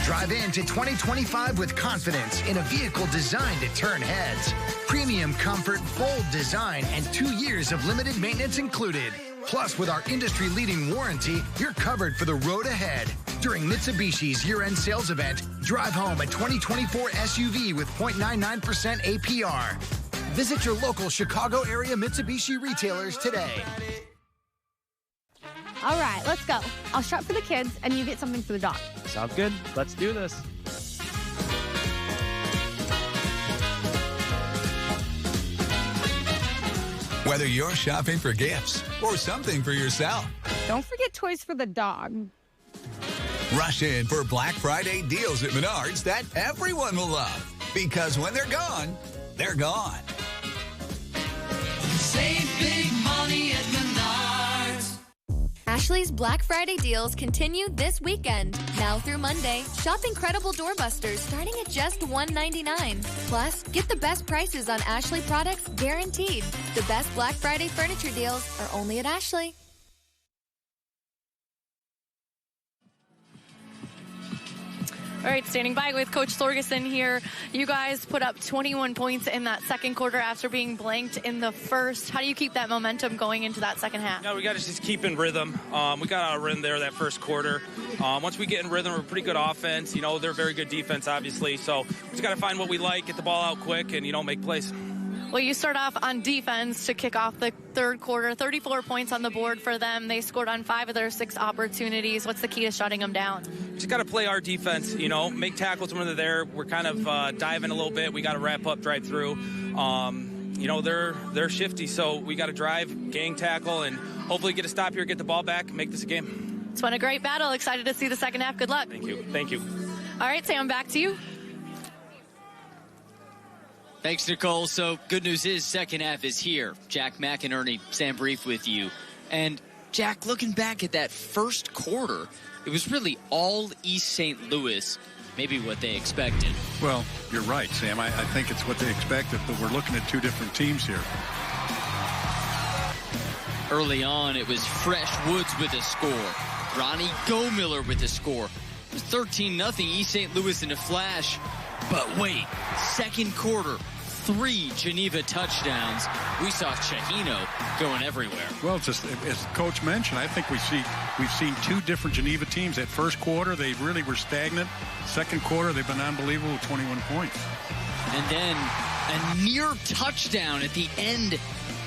Drive into 2025 with confidence in a vehicle designed to turn heads. Premium comfort, bold design, and 2 years of limited maintenance included. Plus, with our industry-leading warranty, you're covered for the road ahead. During Mitsubishi's year-end sales event, drive home a 2024 SUV with 0.99% APR. Visit your local Chicago area Mitsubishi retailers today. All right, let's go. I'll shop for the kids, and you get something for the dog. Sounds good. Let's do this. Whether you're shopping for gifts or something for yourself, Don't forget toys for the dog. rush in for Black Friday deals at Menards that everyone will love. Because when they're gone, they're gone. Save big money at Menards. Ashley's Black Friday deals continue this weekend. Now through Monday, shop incredible doorbusters starting at just $1.99. Plus, get the best prices on Ashley products guaranteed. The best Black Friday furniture deals are only at Ashley. All right, standing by with Coach Thorgerson here. You guys put up 21 points in that second quarter after being blanked in the first. How do you keep that momentum going into that second half? Yeah, we got to just keep in rhythm. We got out of rhythm there that first quarter. Once we get in rhythm, we're pretty good offense. You know, they're very good defense, obviously. So we just got to find what we like, get the ball out quick, and, make plays. Well, you start off on defense to kick off the third quarter. 34 points on the board for them. They scored on 5 of their 6 opportunities. What's the key to shutting them down? Just got to play our defense, make tackles when they're there. We're kind of diving a little bit. We got to wrap up, drive through. They're shifty, so we got to drive, gang tackle, and hopefully get a stop here, get the ball back, and make this a game. It's been a great battle. Excited to see the second half. Good luck. Thank you. Thank you. All right, Sam, back to you. Thanks, Nicole. So good news is second half is here. Jack McInerney, Sam Brief with you. And Jack, looking back at that first quarter, it was really all East St. Louis, maybe what they expected. Well, you're right, Sam. I think it's what they expected, but we're looking at 2 different teams here. Early on, it was Fresh Woods with a score. Ronnie Gomiller with a score. It was 13-0 East St. Louis in a flash. But wait, second quarter, 3 Geneva touchdowns. We saw Chahino going everywhere. Well, just as Coach mentioned, I think we've seen 2 different Geneva teams. That first quarter, they really were stagnant. Second quarter, they've been unbelievable with 21 points. And then a near touchdown at the end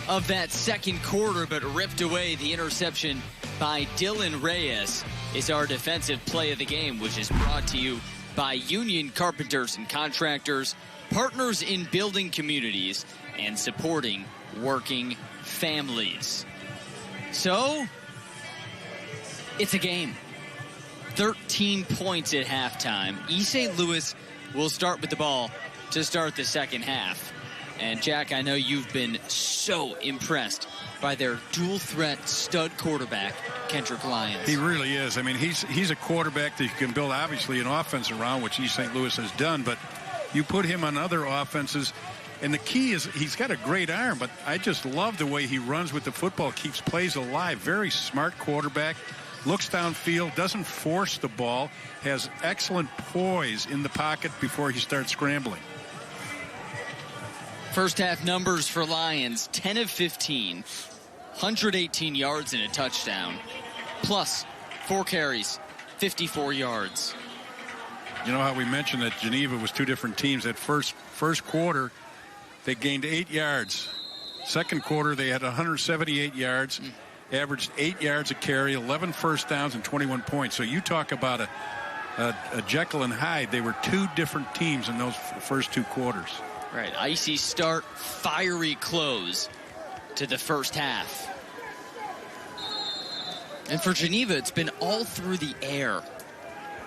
of that second quarter, but ripped away. The interception by Dylan Reyes is our defensive play of the game, which is brought to you by Union Carpenters and Contractors, partners in building communities and supporting working families. So, it's a game. 13 points at halftime. East St. Louis will start with the ball to start the second half. And Jack, I know you've been so impressed by their dual threat stud quarterback, Kendrick Lyons. He really is. I mean, he's a quarterback that you can build obviously an offense around, which East St. Louis has done, but you put him on other offenses, and the key is he's got a great arm, but I just love the way he runs with the football, keeps plays alive. Very smart quarterback, looks downfield, doesn't force the ball, has excellent poise in the pocket before he starts scrambling. First half numbers for Lions, 10 of 15, 118 yards and a touchdown, plus 4 carries, 54 yards. You know how we mentioned that Geneva was two different teams. That first quarter, they gained 8 yards. Second quarter, they had 178 yards, averaged 8 yards a carry, 11 first downs, and 21 points. So you talk about a Jekyll and Hyde. They were two different teams in those first 2 quarters. Right, icy start, fiery close to the first half. And for Geneva, it's been all through the air.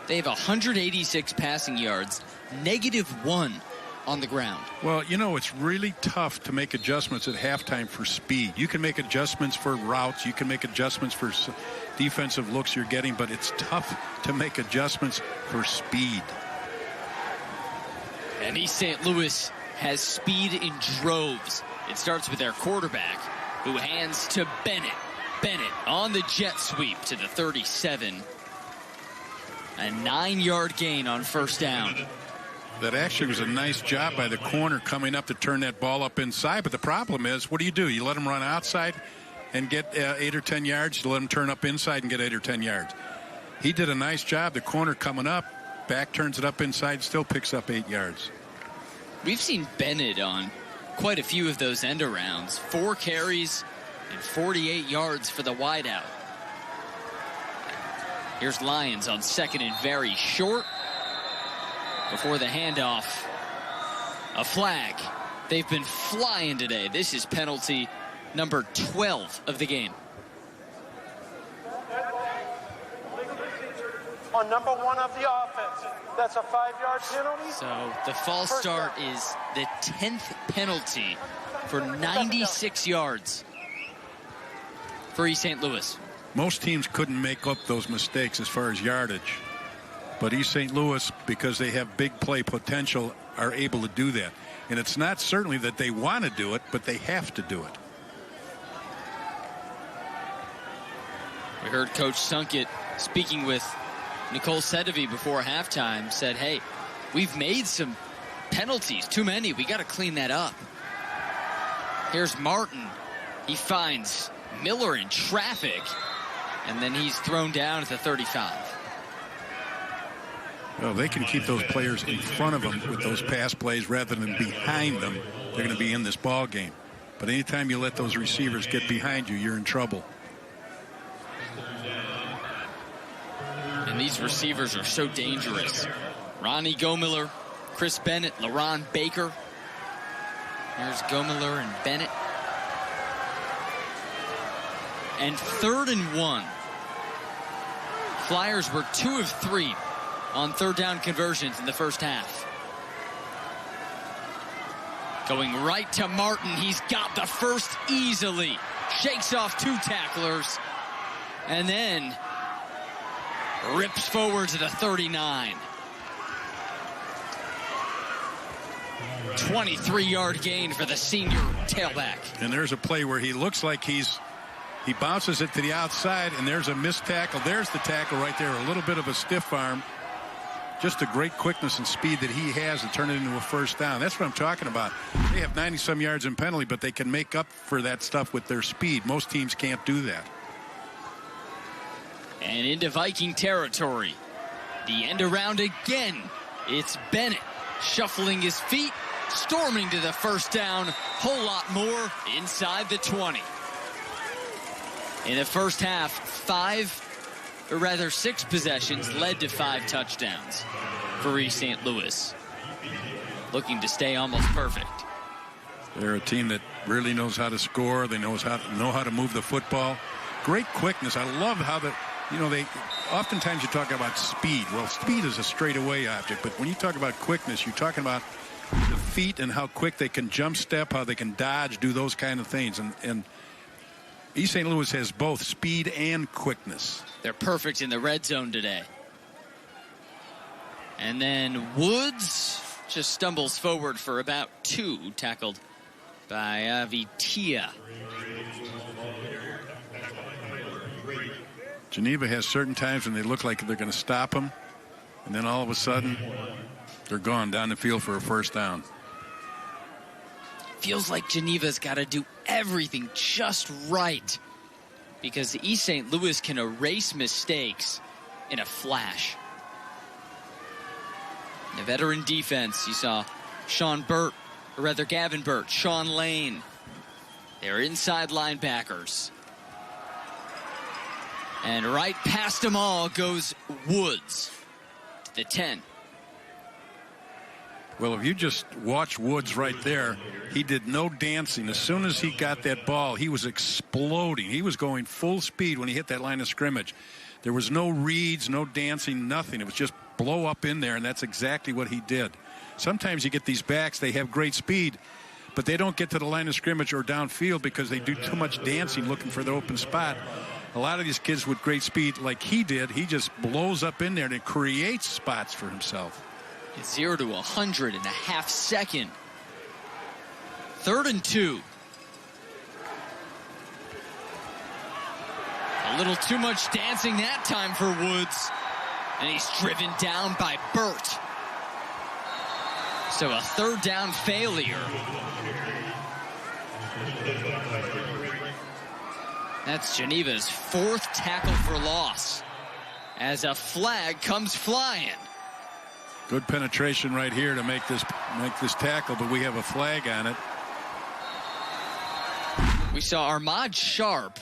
They have 186 passing yards, -1 on the ground. Well, you know, it's really tough to make adjustments at halftime for speed. You can make adjustments for routes. You can make adjustments for defensive looks you're getting, but it's tough to make adjustments for speed. And East St. Louis has speed in droves. It starts with their quarterback, who hands to Bennett. Bennett on the jet sweep to the 37. A 9-yard gain on first down. That actually was a nice job by the corner coming up to turn that ball up inside. But the problem is, what do? You let him run outside and get 8 or 10 yards. You let him turn up inside and get 8 or 10 yards. He did a nice job. The corner coming up, back turns it up inside, still picks up 8 yards. We've seen Bennett on quite a few of those end arounds. 4 carries and 48 yards for the wideout. Here's Lyons on second and very short. Before the handoff, a flag. They've been flying today. This is penalty number 12 of the game. On number 1 of the offense. That's a 5-yard penalty. So the false start is the 10th penalty for 96 yards for East St. Louis. Most teams couldn't make up those mistakes as far as yardage. But East St. Louis, because they have big play potential, are able to do that. And it's not certainly that they want to do it, but they have to do it. We heard Coach Sunkett speaking with Nicole Sedevy before halftime, said, hey, we've made some penalties, too many. We got to clean that up. Here's Martin. He finds Miller in traffic, and then he's thrown down at the 35. Well, they can keep those players in front of them with those pass plays rather than behind them. They're going to be in this ball game. But anytime you let those receivers get behind you, you're in trouble. And these receivers are so dangerous. Ronnie Gomiller, Chris Bennett, LaRon Baker. Here's Gomiller and Bennett. And 3rd and 1. Flyers were 2 of 3 on 3rd down conversions in the first half. Going right to Martin. He's got the first easily. Shakes off 2 tacklers. And then rips forward to the 39. 23-yard gain for the senior tailback. And there's a play where he looks like he bounces it to the outside, and there's a missed tackle. There's the tackle right there. A little bit of a stiff arm. Just a great quickness and speed that he has to turn it into a first down. That's what I'm talking about. They have 90-some yards in penalty, but they can make up for that stuff with their speed. Most teams can't do that. And into Viking territory. The end around again. It's Bennett shuffling his feet, storming to the first down. Whole lot more inside the 20. In the first half, 6 possessions led to 5 touchdowns for East St. Louis. Looking to stay almost perfect. They're a team that really knows how to score. They know how to move the football. Great quickness. I love how You know, oftentimes you talk about speed. Well, speed is a straightaway object, but when you talk about quickness, you're talking about the feet and how quick they can jump step, how they can dodge, do those kind of things. And East St. Louis has both speed and quickness. They're perfect in the red zone today. And then Woods just stumbles forward for about 2, tackled by Vitia. Geneva has certain times when they look like they're going to stop him, and then all of a sudden, they're gone down the field for a first down. Feels like Geneva's got to do everything just right, because East St. Louis can erase mistakes in a flash. The veteran defense, you saw Gavin Burt, Sean Lane. They're inside linebackers. And right past them all goes Woods to the 10. Well, if you just watch Woods right there, he did no dancing. As soon as he got that ball, he was exploding. He was going full speed when he hit that line of scrimmage. There was no reads, no dancing, nothing. It was just blow up in there, and that's exactly what he did. Sometimes you get these backs, they have great speed, but they don't get to the line of scrimmage or downfield because they do too much dancing looking for the open spot. A lot of these kids with great speed, like he did, he just blows up in there and it creates spots for himself. 0 to 100 in a half second. 3rd and 2. A little too much dancing that time for Woods. And he's driven down by Burt. So a 3rd down failure. That's Geneva's 4th tackle for loss as a flag comes flying. Good penetration right here to make this tackle, but we have a flag on it. We saw Ahmad Sharp,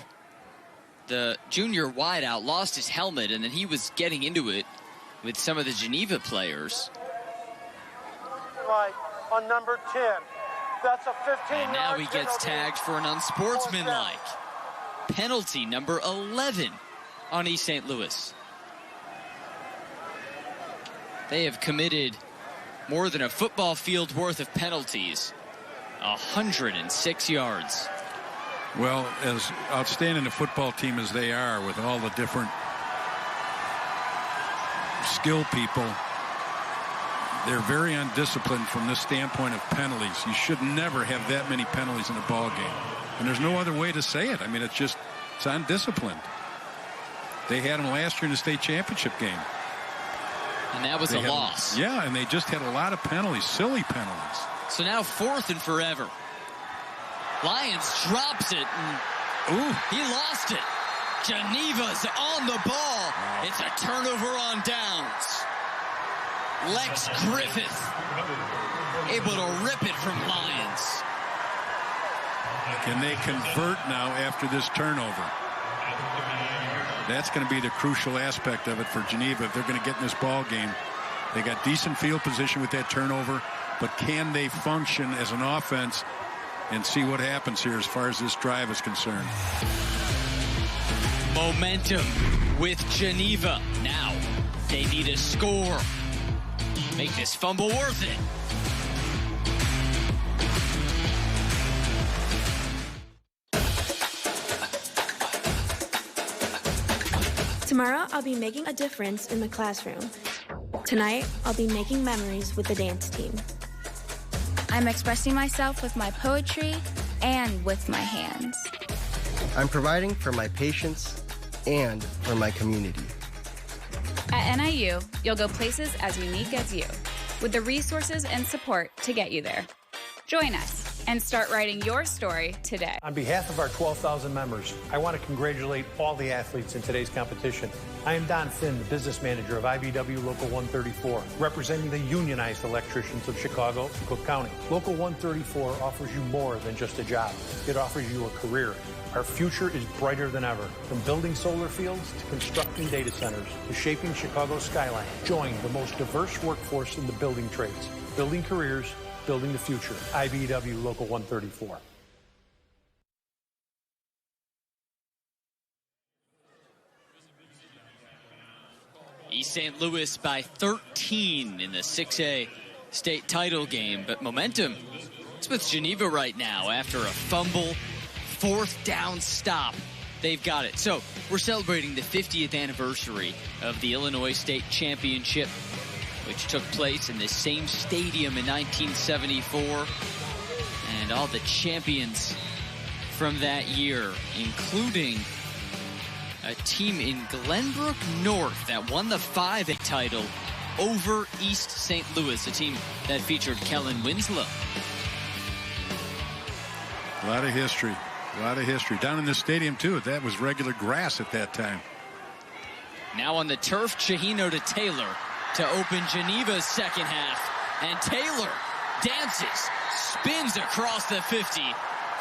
the junior wideout, lost his helmet, and then he was getting into it with some of the Geneva players. Right on number 10. That's a 15. And now he gets tagged for an unsportsmanlike penalty, number 11 on East St. Louis. They have committed more than a football field worth of penalties. 106 yards. Well, as outstanding a football team as they are, with all the different skill people, they're very undisciplined from this standpoint of penalties. You should never have that many penalties in a ball game. And there's no other way to say it. I mean, it's undisciplined. They had them last year in the state championship game. And that was a loss. Yeah, and they just had a lot of penalties, silly penalties. So now 4th and forever. Lions drops it. And, he lost it. Geneva's on the ball. Wow. It's a turnover on downs. Lex Griffith able to rip it from Lions. Can they convert now after this turnover? That's going to be the crucial aspect of it for Geneva if they're going to get in this ball game. They got decent field position with that turnover, but can they function as an offense and see what happens here as far as this drive is concerned? Momentum with Geneva. Now they need a score. Make this fumble worth it. Tomorrow, I'll be making a difference in the classroom. Tonight, I'll be making memories with the dance team. I'm expressing myself with my poetry and with my hands. I'm providing for my patients and for my community. At NIU, you'll go places as unique as you, with the resources and support to get you there. Join us and start writing your story today. On behalf of our 12,000 members, I want to congratulate all the athletes in today's competition. I am Don Finn, the business manager of IBEW Local 134, representing the unionized electricians of Chicago and Cook County. Local 134 offers you more than just a job. It offers you a career. Our future is brighter than ever. From building solar fields to constructing data centers to shaping Chicago's skyline. Join the most diverse workforce in the building trades. Building careers, building the future. IBEW Local 134. East St. Louis by 13 in the 6A state title game. But momentum, it's with Geneva right now after a fumble, 4th down stop. They've got it. So we're celebrating the 50th anniversary of the Illinois State Championship, which took place in the same stadium in 1974. And all the champions from that year, including a team in Glenbrook North that won the 5A title over East St. Louis, a team that featured Kellen Winslow. A lot of history. A lot of history. Down in the stadium, too. That was regular grass at that time. Now on the turf, Chahino to Taylor to open Geneva's second half. And Taylor dances, spins across the 50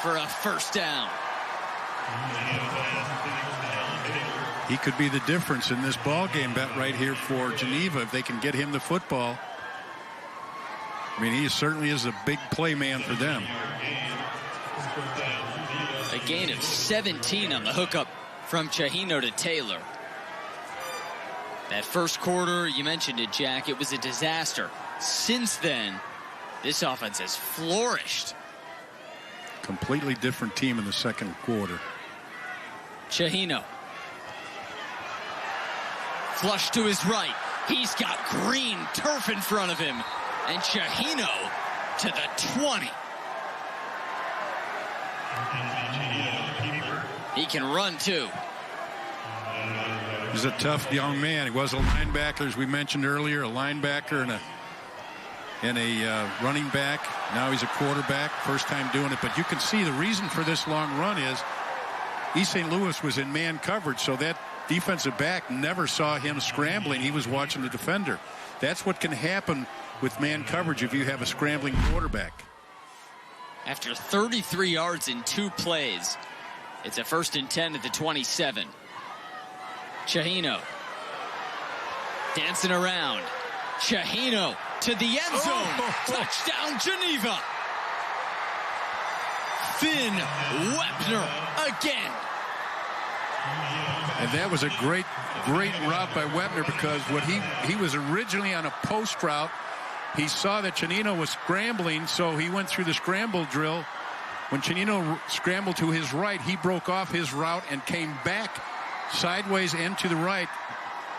for a first down. He could be the difference in this ball game bet right here for Geneva if they can get him the football. I mean, he certainly is a big play man for them. A gain of 17 on the hookup from Chahino to Taylor. That first quarter, you mentioned it, Jack, it was a disaster. Since then, this offense has flourished. Completely different team in the second quarter. Chahino. Flush to his right. He's got green turf in front of him. And Chahino to the 20. He can run, too. He's a tough young man. He was a linebacker, as we mentioned earlier, a linebacker and a running back. Now he's a quarterback, first time doing it. But you can see the reason for this long run is East St. Louis was in man coverage, so that defensive back never saw him scrambling. He was watching the defender. That's what can happen with man coverage if you have a scrambling quarterback. After 33 yards in 2 plays, it's a 1st and 10 at the 27. Chahino dancing around. Chahino to the end zone. Touchdown, Geneva. Finn Wepner again. And that was a great route by Wepner, because what he was originally on a post route. He saw that Chahino was scrambling, so he went through the scramble drill. When Chahino scrambled to his right, he broke off his route and came back sideways and to the right.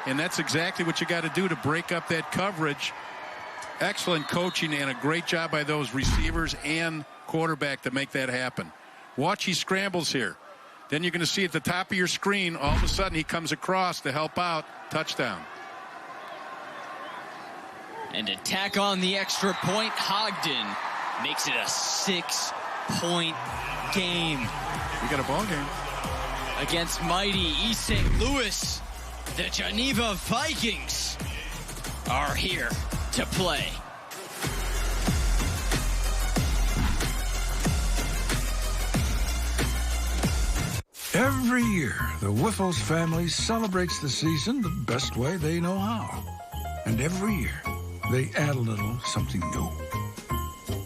And that's exactly what you got to do to break up that coverage. Excellent coaching and a great job by those receivers and quarterback to make that happen. Watch, he scrambles here. Then you're going to see at the top of your screen, all of a sudden he comes across to help out. Touchdown. And to tack on the extra point, Hogden makes it a 6-point game. We got a ball game. Against mighty East St. Louis, the Geneva Vikings are here to play. Every year, the Whiffles family celebrates the season the best way they know how. And every year, they add a little something new.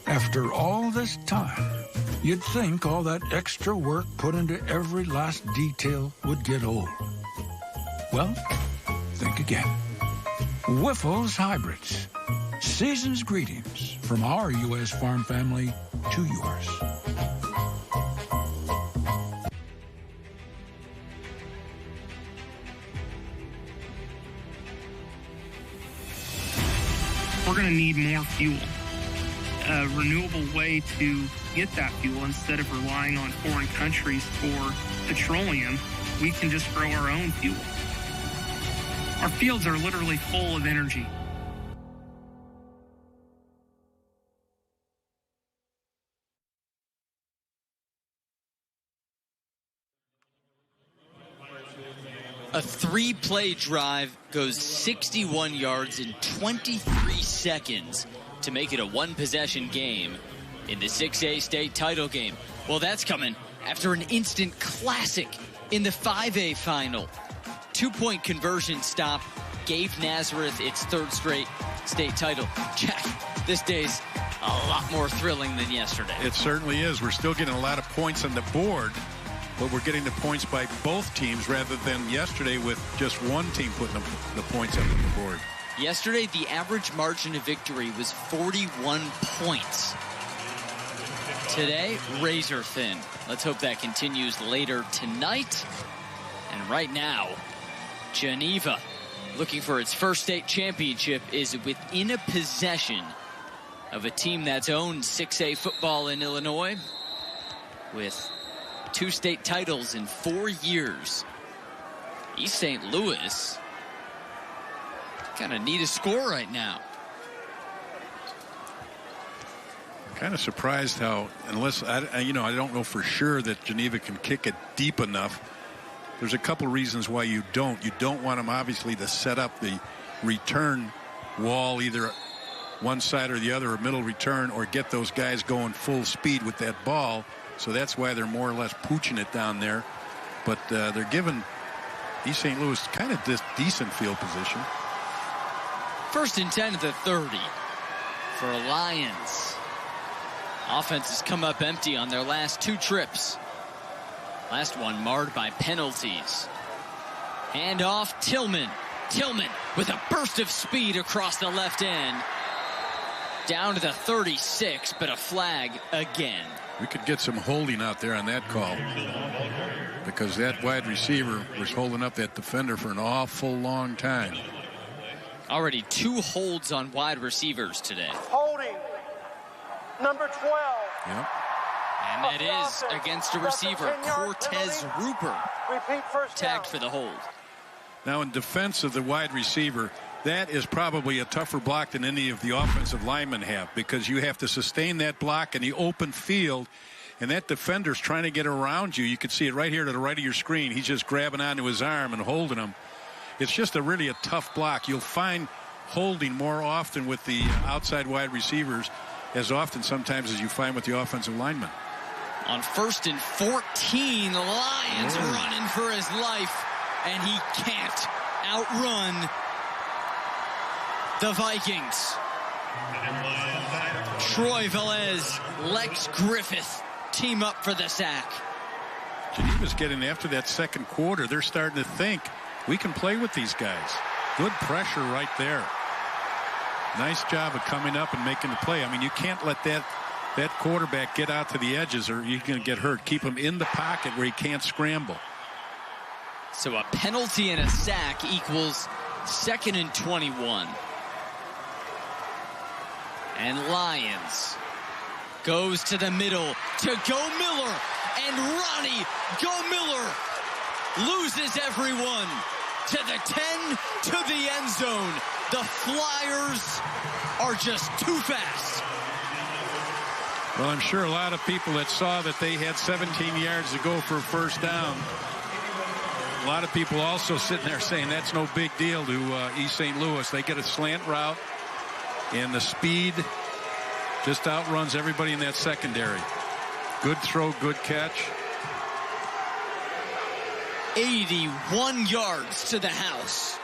After all this time, you'd think all that extra work put into every last detail would get old. Well, think again. Whiffles Hybrids. Season's greetings from our U.S. farm family to yours. We're going to need more fuel. A renewable way to get that fuel instead of relying on foreign countries for petroleum, we can just grow our own fuel. Our fields are literally full of energy. A 3-play drive goes 61 yards in 23 seconds to make it a 1-possession game in the 6A state title game. Well, that's coming after an instant classic in the 5A final. 2-point conversion stop gave Nazareth its 3rd straight state title. Jack, this day's a lot more thrilling than yesterday. It certainly is. We're still getting a lot of points on the board. but we're getting the points by both teams rather than yesterday with just one team putting the points up on the board. Yesterday, the average margin of victory was 41 points. Today, razor thin. Let's hope that continues later tonight. And right now, Geneva, looking for its first state championship, is within a possession of a team that's owned 6A football in Illinois with 2 state titles in 4 years. East St. Louis kind of need a score right now. Kind of surprised how, unless I don't know for sure that Geneva can kick it deep enough. There's a couple reasons why you don't. You don't want them obviously to set up the return wall, either one side or the other, a middle return, or get those guys going full speed with that ball. So that's why they're more or less pooching it down there. But they're giving East St. Louis kind of this decent field position. 1st and 10 at the 30 for Lions. Offense has come up empty on their last 2 trips. Last one marred by penalties. Hand off, Tillman. Tillman with a burst of speed across the left end. Down to the 36, but a flag again. We could get some holding out there on that call, because that wide receiver was holding up that defender for an awful long time. Already 2 holds on wide receivers today. Holding number 12. Yep. And that is against a receiver, Cortez Rupert, Repeat first down. tagged for the hold. Now, in defense of the wide receiver, that is probably a tougher block than any of the offensive linemen have, because you have to sustain that block in the open field, and that defender's trying to get around you. You can see it right here to the right of your screen. He's just grabbing onto his arm and holding him. It's just really a tough block. You'll find holding more often with the outside wide receivers as often sometimes as you find with the offensive linemen. On 1st and 14, the Lions running for his life, and he can't outrun the Vikings. Troy Velez, Lex Griffith team up for the sack. Geneva's getting after that second quarter. They're starting to think, we can play with these guys. Good pressure right there. Nice job of coming up and making the play. I mean, you can't let that quarterback get out to the edges or you're going to get hurt. Keep him in the pocket where he can't scramble. So a penalty and a sack equals 2nd and 21. And Lions goes to the middle to Go Miller. And Ronnie Go Miller loses everyone to the 10, to the end zone. The Flyers are just too fast. Well, I'm sure a lot of people that saw that they had 17 yards to go for a first down. A lot of people also sitting there saying that's no big deal to East St. Louis. They get a slant route, and the speed just outruns everybody in that secondary. Good throw, good catch. 81 yards to the house.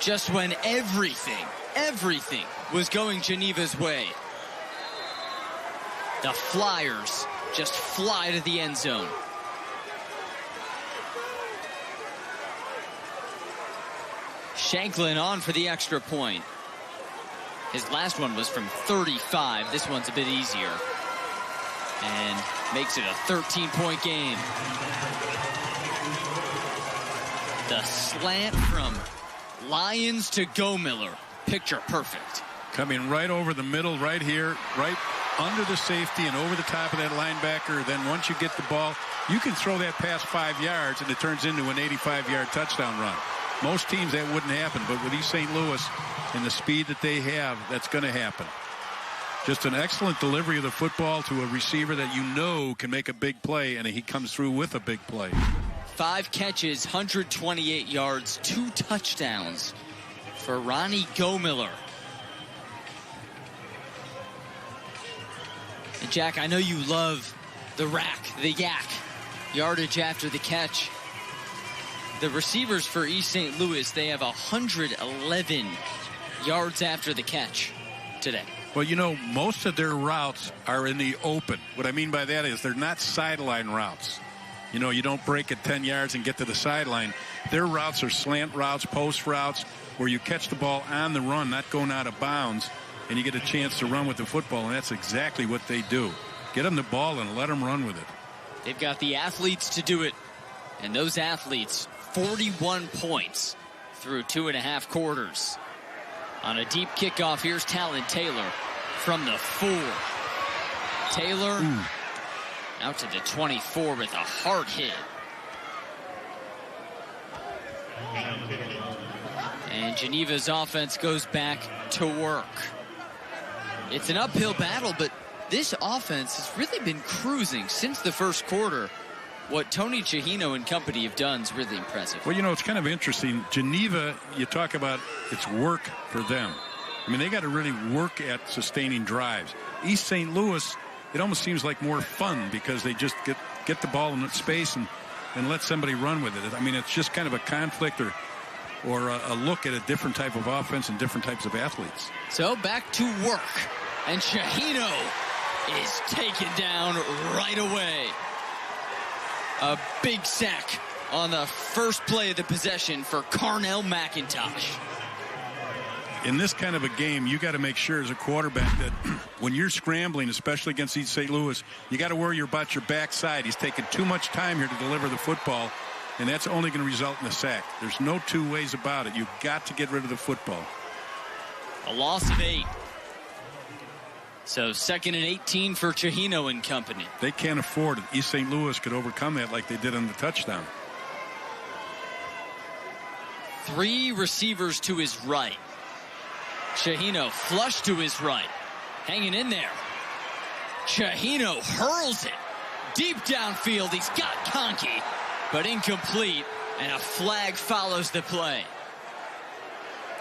Just when everything was going Geneva's way, the Flyers just fly to the end zone. Shanklin on for the extra point. His last one was from 35. This one's a bit easier. And makes it a 13-point game. The slant from Lions to Go Miller. Picture perfect. Coming right over the middle, right here, right under the safety and over the top of that linebacker. Then once you get the ball, you can throw that past 5 yards and it turns into an 85-yard touchdown run. Most teams that wouldn't happen, but with East St. Louis and the speed that they have, that's going to happen. Just an excellent delivery of the football to a receiver that you know can make a big play, and he comes through with a big play. 5 catches, 128 yards, 2 touchdowns for Ronnie Go Miller. And Jack, I know you love the rack, the yak, yardage after the catch. The receivers for East St. Louis, they have 111 yards after the catch today. Well, you know, most of their routes are in the open. What I mean by that is they're not sideline routes. You know, you don't break it 10 yards and get to the sideline. Their routes are slant routes, post routes, where you catch the ball on the run, not going out of bounds, and you get a chance to run with the football, and that's exactly what they do. Get them the ball and let them run with it. They've got the athletes to do it, and those athletes, 41 points through 2.5 quarters. On a deep kickoff, here's Talon Taylor from the 4. Taylor out to the 24 with a hard hit. And Geneva's offense goes back to work. It's an uphill battle, but this offense has really been cruising since the first quarter. What Tony Chahino and company have done is really impressive. Well, you know, it's kind of interesting. Geneva, you talk about it's work for them. I mean, they got to really work at sustaining drives. East St. Louis, it almost seems like more fun because they just get the ball in space and let somebody run with it. I mean, it's just kind of a conflict or a look at a different type of offense and different types of athletes. So back to work. And Chahino is taken down right away. A big sack on the first play of the possession for Carnell McIntosh. In this kind of a game, you got to make sure as a quarterback that when you're scrambling, especially against East St. Louis, you got to worry about your backside. He's taking too much time here to deliver the football, and that's only going to result in a sack. There's no two ways about it. You've got to get rid of the football. A loss of 8. So 2nd and 18 for Chahino and company. They can't afford it. East St. Louis could overcome that like they did on the touchdown. 3 receivers to his right. Chahino flush to his right. Hanging in there. Chahino hurls it deep downfield. He's got Conkey, but incomplete, and a flag follows the play.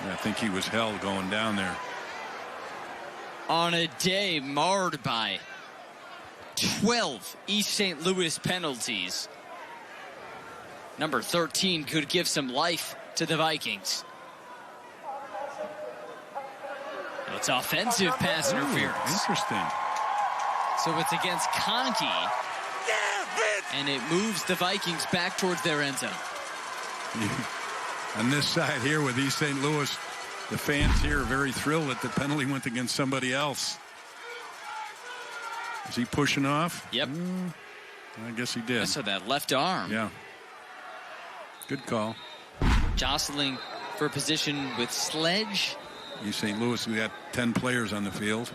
I think he was held going down there. On a day marred by 12 East St. Louis penalties, number 13 could give some life to the Vikings. It's offensive pass interference. Interesting. So it's against Conkey, and it moves the Vikings back towards their end zone. On this side here with East St. Louis, the fans here are very thrilled that the penalty went against somebody else. Is he pushing off? Yep. I guess he did. So that left arm. Yeah. Good call. Jostling for position with Sledge. East St. Louis, we got 10 players on the field.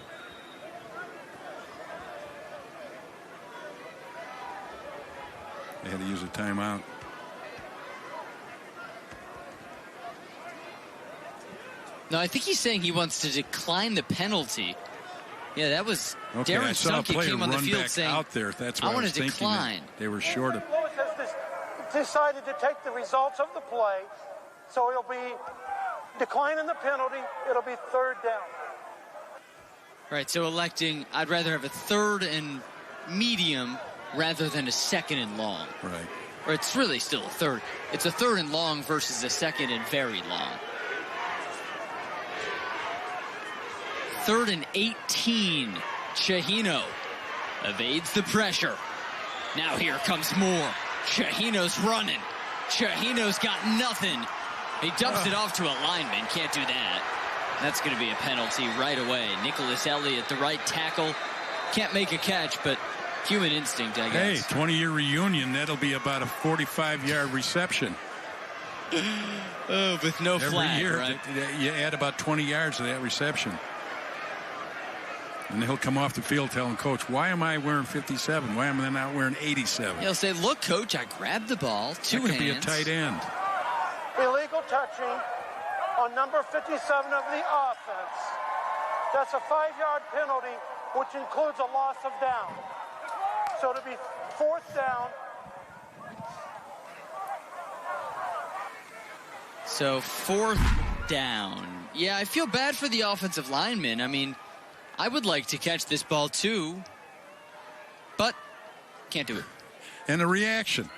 They had to use a timeout. No, I think he's saying he wants to decline the penalty. Yeah, that was okay, Darren I saw Stunke came on the field saying, out there. That's what I want was to decline. They were short of. Lewis has decided to take the results of the play, so it'll be declining the penalty. It'll be 3rd down. Right, so electing, I'd rather have a 3rd and medium rather than a 2nd and long. Right. Or it's really still a 3rd. It's a 3rd and long versus a 2nd and very long. 3rd and 18. Chahino evades the pressure. Now here comes more. Chahino's running. Chahino's got nothing. He dumps it off to a lineman. Can't do that. That's going to be a penalty right away. Nicholas Elliott, the right tackle. Can't make a catch, but human instinct, I guess. Hey, 20-year reunion. That'll be about a 45-yard reception. With no Every flag, year, right? You add about 20 yards to that reception. And he'll come off the field telling coach, why am I wearing 57? Why am I not wearing 87? He'll say, look, coach, I grabbed the ball. 2 hands. That could be a tight end. Illegal touching on number 57 of the offense. That's a 5-yard penalty, which includes a loss of down. So to be 4th down. So 4th down. Yeah, I feel bad for the offensive lineman. I mean, I would like to catch this ball too, but can't do it. And the reaction.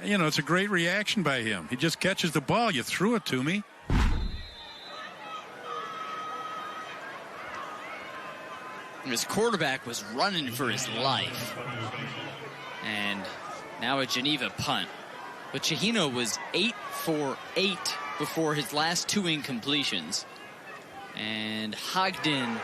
You know, it's a great reaction by him. He just catches the ball. You threw it to me. His quarterback was running for his life. And now a Geneva punt. But Chihino was 8 for 8 before his last 2 incompletions. And Hogden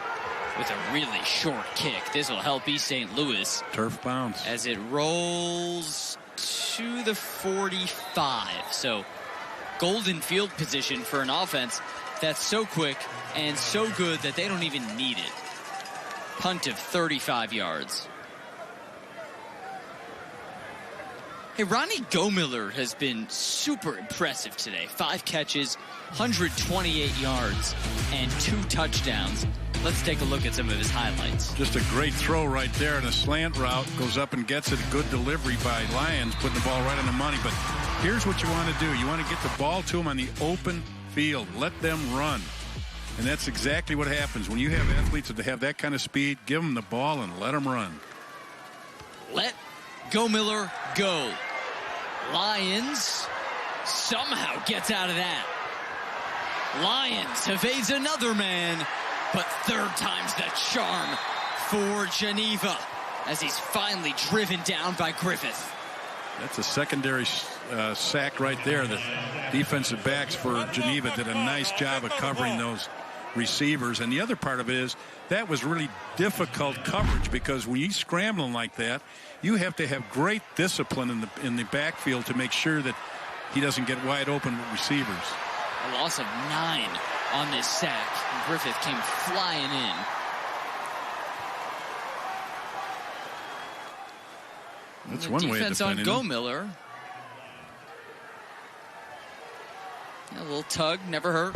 with a really short kick. This will help East St. Louis. Turf bounce. As it rolls to the 45. So golden field position for an offense that's so quick and so good that they don't even need it. Punt of 35 yards. Hey, Ronnie Gomiller has been super impressive today. 5 catches, 128 yards, and 2 touchdowns. Let's take a look at some of his highlights. Just a great throw right there in a slant route. Goes up and gets it. A good delivery by Lyons, putting the ball right on the money. But here's what you want to do. You want to get the ball to them on the open field. Let them run. And that's exactly what happens. When you have athletes that have that kind of speed, give them the ball and let them run. Let Gomiller go. Lyons somehow gets out of that. Lyons evades another man, but third time's the charm for Geneva as he's finally driven down by Griffith. That's a secondary sack right there. The defensive backs for Geneva did a nice job of covering those receivers. And the other part of it is that was really difficult coverage, because when you're scrambling like that, you have to have great discipline in the backfield to make sure that he doesn't get wide open with receivers. A loss of 9 on this sack. Griffith came flying in. That's one way of defense on defending him. Gomiller. A little tug, never hurt.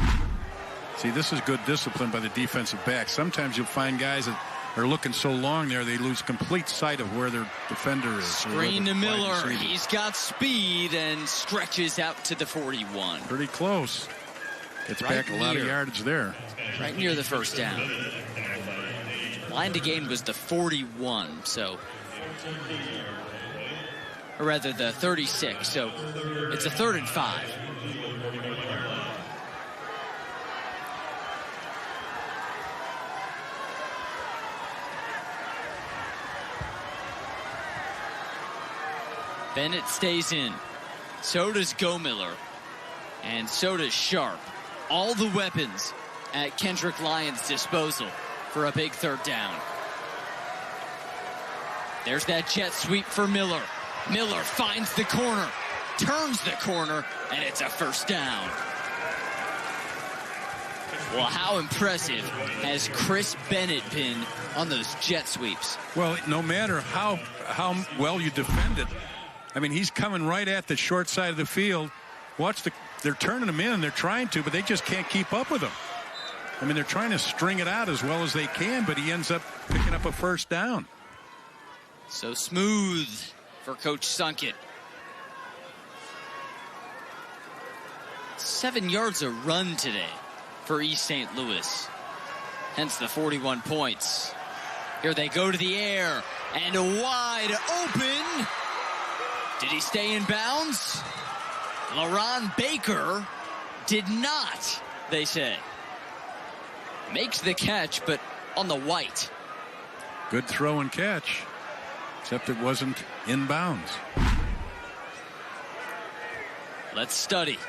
See, this is good discipline by the defensive back. Sometimes you'll find guys that are looking so long there, they lose complete sight of where their defender is. Screen to Miller. He's got speed and stretches out to the 41. Pretty close. Gets back a lot of yardage there. Right near the first down. Line to gain was the 41, so. Or rather, the 36. So it's a 3rd and 5. Bennett stays in. So does Gomiller. And so does Sharp. All the weapons at Kendrick Lyons' disposal for a big 3rd down. There's that jet sweep for Miller. Miller finds the corner, turns the corner, and it's a 1st down. Well, how impressive has Chris Bennett been on those jet sweeps? Well, no matter how well you defend it, I mean, he's coming right at the short side of the field. They're turning him in, they're trying to, but they just can't keep up with him. I mean, they're trying to string it out as well as they can, but he ends up picking up a 1st down. So smooth for Coach Sunkett. 7 yards a run today for East St. Louis. Hence the 41 points. Here they go to the air, and wide open. Did he stay in bounds? LaRon Baker did not, they say. Makes the catch, but on the white. Good throw and catch, except it wasn't in bounds. Let's study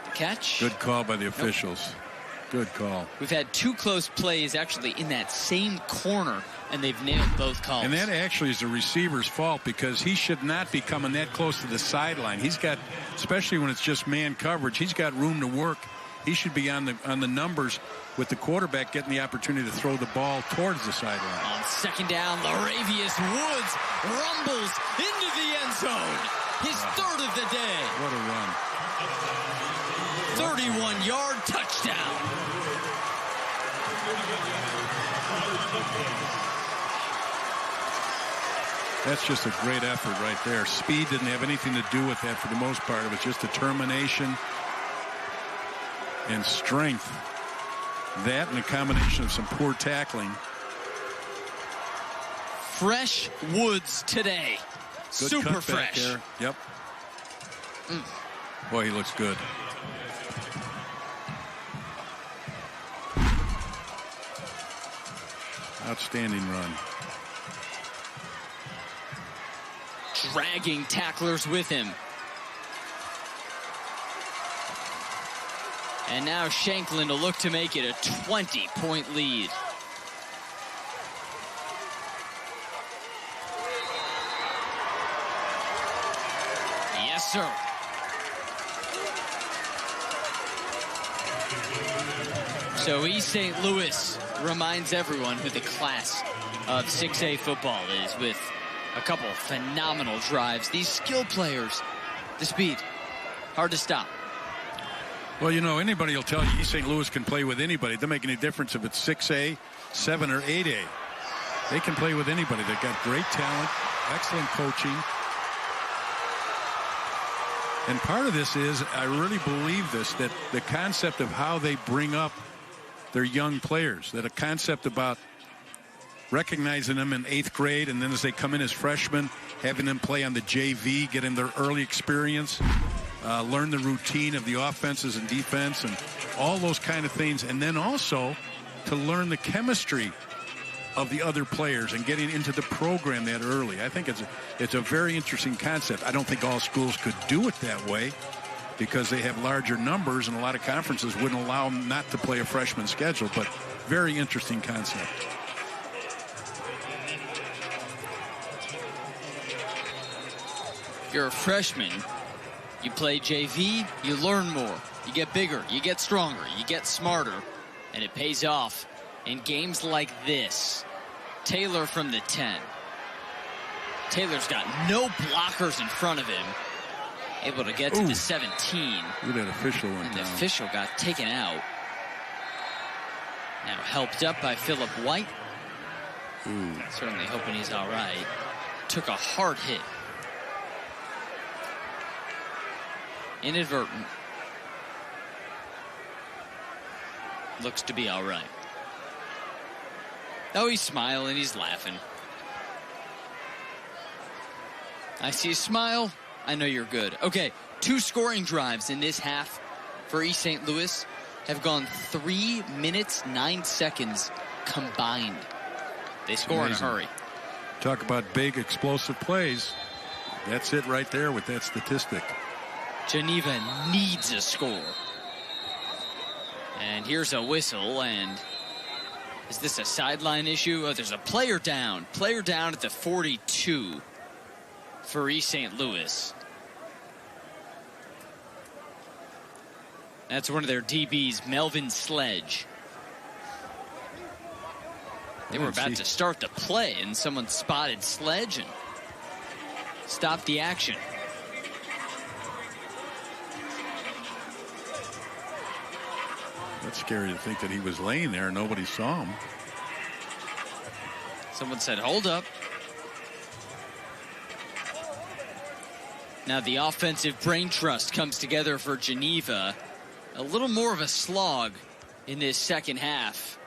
the catch. Good call by the officials. Nope. Good call. We've had 2 close plays actually in that same corner, and they've nailed both calls. And that actually is the receiver's fault, because he should not be coming that close to the sideline. He's got, especially when it's just man coverage, he's got room to work. He should be on the numbers with the quarterback getting the opportunity to throw the ball towards the sideline. On 2nd down, Laravius Woods rumbles into the end zone. His 3rd of the day. What a run. 31-yard touchdown. That's just a great effort right there. Speed didn't have anything to do with that for the most part. It was just determination and strength. That and a combination of some poor tackling. Fresh Woods today. Good super fresh. There. Yep. Boy, he looks good. Outstanding run. Dragging tacklers with him. And now Shanklin to look to make it a 20-point lead. Yes, sir. So East St. Louis reminds everyone who the class of 6A football is, with a couple phenomenal drives. These skill players, the speed, hard to stop. Well, you know, anybody will tell you East St. Louis can play with anybody. It doesn't make any difference if it's 6A, 7, or 8A. They can play with anybody. They've got great talent, excellent coaching. And part of this is, I really believe this, that the concept of how they bring up their young players, that a concept about recognizing them in 8th grade, and then as they come in as freshmen, having them play on the JV, getting their early experience, learn the routine of the offenses and defense and all those kind of things, and then also to learn the chemistry of the other players and getting into the program that early. I think it's a very interesting concept. I don't think all schools could do it that way because they have larger numbers, and a lot of conferences wouldn't allow them not to play a freshman schedule, but very interesting concept. If you're a freshman, you play JV, you learn more, you get bigger, you get stronger, you get smarter, and it pays off in games like this. Taylor from the 10. Taylor's got no blockers in front of him. Able to get to the 17. Ooh, that official went and the down. official got taken out. Now helped up by Philip White. Ooh. Certainly hoping he's all right. Took a hard hit. Inadvertent. Looks to be all right. Oh, he's smiling, he's laughing. I see a smile. I know you're good. Okay, 2 scoring drives in this half for East St. Louis have gone 3 minutes, 9 seconds combined. They score Amazing. in a hurry. Talk about big explosive plays. That's it right there with that statistic. Geneva needs a score. And here's a whistle, and is this a sideline issue? Oh, there's a player down. Player down at the 42 for East St. Louis. That's one of their DBs, Melvin Sledge. They were about to start the play, and someone spotted Sledge and stopped the action. That's scary to think that he was laying there and nobody saw him. Someone said, hold up. Now the offensive brain trust comes together for Geneva. A little more of a slog in this second half.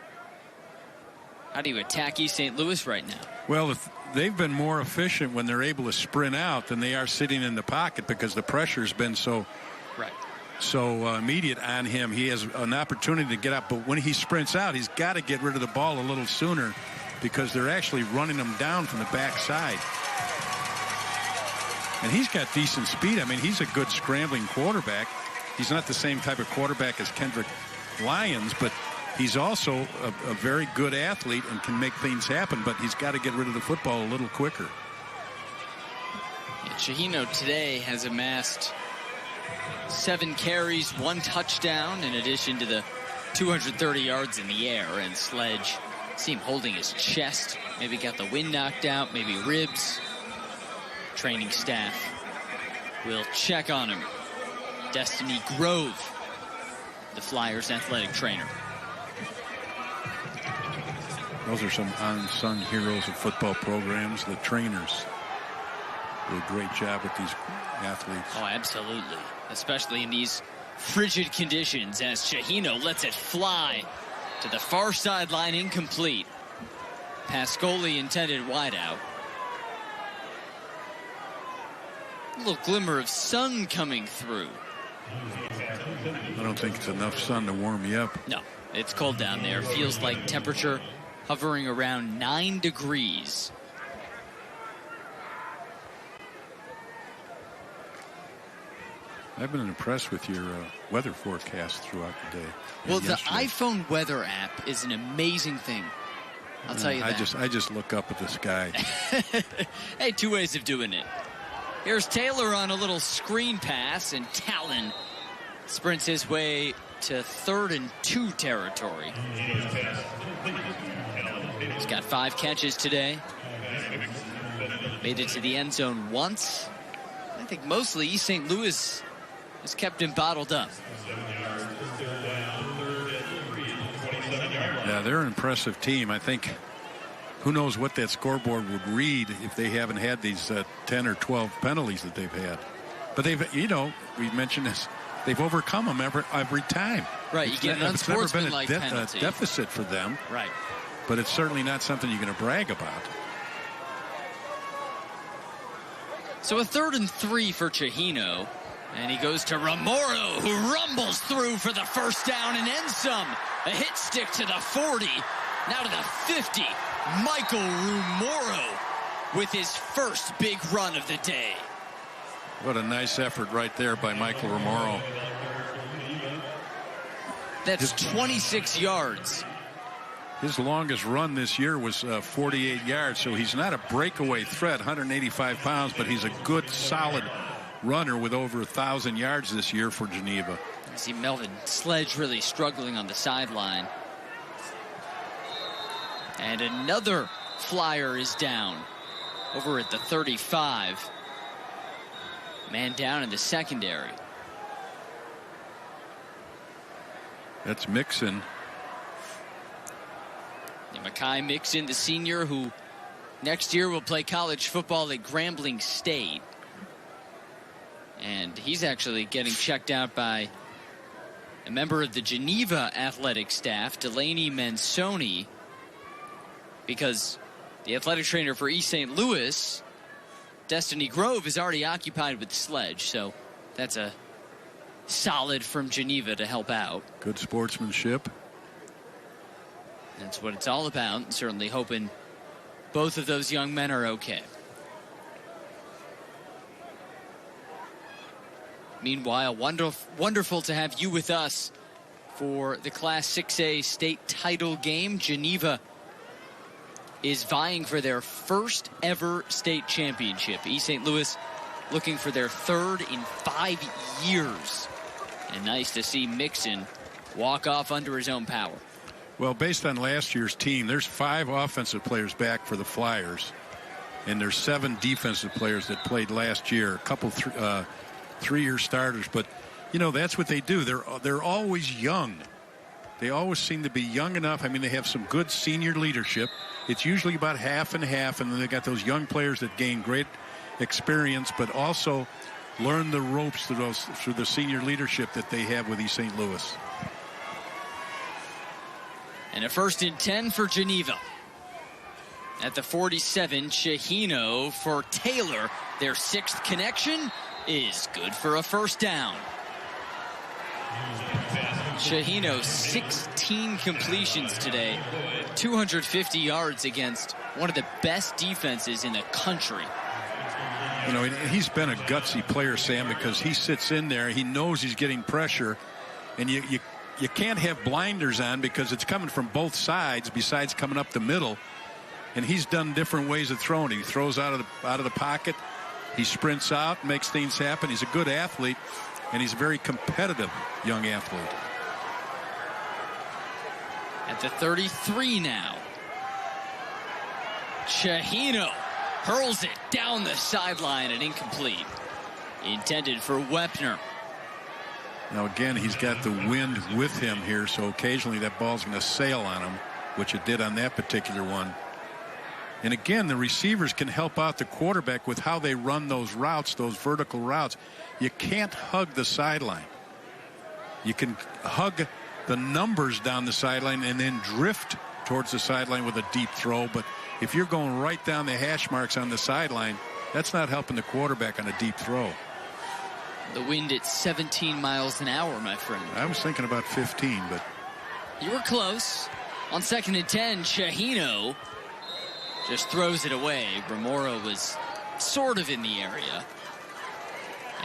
How do you attack East St. Louis right now? Well, they've been more efficient when they're able to sprint out than they are sitting in the pocket because the pressure's been so immediate on him. He has an opportunity to get up, but when he sprints out, he's got to get rid of the ball a little sooner because they're actually running him down from the backside. And he's got decent speed. I mean, he's a good scrambling quarterback. He's not the same type of quarterback as Kendrick Lyons, but he's also a very good athlete and can make things happen, but he's got to get rid of the football a little quicker. Yeah, Shahino today has amassed 7 carries, 1 touchdown, in addition to the 230 yards in the air. And Sledge, see him holding his chest, maybe got the wind knocked out, maybe ribs. Training staff will check on him. Destiny Grove, the Flyers athletic trainer. Those are some unsung heroes of football programs, the trainers. Do a great job with these athletes. Oh, absolutely. Especially in these frigid conditions as Shahino lets it fly to the far sideline, incomplete. Pascoli intended wide out. A little glimmer of sun coming through. I don't think it's enough sun to warm you up. No, it's cold down there. Feels like temperature hovering around 9 degrees. I've been impressed with your weather forecast throughout the day. Well, the iPhone weather app is an amazing thing. I'll tell you that. I just look up at the sky. Hey, 2 ways of doing it. Here's Taylor on a little screen pass, and Talon sprints his way to 3rd and 2 territory. He's got 5 catches today. Made it to the end zone once. I think mostly East St. Louis has kept him bottled up. Yeah, they're an impressive team. I think who knows what that scoreboard would read if they haven't had these 10 or 12 penalties that they've had. But they've, you know, we mentioned this, they've overcome them every time. Right, you get an unsportsmanlike penalty. Deficit for them. Right. But it's certainly not something you're going to brag about. So a 3rd and 3 for Chahino. And he goes to Romero, who rumbles through for the first down and ends some. A hit stick to the 40. Now to the 50. Michael Romero with his first big run of the day. What a nice effort right there by Michael Romero. That's 26 yards. His longest run this year was 48 yards, so he's not a breakaway threat, 185 pounds, but he's a good, solid runner with over 1,000 yards this year for Geneva. You see Melvin Sledge really struggling on the sideline. And another flyer is down over at the 35. Man down in the secondary. That's Mixon. Mekhi Mixon, the senior who next year will play college football at Grambling State. And he's actually getting checked out by a member of the Geneva athletic staff, Delaney Mansoni, because the athletic trainer for East St. Louis, Destiny Grove, is already occupied with Sledge. So that's a solid from Geneva to help out. Good sportsmanship. That's what it's all about. Certainly hoping both of those young men are okay. Meanwhile, wonderful to have you with us for the Class 6A state title game. Geneva is vying for their first ever state championship. East St. Louis looking for their 3rd in 5 years. And nice to see Mixon walk off under his own power. Well, based on last year's team, there's 5 offensive players back for the Flyers. And there's 7 defensive players that played last year. A couple 3-year starters. But, you know, that's what they do. They're always young. They always seem to be young enough. I mean, they have some good senior leadership. It's usually about half and half. And then they got those young players that gain great experience, but also learn the ropes through the senior leadership that they have with East St. Louis. And a 1st and 10 for Geneva. At the 47, Chahino for Taylor. Their 6th connection is good for a first down. Chahino, 16 completions today, 250 yards against one of the best defenses in the country. You know, he's been a gutsy player, Sam, because he sits in there. He knows he's getting pressure, and you can't have blinders on because it's coming from both sides besides coming up the middle. And he's done different ways of throwing. He throws out of the pocket. He sprints out, makes things happen. He's a good athlete, and he's a very competitive young athlete. At the 33 now, Chahino hurls it down the sideline and incomplete. Intended for Wepner. Now, again, he's got the wind with him here, so occasionally that ball's going to sail on him, which it did on that particular one. And again, the receivers can help out the quarterback with how they run those routes, those vertical routes. You can't hug the sideline. You can hug the numbers down the sideline and then drift towards the sideline with a deep throw. But if you're going right down the hash marks on the sideline, that's not helping the quarterback on a deep throw. The wind at 17 miles an hour, my friend. I was thinking about 15, but you were close. On 2nd and 10, Chahino just throws it away. Remora was sort of in the area.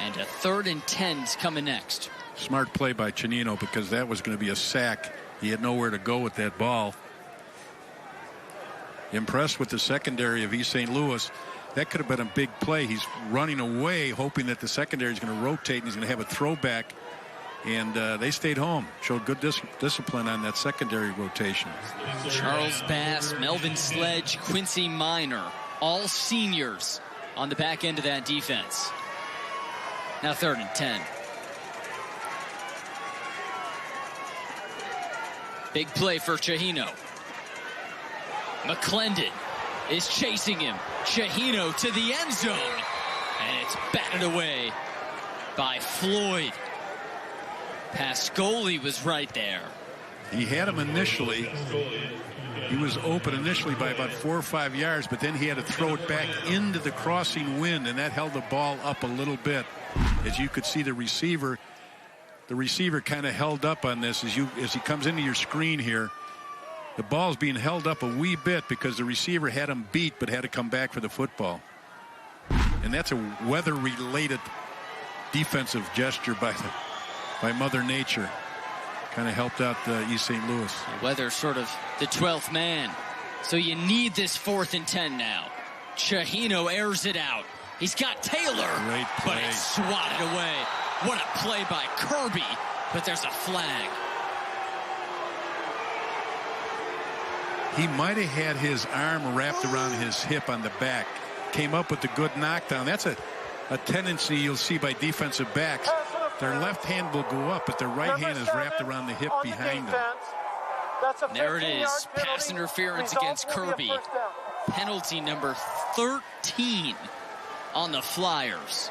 And a 3rd and 10's coming next. Smart play by Chahino, because that was going to be a sack. He had nowhere to go with that ball. Impressed with the secondary of East St. Louis. That could have been a big play. He's running away, hoping that the secondary is going to rotate and he's going to have a throwback. And they stayed home. Showed good discipline on that secondary rotation. Charles Bass, Melvin Sledge, Quincy Minor, all seniors on the back end of that defense. Now 3rd and 10. Big play for Chahino. McClendon is chasing him. Chahino to the end zone. And it's batted away by Floyd. Pascoli was right there. He had him initially. He was open initially by about 4 or 5 yards, but then he had to throw it back into the crossing wind, and that held the ball up a little bit. As you could see, the receiver kind of held up on this as he comes into your screen here. The ball's being held up a wee bit because the receiver had him beat but had to come back for the football. And that's a weather-related defensive gesture by Mother Nature. Kind of helped out East St. Louis. The weather sort of the 12th man. So you need this 4th and 10 now. Chahino airs it out. He's got Taylor, but it's swatted away. What a play by Kirby, but there's a flag. He might have had his arm wrapped around his hip on the back. Came up with the good knockdown. That's a tendency you'll see by defensive backs. Their left hand will go up, but their right hand is wrapped around the hip behind them. There it is. Pass interference against Kirby. Penalty number 13 on the Flyers.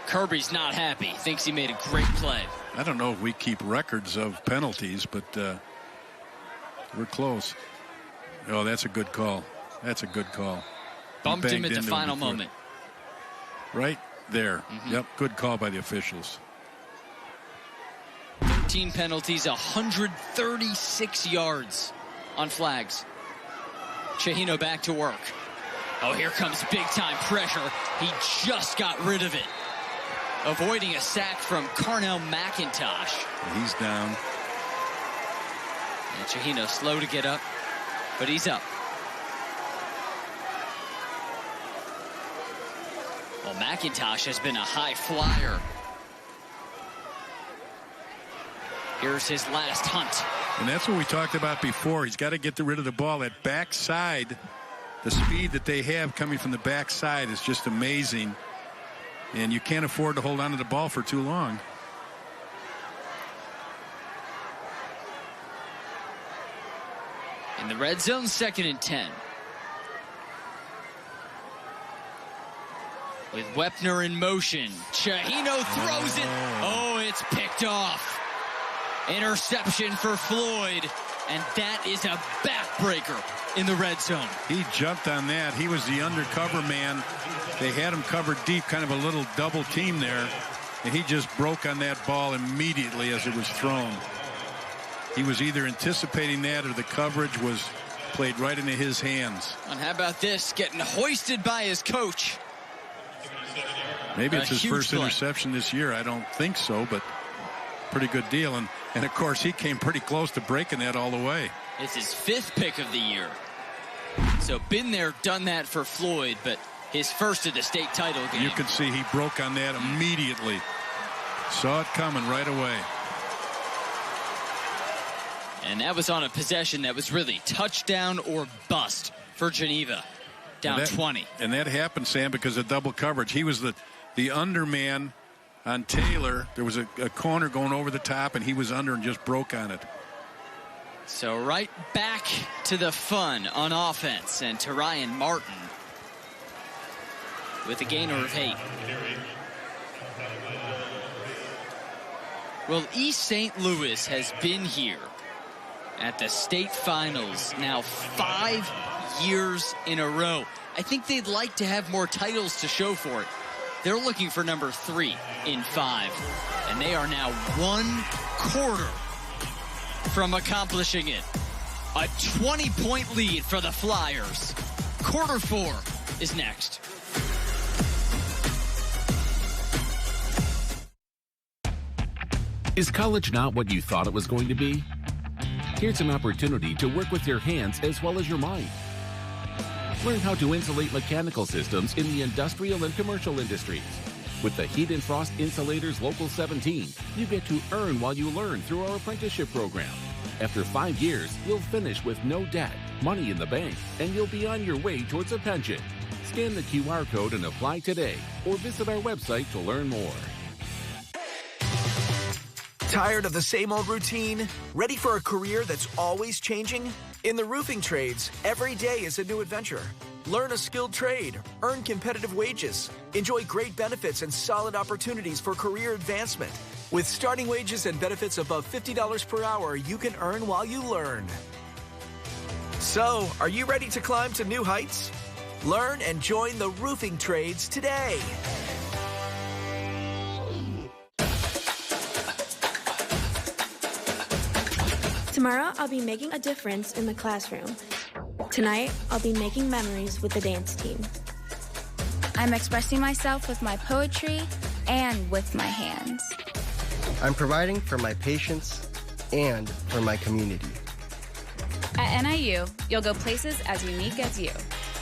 Kirby's not happy. Thinks he made a great play. I don't know if we keep records of penalties, but we're close. Oh, that's a good call. That's a good call. Bumped him at the final moment. Right there. Yep, good call by the officials. 13 penalties, 136 yards on flags. Chahino back to work. Oh, here comes big-time pressure. He just got rid of it. Avoiding a sack from Carnell McIntosh. He's down. And Chahino slow to get up, but he's up. Well, McIntosh has been a high flyer. Here's his last hunt. And that's what we talked about before. He's got to get rid of the ball. That backside, the speed that they have coming from the backside is just amazing. And you can't afford to hold on to the ball for too long. In the red zone, 2nd and 10. With Wepner in motion. Chahino throws it. Oh, it's picked off. Interception for Floyd. And that is a backbreaker in the red zone. He jumped on that. He was the undercover man. They had him covered deep, kind of a little double team there. And he just broke on that ball immediately as it was thrown. He was either anticipating that or the coverage was played right into his hands. And how about this? Getting hoisted by his coach. Maybe it's his first interception this year. I don't think so, but pretty good deal. And of course, he came pretty close to breaking that all the way. It's his 5th pick of the year. So been there, done that for Floyd, but his first of the state title game. You can see he broke on that immediately. Saw it coming right away. And that was on a possession that was really touchdown or bust for Geneva. Down 20. And that happened, Sam, because of double coverage. He was the underman on Taylor. There was a corner going over the top, and he was under and just broke on it. So right back to the fun on offense, and to Ryan Martin with a gainer of 8. Well, East St. Louis has been here at the state finals now 5 years in a row. I think they'd like to have more titles to show for it. They're looking for number 3 in 5, and they are now 1 quarter from accomplishing it. A 20-point lead for the Flyers. Quarter 4 is next. Is college not what you thought it was going to be? Here's an opportunity to work with your hands as well as your mind. Learn how to insulate mechanical systems in the industrial and commercial industries. With the Heat and Frost Insulators Local 17, you get to earn while you learn through our apprenticeship program. After 5 years, you'll finish with no debt, money in the bank, and you'll be on your way towards a pension. Scan the QR code and apply today, or visit our website to learn more. Tired of the same old routine? Ready for a career that's always changing? In the roofing trades, every day is a new adventure. Learn a skilled trade, earn competitive wages, enjoy great benefits and solid opportunities for career advancement. With starting wages and benefits above $50 per hour, you can earn while you learn. So, are you ready to climb to new heights? Learn and join the roofing trades today. Tomorrow, I'll be making a difference in the classroom. Tonight, I'll be making memories with the dance team. I'm expressing myself with my poetry and with my hands. I'm providing for my patients and for my community. At NIU, you'll go places as unique as you,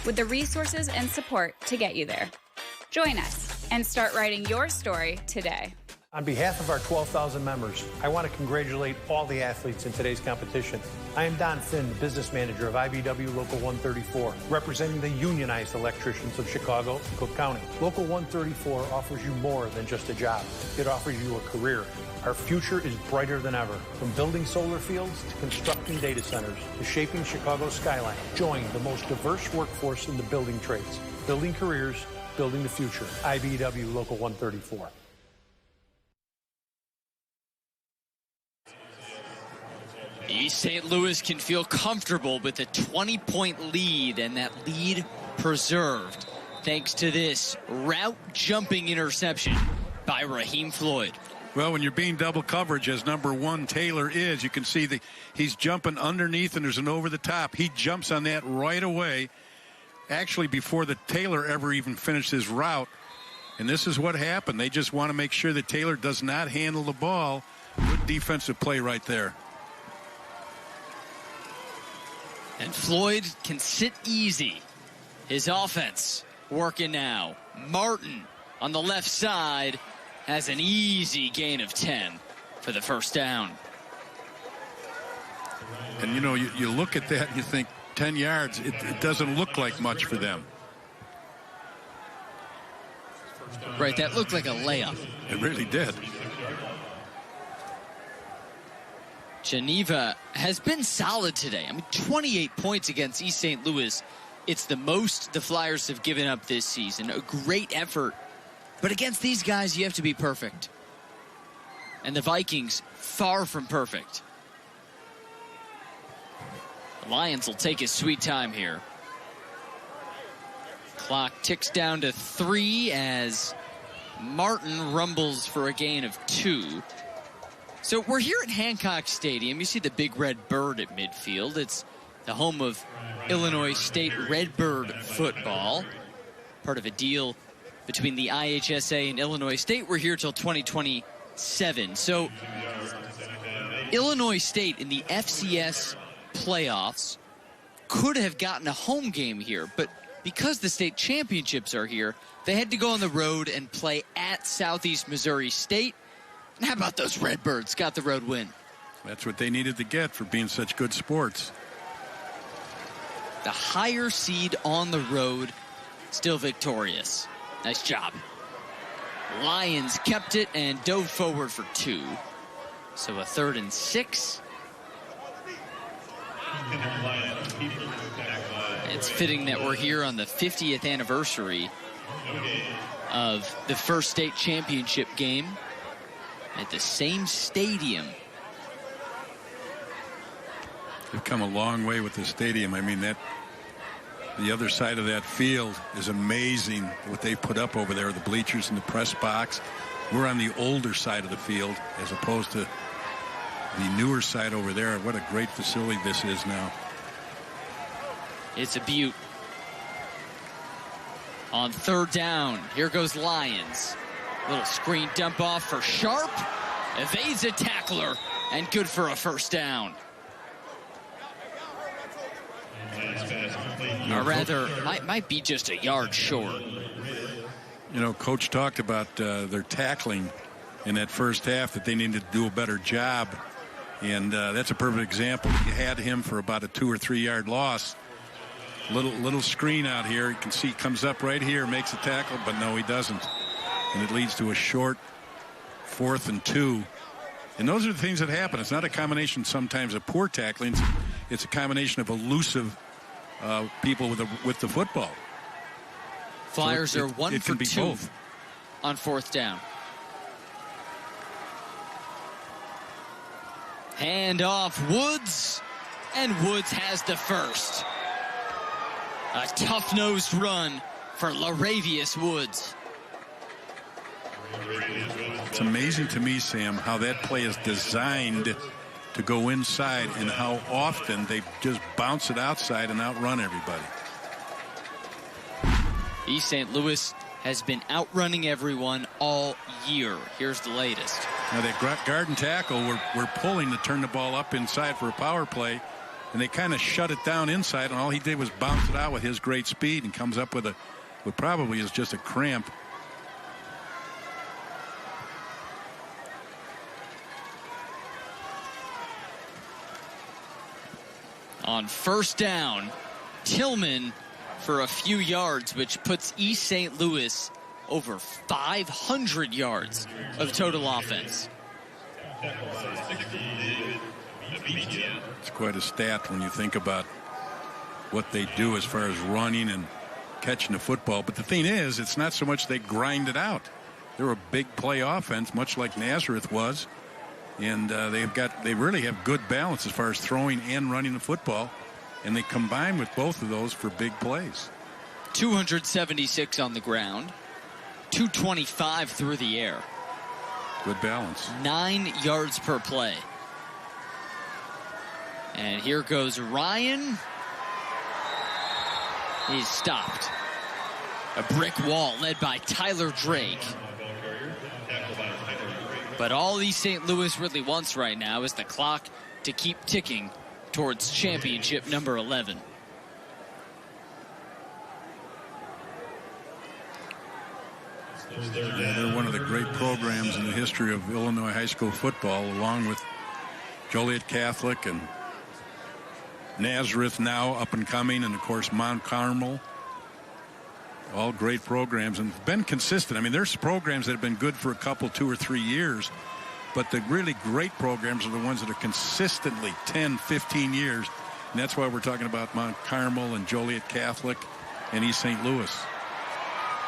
with the resources and support to get you there. Join us and start writing your story today. On behalf of our 12,000 members, I want to congratulate all the athletes in today's competition. I am Don Finn, the business manager of IBW Local 134, representing the unionized electricians of Chicago and Cook County. Local 134 offers you more than just a job. It offers you a career. Our future is brighter than ever. From building solar fields to constructing data centers to shaping Chicago's skyline. Join the most diverse workforce in the building trades. Building careers, building the future. IBW Local 134. East St. Louis can feel comfortable with a 20-point lead, and that lead preserved thanks to this route-jumping interception by Raheem Floyd. Well, when you're being double coverage, as number 1 Taylor is, you can see that he's jumping underneath and there's an over the top. He jumps on that right away, actually before the Taylor ever even finished his route. And this is what happened. They just want to make sure that Taylor does not handle the ball. Good defensive play right there. And Floyd can sit easy. His offense working now. Martin on the left side has an easy gain of 10 for the first down. And, you know, you look at that and you think 10 yards, it doesn't look like much for them. Right, that looked like a layup. It really did. Geneva has been solid today. I mean, 28 points against East St. Louis. It's the most the Flyers have given up this season. A great effort. But against these guys, you have to be perfect. And the Vikings, far from perfect. The Lions will take his sweet time here. Clock ticks down to 3 as Martin rumbles for a gain of 2. So we're here at Hancock Stadium. You see the big red bird at midfield. It's the home of Illinois State Redbird football. Part of a deal between the IHSA and Illinois State. We're here till 2027. So Illinois State in the FCS playoffs could have gotten a home game here, but because the state championships are here, they had to go on the road and play at Southeast Missouri State. And how about those Redbirds? Got the road win. That's what they needed to get for being such good sports. The higher seed on the road, still victorious. Nice job. Lions kept it and dove forward for 2. So a 3rd and 6. It's fitting that we're here on the 50th anniversary of the first state championship game at the same stadium. They've come a long way with the stadium. I mean, the other side of that field is amazing what they put up over there, the bleachers and the press box. We're on the older side of the field as opposed to the newer side over there. What a great facility this is now. It's a beaut. On third down, here goes Lions. Little screen dump off for Sharp. Evades a tackler, and good for a first down. Or rather, might be just a yard short. You know, Coach talked about their tackling in that first half, that they needed to do a better job. And that's a perfect example. You had him for about a 2 or 3 yard loss. Little screen out here. You can see he comes up right here, makes a tackle, but no, he doesn't. And it leads to a short 4th and 2. And those are the things that happen. It's not a combination sometimes of poor tackling. It's a combination of elusive people with the football. Flyers so are 1 for 2 both on 4th down. Hand off Woods, and Woods has the first. A tough-nosed run for Laravius Woods. It's amazing to me, Sam, how that play is designed to go inside and how often they just bounce it outside and outrun everybody. East St. Louis has been outrunning everyone all year. Here's the latest. Now that guard and tackle were pulling to turn the ball up inside for a power play, and they kind of shut it down inside, and all he did was bounce it out with his great speed and comes up with what probably is just a cramp. On first down, Tillman for a few yards, which puts East St. Louis over 500 yards of total offense. It's quite a stat when you think about what they do as far as running and catching the football. But the thing is, it's not so much they grind it out. They're a big play offense, much like Nazareth was. And they really have good balance as far as throwing and running the football. And they combine with both of those for big plays. 276 on the ground, 225 through the air. Good balance. 9 yards per play. And here goes Ryan. He's stopped. A brick wall led by Tyler Drake. But all East St. Louis really wants right now is the clock to keep ticking towards championship number 11. They're one of the great programs in the history of Illinois high school football, along with Joliet Catholic and Nazareth now up and coming, and of course Mount Carmel. All great programs and been consistent. I mean, there's programs that have been good for a couple, 2 or 3 years, but the really great programs are the ones that are consistently 10, 15 years. And that's why we're talking about Mount Carmel and Joliet Catholic and East St. Louis.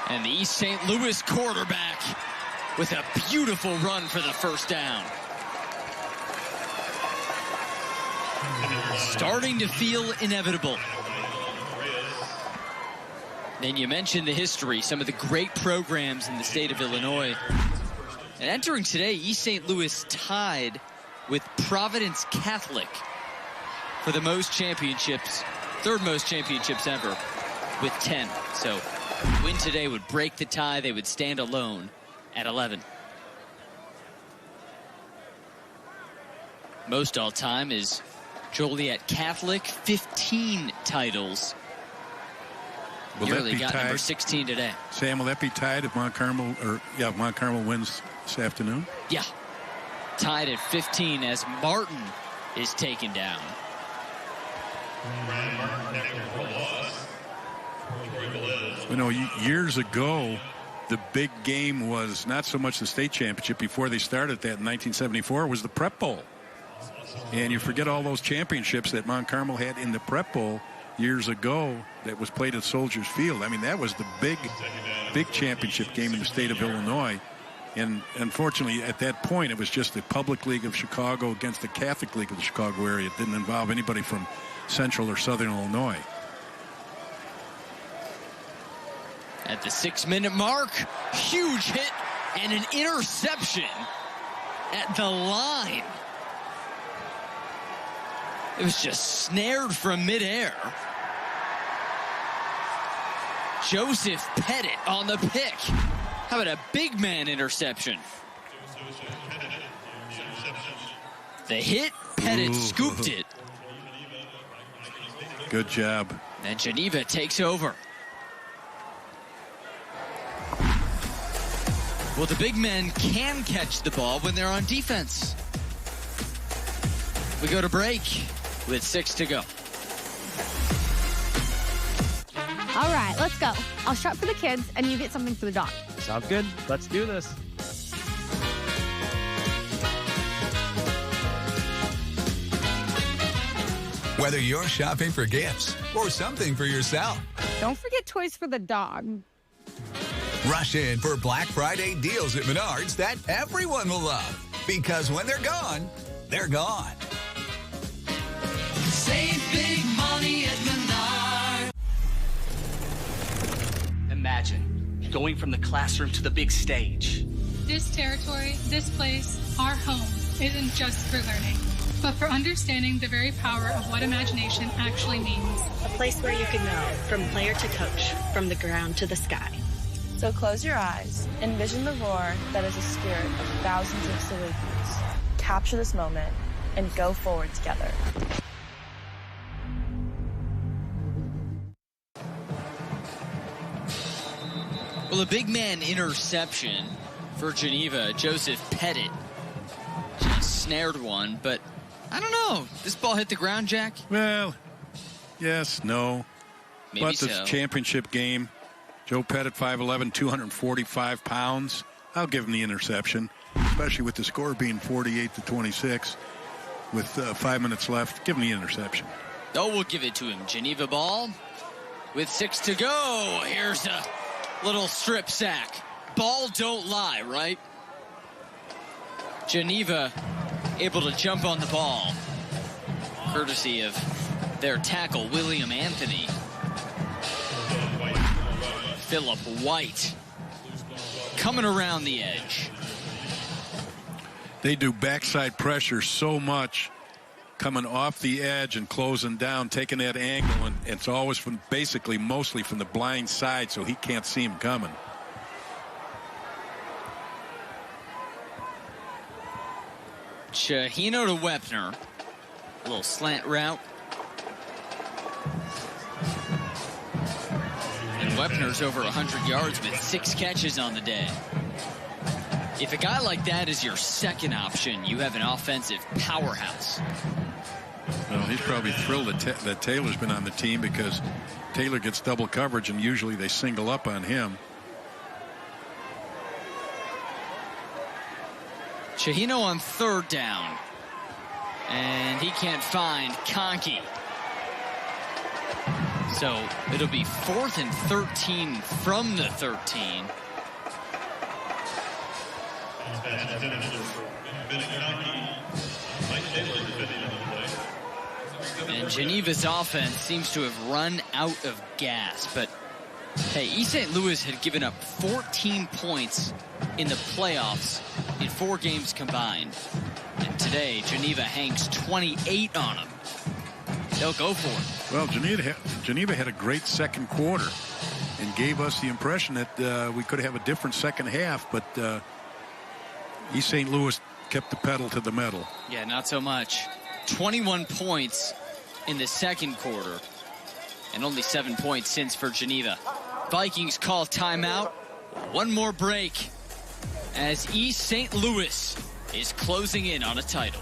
And the East St. Louis quarterback with a beautiful run for the first down. Starting to feel inevitable. Then you mentioned the history, some of the great programs in the state of Illinois. And entering today, East St. Louis tied with Providence Catholic for the most championships, third most championships ever, with 10. So win today would break the tie. They would stand alone at 11. Most all time is Joliet Catholic, 15 titles. Will Nearly that be got tied? number 16 today. Sam, will that be tied if Mount Carmel wins this afternoon? Yeah. Tied at 15 as Martin is taken down. You know, years ago, the big game was not so much the state championship. Before they started that in 1974 was the Prep Bowl. And you forget all those championships that Mount Carmel had in the Prep Bowl years ago that was played at Soldiers Field. I mean, that was the big championship game in the state of Illinois. And unfortunately, at that point, it was just the Public League of Chicago against the Catholic League of the Chicago area. It didn't involve anybody from Central or Southern Illinois. At the 6-minute mark, huge hit and an interception at the line. It was just snared from midair. Joseph Pettit on the pick. How about a big man interception? The hit, Pettit scooped it. Good job. And Geneva takes over. Well, the big men can catch the ball when they're on defense. We go to break with 6 to go. All right, let's go. I'll shop for the kids, and you get something for the dog. Sounds good. Let's do this. Whether you're shopping for gifts or something for yourself, Don't forget toys for the dog. rush in for Black Friday deals at Menards that everyone will love. Because when they're gone, they're gone. Save big money at Menards. Imagine going from the classroom to the big stage. This territory, this place, our home, isn't just for learning, but for understanding the very power of what imagination actually means. A place where you can know from player to coach, from the ground to the sky. So close your eyes, envision the roar that is a spirit of thousands of Salukis. Capture this moment and go forward together. Well, a big man interception for Geneva. Joseph Pettit just snared one, but I don't know. This ball hit the ground, Jack? Well, yes, no. Maybe but the so. championship game, Joe Pettit, 5'11", 245 pounds. I'll give him the interception, especially with the score being 48-26 with 5 minutes left. Give him the interception. Oh, we'll give it to him. Geneva ball with 6 to go. Here's a little strip sack. Ball don't lie, right? Geneva able to jump on the ball, courtesy of their tackle, William Anthony. Philip White coming around the edge. They do backside pressure so much, coming off the edge and closing down, taking that angle, and it's always from basically mostly from the blind side, so he can't see him coming. Chahino to Wepner. A little slant route. And Wepner's over 100 yards with 6 catches on the day. If a guy like that is your second option, you have an offensive powerhouse. Well, he's probably thrilled that Taylor's been on the team, because Taylor gets double coverage and usually they single up on him. Chahino on 3rd down. And he can't find Conkey. So it'll be 4th and 13 from the 13. And Geneva's offense seems to have run out of gas. But, hey, East St. Louis had given up 14 points in the playoffs in 4 games combined. And today, Geneva hangs 28 on them. They'll go for it. Well, Geneva had a great second quarter and gave us the impression that we could have a different second half, but East St. Louis kept the pedal to the metal. Yeah, not so much. 21 points in the second quarter, and only 7 points since for Geneva. Vikings call timeout. One more break as East St. Louis is closing in on a title.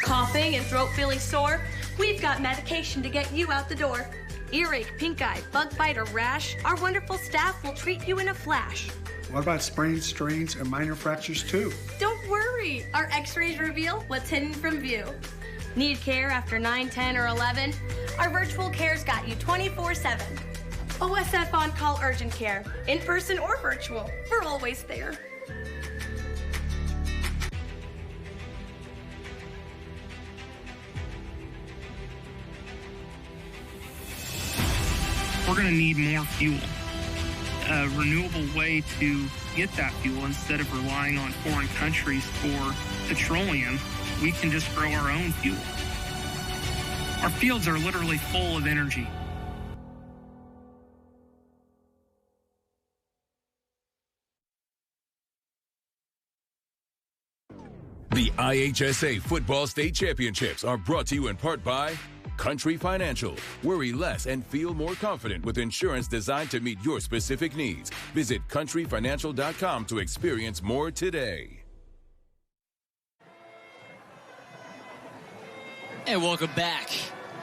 Coughing and throat feeling sore? We've got medication to get you out the door. Earache, pink eye, bug bite, or rash? Our wonderful staff will treat you in a flash. What about sprains, strains, and minor fractures too? Don't worry, our x-rays reveal what's hidden from view. Need care after 9, 10, or 11? Our virtual care's got you 24/7. OSF on-call urgent care, in person or virtual, we're always there. We're going to need more fuel. A renewable way to get that fuel instead of relying on foreign countries for petroleum. We can just grow our own fuel. Our fields are literally full of energy. The IHSA Football State Championships are brought to you in part by Country Financial. Worry less and feel more confident with insurance designed to meet your specific needs. Visit countryfinancial.com to experience more today. And welcome back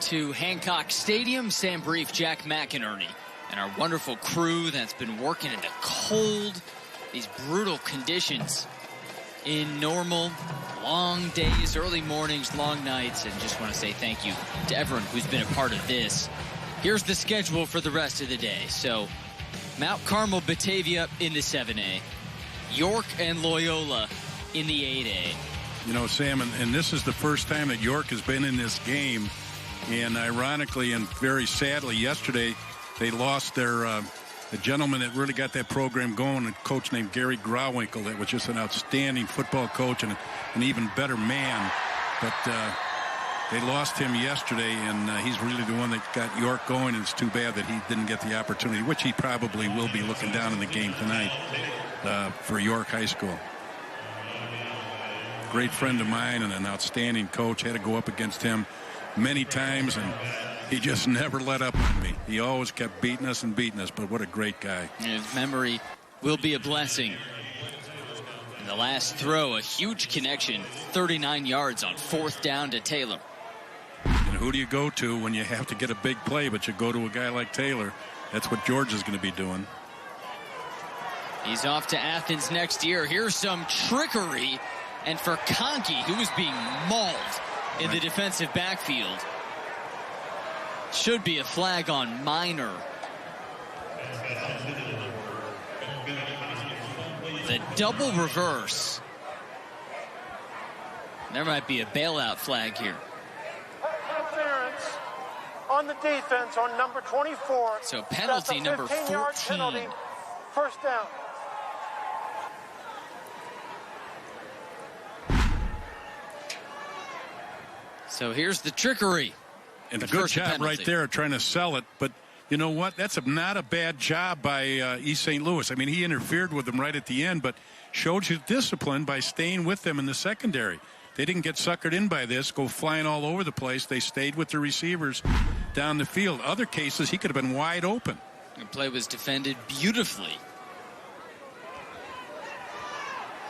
to Hancock Stadium. Sam Brief, Jack McInerney, and our wonderful crew that's been working in the cold, these brutal conditions in normal, long days, early mornings, long nights, and just want to say thank you to everyone who's been a part of this. Here's the schedule for the rest of the day. So, Mount Carmel, Batavia in the 7A. York and Loyola in the 8A. You know, Sam, and this is the first time that York has been in this game. And ironically and very sadly, yesterday they lost their the gentleman that really got that program going, a coach named Gary Grawinkel, that was just an outstanding football coach and an even better man. But they lost him yesterday, and he's really the one that got York going, and it's too bad that he didn't get the opportunity, which he probably will be looking down in the game tonight for York High School. Great friend of mine and an outstanding coach. Had to go up against him many times, and he just never let up on me. He always kept beating us, but what a great guy. His memory will be a blessing. And the last throw, a huge connection, 39 yards on 4th down to Taylor. And who do you go to when you have to get a big play, but you go to a guy like Taylor? That's what George is going to be doing. He's off to Athens next year. Here's some trickery. And for Conkey, who was being mauled in the defensive backfield, should be a flag on Minor. The double reverse. There might be a bailout flag here. Interference on the defense on number 24. So penalty number 14. Penalty, first down. So here's the trickery. And a good job right there trying to sell it. But you know what? That's not a bad job by East St. Louis. I mean, he interfered with them right at the end, but showed you discipline by staying with them in the secondary. They didn't get suckered in by this, go flying all over the place. They stayed with the receivers down the field. Other cases, he could have been wide open. The play was defended beautifully.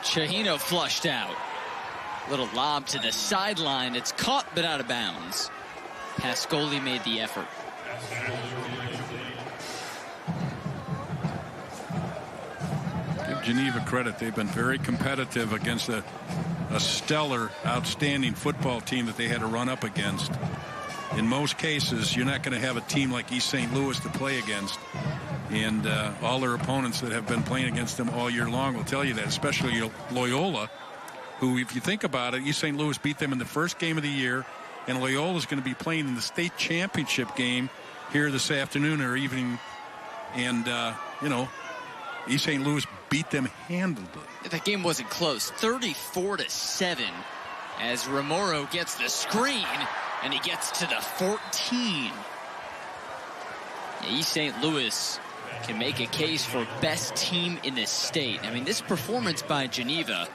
Chahino flushed out. Little lob to the sideline. It's caught but out of bounds. Pascoli made the effort. Give Geneva credit. They've been very competitive against a stellar, outstanding football team that they had to run up against. In most cases, you're not going to have a team like East St. Louis to play against. And all their opponents that have been playing against them all year long will tell you that, especially Loyola, who, if you think about it, East St. Louis beat them in the first game of the year, and Loyola is going to be playing in the state championship game here this afternoon or evening. And, you know, East St. Louis beat them handily. That game wasn't close. 34-7 as Romero gets the screen, and he gets to the 14. East St. Louis can make a case for best team in the state. I mean, this performance by Geneva,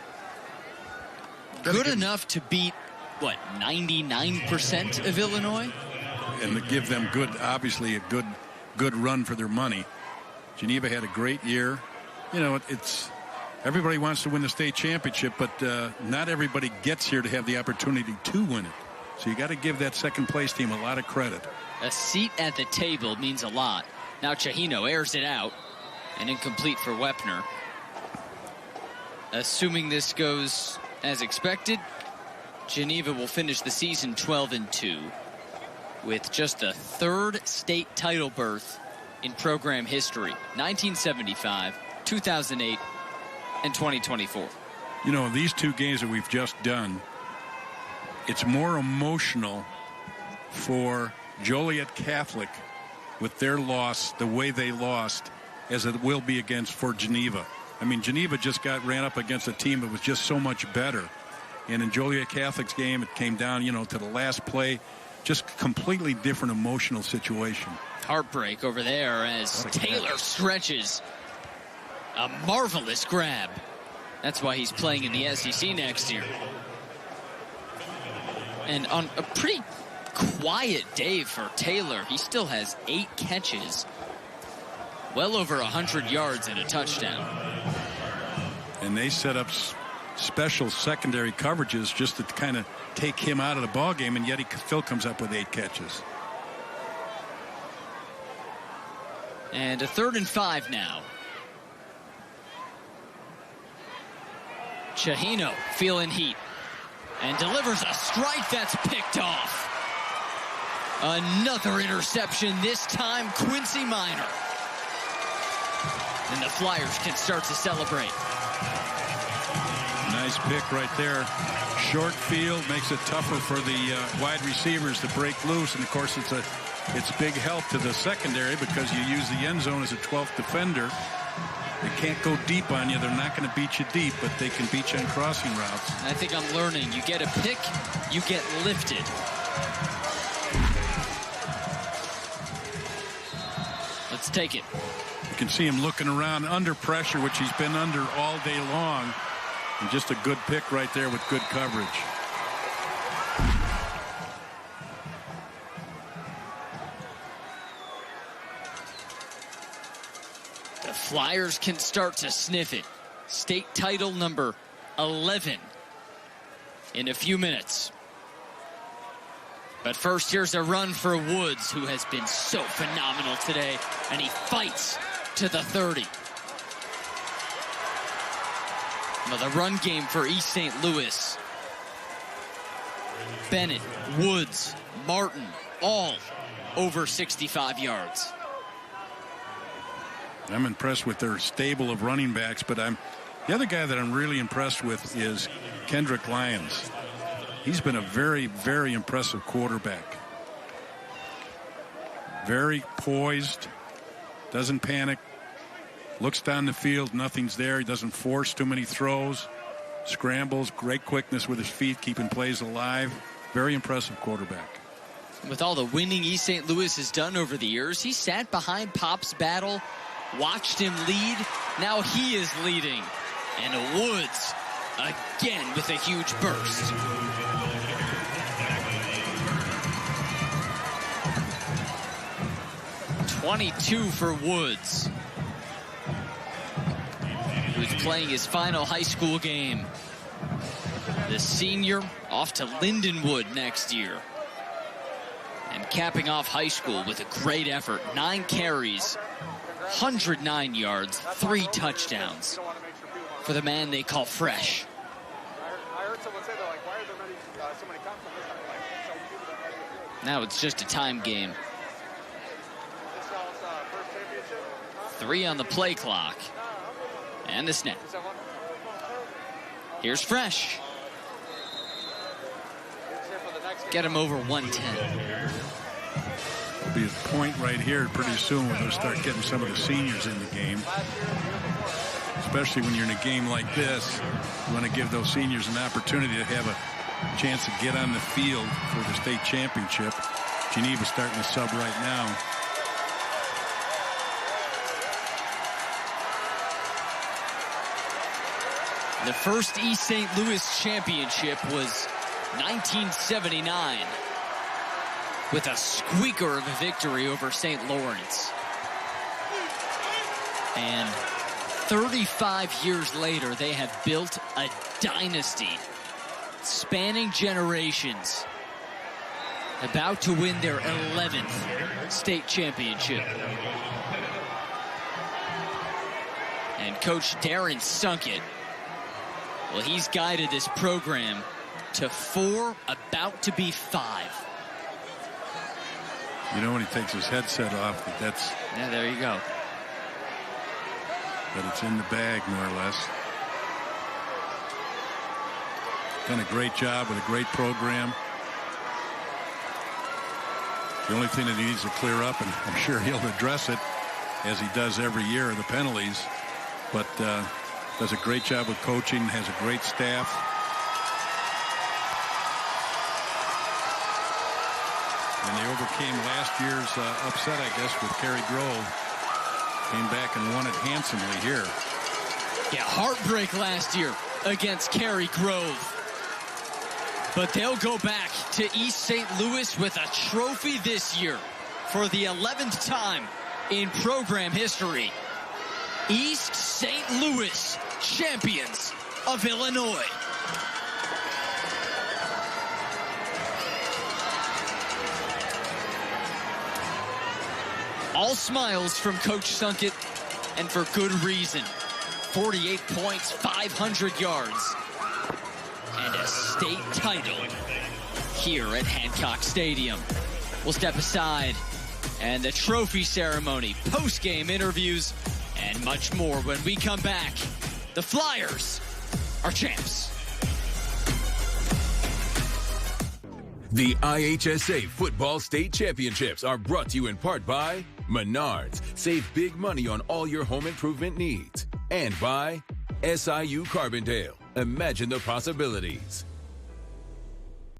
good enough to beat, what, 99% of Illinois? And to give them good, obviously a good run for their money. Geneva had a great year. You know, it's everybody wants to win the state championship, but not everybody gets here to have the opportunity to win it. So you got to give that second place team a lot of credit. A seat at the table means a lot. Now Chahino airs it out, and incomplete for Wepner. Assuming this goes as expected, Geneva will finish the season 12-2 with just the third state title berth in program history. 1975, 2008, and 2024. You know, these two games that we've just done, it's more emotional for Joliet Catholic with their loss, the way they lost, as it will be for Geneva. I mean, Geneva just ran up against a team that was just so much better. And in Joliet Catholic's game, it came down, to the last play. Just completely different emotional situation. Heartbreak over there as Taylor stretches. A marvelous grab. That's why he's playing in the SEC next year. And on a pretty quiet day for Taylor, he still has 8 catches. Well over 100 yards and a touchdown. And they set up special secondary coverages just to kind of take him out of the ball game, and yet he still comes up with 8 catches. And a 3rd and 5 now. Chahino feeling heat and delivers a strike that's picked off. Another interception, this time Quincy Minor. And the Flyers can start to celebrate. Nice pick right there. Short field makes it tougher for the wide receivers to break loose, and of course it's big help to the secondary because you use the end zone as a 12th defender. They can't go deep on you. They're not going to beat you deep, but they can beat you on crossing routes. I think I'm learning. You get a pick, you get lifted. Let's take it. You can see him looking around under pressure, which he's been under all day long. And just a good pick right there with good coverage. The Flyers can start to sniff it. State title number 11 in a few minutes. But first, here's a run for Woods, who has been so phenomenal today, and he fights to the 30. Now the run game for East St. Louis. Bennett, Woods, Martin, all over 65 yards. I'm impressed with their stable of running backs, but the other guy that I'm really impressed with is Kendrick Lyons. He's been a very, very impressive quarterback. Very poised, doesn't panic, looks down the field, nothing's there. He doesn't force too many throws, scrambles, great quickness with his feet, keeping plays alive. Very impressive quarterback. With all the winning East St. Louis has done over the years, he sat behind Pop's battle, watched him lead. Now he is leading. And Woods again with a huge burst. .22 for Woods, who's playing his final high school game. The senior off to Lindenwood next year. And capping off high school with a great effort. 9 carries, 109 yards, 3 touchdowns for the man they call Fresh. Now it's just a time game. 3 on the play clock. And the snap. Here's Fresh. Get him over 110. There'll be a point right here pretty soon where they'll start getting some of the seniors in the game. Especially when you're in a game like this. You want to give those seniors an opportunity to have a chance to get on the field for the state championship. Geneva starting to sub right now. The first East St. Louis championship was 1979 with a squeaker of a victory over St. Lawrence. And 35 years later, they have built a dynasty spanning generations, about to win their 11th state championship. And Coach Darren Sunkett, well, he's guided this program to 4, about to be 5. You know, when he takes his headset off, that's... Yeah, there you go. But it's in the bag, more or less. Done a great job with a great program. The only thing that he needs to clear up, and I'm sure he'll address it, as he does every year, are the penalties. But does a great job with coaching, has a great staff. And they overcame last year's upset, I guess, with Cary Grove. Came back and won it handsomely here. Yeah, heartbreak last year against Cary Grove. But they'll go back to East St. Louis with a trophy this year for the 11th time in program history. East St. Louis, champions of Illinois. All smiles from Coach Sunkett, and for good reason. 48 points, 500 yards, and a state title here at Hancock Stadium. We'll step aside, and the trophy ceremony, post-game interviews, and much more when we come back. The Flyers are champs. The IHSA Football State Championships are brought to you in part by Menards. Save big money on all your home improvement needs. And by SIU Carbondale. Imagine the possibilities.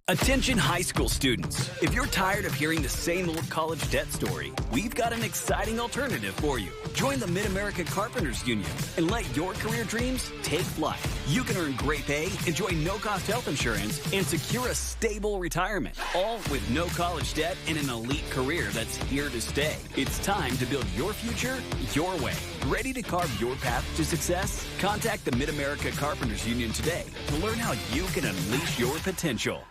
Attention high school students. If you're tired of hearing the same old college debt story, we've got an exciting alternative for you. Join the Mid-America Carpenters Union and let your career dreams take flight. You can earn great pay, enjoy no-cost health insurance, and secure a stable retirement, all with no college debt and an elite career that's here to stay. It's time to build your future your way. Ready to carve your path to success? Contact the Mid-America Carpenters Union today to learn how you can unleash your potential.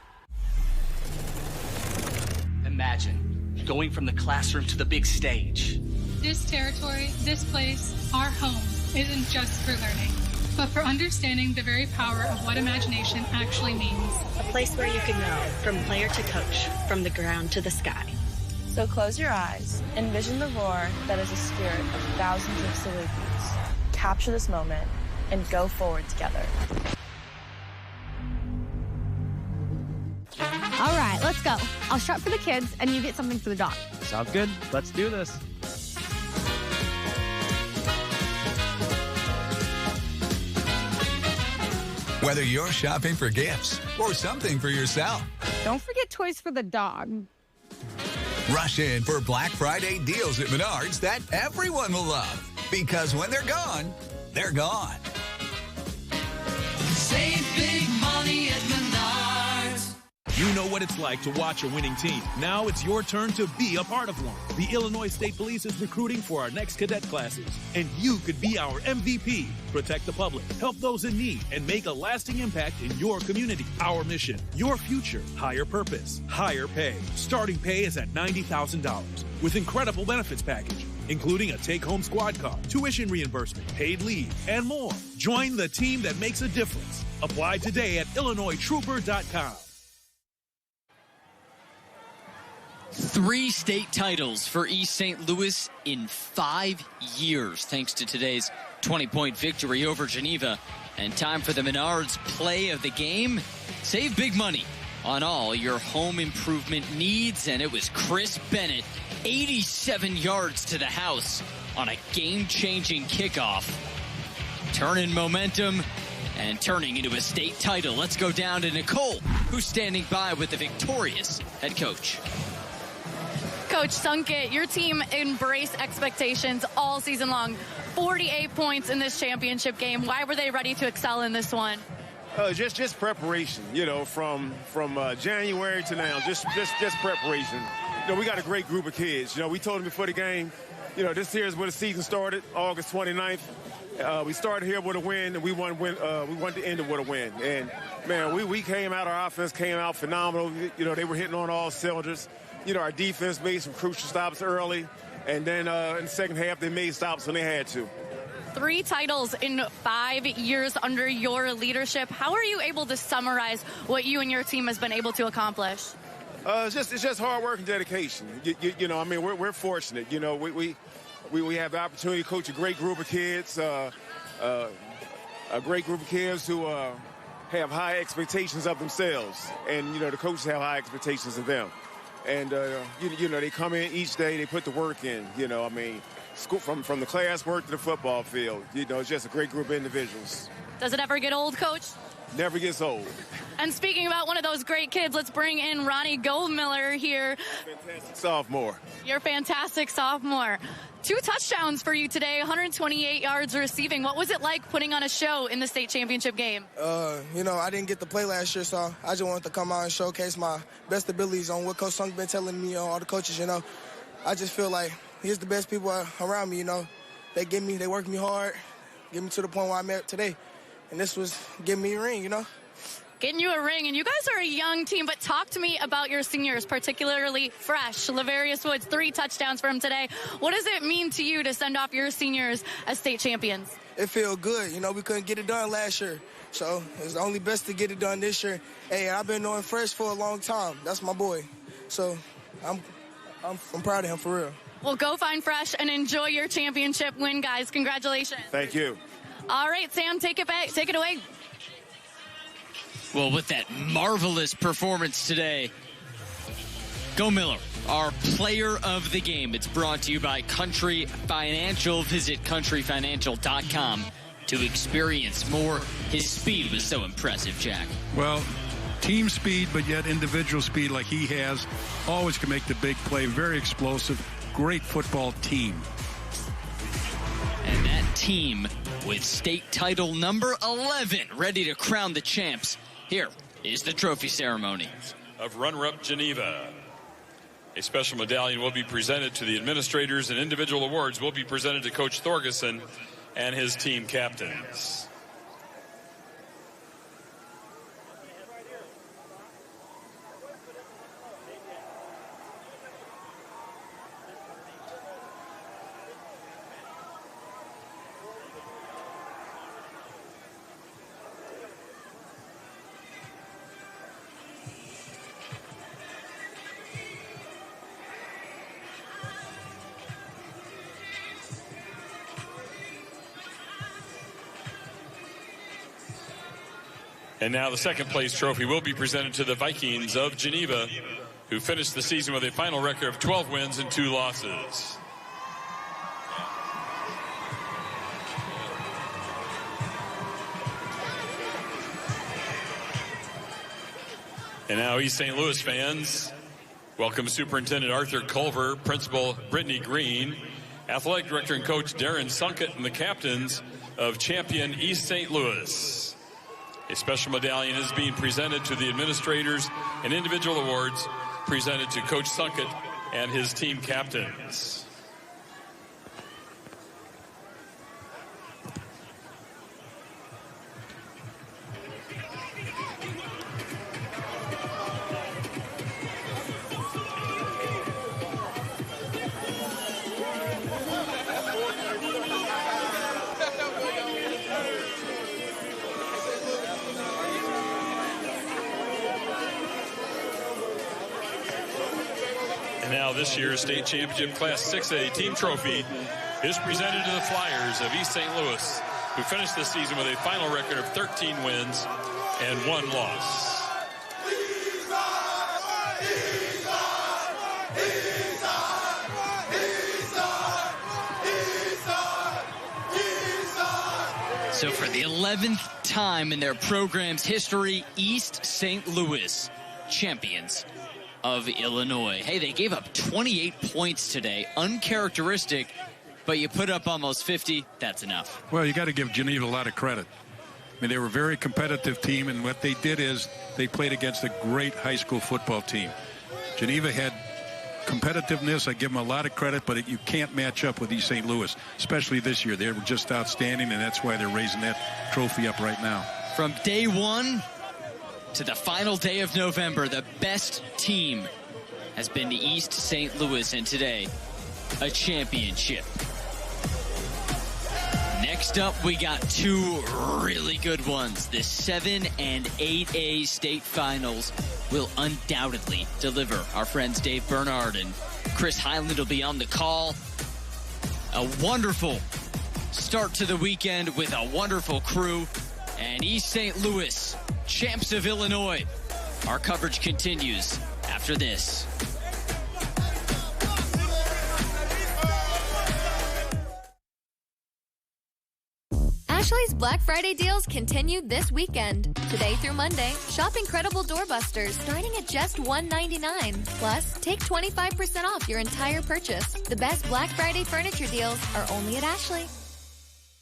Imagine going from the classroom to the big stage. This territory, this place, our home, isn't just for learning, but for understanding the very power of what imagination actually means. A place where you can go from player to coach, from the ground to the sky. So close your eyes, envision the roar that is a spirit of thousands of Salukis. Capture this moment and go forward together. All right, let's go. I'll shop for the kids and you get something for the dog. Sounds good. Let's do this. Whether you're shopping for gifts or something for yourself. Don't forget toys for the dog. Rush in for Black Friday deals at Menards that everyone will love. Because when they're gone, they're gone. Save big money at Menards. You know what it's like to watch a winning team. Now it's your turn to be a part of one. The Illinois State Police is recruiting for our next cadet classes, and you could be our MVP. Protect the public, help those in need, and make a lasting impact in your community. Our mission, your future, higher purpose, higher pay. Starting pay is at $90,000 with incredible benefits package, including a take-home squad car, tuition reimbursement, paid leave, and more. Join the team that makes a difference. Apply today at IllinoisTrooper.com. 3 state titles for East St. Louis in 5 years, thanks to today's 20-point victory over Geneva. And time for the Menards play of the game. Save big money on all your home improvement needs. And it was Chris Bennett, 87 yards to the house on a game-changing kickoff. Turning momentum and turning into a state title. Let's go down to Nicole, who's standing by with the victorious head coach. Coach Sunkett, your team embraced expectations all season long. 48 points in this championship game. Why were they ready to excel in this one? Just preparation, from January to now, just preparation. We got a great group of kids. We told them before the game, this here is where the season started, August 29th. We started here with a win, and we want to end it with a win. And, man, we came out, our offense came out phenomenal. They were hitting on all cylinders. Our defense made some crucial stops early, and then in the second half, they made stops when they had to. 3 titles in 5 years under your leadership. How are you able to summarize what you and your team has been able to accomplish? It's just hard work and dedication. We're fortunate. We have the opportunity to coach a great group of kids, a great group of kids who have high expectations of themselves, and the coaches have high expectations of them. And they come in each day, they put the work in. school, from the classwork to the football field. You know, it's just a great group of individuals. Does it ever get old, Coach? Never gets old. And speaking about one of those great kids, let's bring in Ronnie Goldmiller here. Fantastic sophomore. You're a fantastic sophomore. 2 touchdowns for you today, 128 yards receiving. What was it like putting on a show in the state championship game? You know, I didn't get to play last year, so I just wanted to come out and showcase my best abilities on what Coach Sunk been telling me, all the coaches, you know. I just feel like he's the best people around me, you know. They work me hard, get me to the point where I'm at today. And this was getting me a ring, you know. Getting you a ring, and you guys are a young team, but talk to me about your seniors, particularly Fresh. Lavarius Woods, 3 touchdowns for him today. What does it mean to you to send off your seniors as state champions? It feels good. You know, we couldn't get it done last year, so it's only best to get it done this year. Hey, I've been knowing Fresh for a long time. That's my boy. So I'm proud of him for real. Well, go find Fresh and enjoy your championship win, guys. Congratulations. Thank you. All right, Sam, take it away. Well, with that marvelous performance today, Go Miller, our player of the game. It's brought to you by Country Financial. Visit countryfinancial.com to experience more. His speed was so impressive, Jack. Well, team speed, but yet individual speed like he has. Always can make the big play. Very explosive. Great football team. And that team with state title number 11 ready to crown the champs. Here is the trophy ceremony. Of runner-up Geneva. A special medallion will be presented to the administrators, and individual awards will be presented to Coach Thorgeson and his team captains. And now the second place trophy will be presented to the Vikings of Geneva, who finished the season with a final record of 12 wins and 2 losses. And now East St. Louis fans welcome Superintendent Arthur Culver, Principal Brittany Green, Athletic Director and Coach Darren Sunkett, and the captains of champion East St. Louis. A special medallion is being presented to the administrators, and individual awards presented to Coach Sunkett and his team captains. Now this year's state championship Class 6A team trophy is presented to the Flyers of East St. Louis, who finished the season with a final record of 13 wins and 1 loss. So for the 11th time in their program's history, East St. Louis champions of Illinois. Hey, they gave up 28 points today. Uncharacteristic, but you put up almost 50. That's enough. Well, you got to give Geneva a lot of credit. I mean, they were a very competitive team, and what they did is they played against a great high school football team. Geneva had competitiveness. I give them a lot of credit, but you can't match up with East St. Louis, especially this year. They were just outstanding, and that's why they're raising that trophy up right now. From day one to the final day of November, the best team has been the East St. Louis, and today, a championship. Next up, we got 2 really good ones. The 7 and 8A state finals will undoubtedly deliver. Our friends Dave Bernard and Chris Highland will be on the call. A wonderful start to the weekend with a wonderful crew. And East St. Louis, champs of Illinois. Our coverage continues after this. Ashley's Black Friday deals continue this weekend. Today through Monday, shop incredible doorbusters starting at just $1.99. Plus, take 25% off your entire purchase. The best Black Friday furniture deals are only at Ashley.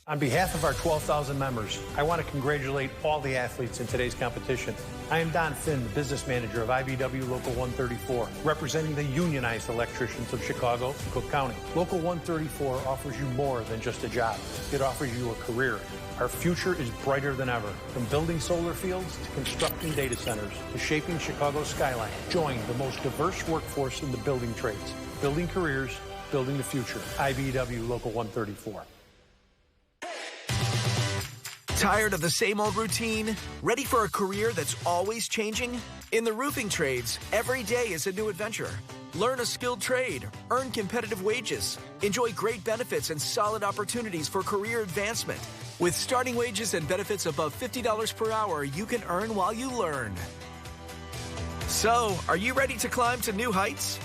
On behalf of our 12,000 members, I want to congratulate all the athletes in today's competition. I am Don Finn, the business manager of IBW Local 134, representing the unionized electricians of Chicago and Cook County. Local 134 offers you more than just a job. It offers you a career. Our future is brighter than ever. From building solar fields to constructing data centers to shaping Chicago's skyline. Join the most diverse workforce in the building trades. Building careers, building the future. IBW Local 134. Tired of the same old routine? Ready for a career that's always changing? In the roofing trades, every day is a new adventure. Learn a skilled trade, earn competitive wages, enjoy great benefits and solid opportunities for career advancement. With starting wages and benefits above $50 per hour, you can earn while you learn. So, are you ready to climb to new heights?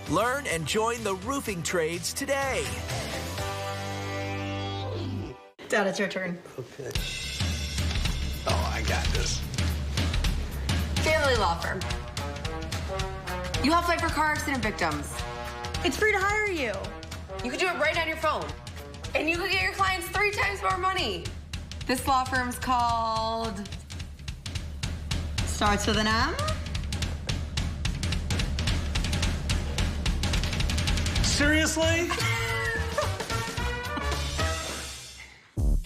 Learn and join the roofing trades today. Dad, it's your turn. Okay. Oh, I got this. Family Law Firm. You help fight for car accident victims. It's free to hire you. You can do it right on your phone. And you can get your clients 3 times more money. This law firm's called... Starts with an M? Seriously?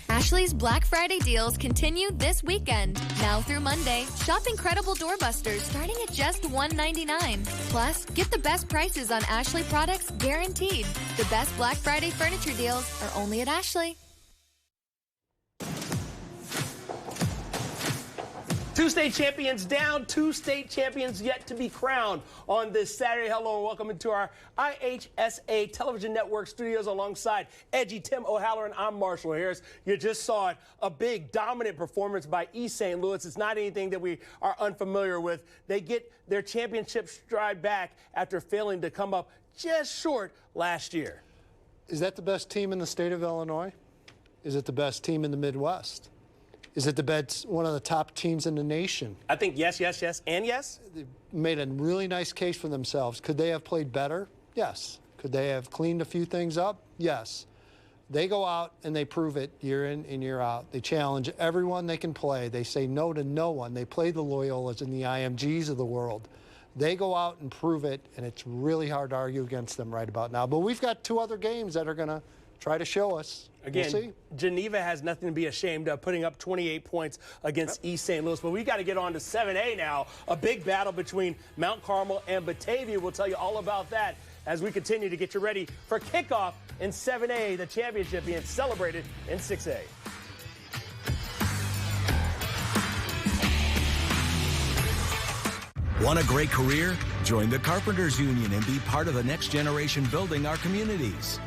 Ashley's Black Friday deals continue this weekend. Now through Monday, shop incredible doorbusters starting at just $1.99. Plus, get the best prices on Ashley products guaranteed. The best Black Friday furniture deals are only at Ashley. 2 state champions down, 2 state champions yet to be crowned on this Saturday. Hello and welcome into our IHSA Television Network studios alongside Edgy Tim O'Halloran. I'm Marshall Harris. You just saw it, a big dominant performance by East St. Louis. It's not anything that we are unfamiliar with. They get their championship stride back after failing to come up just short last year. Is that the best team in the state of Illinois? Is it the best team in the Midwest? Is it the best, one of the top teams in the nation? I think yes, yes, yes, and yes. They made a really nice case for themselves. Could they have played better? Yes. Could they have cleaned a few things up? Yes. They go out and they prove it year in and year out. They challenge everyone they can play. They say no to no one. They play the Loyolas and the IMGs of the world. They go out and prove it, and it's really hard to argue against them right about now. But we've got 2 other games that are going to try to show us. Again, we'll see. Geneva has nothing to be ashamed of, putting up 28 points against East St. Louis. But we got to get on to 7A now. A big battle between Mount Carmel and Batavia. We'll tell you all about that as we continue to get you ready for kickoff in 7A, the championship being celebrated in 6A. Want a great career? Join the Carpenters Union and be part of the next generation building our communities.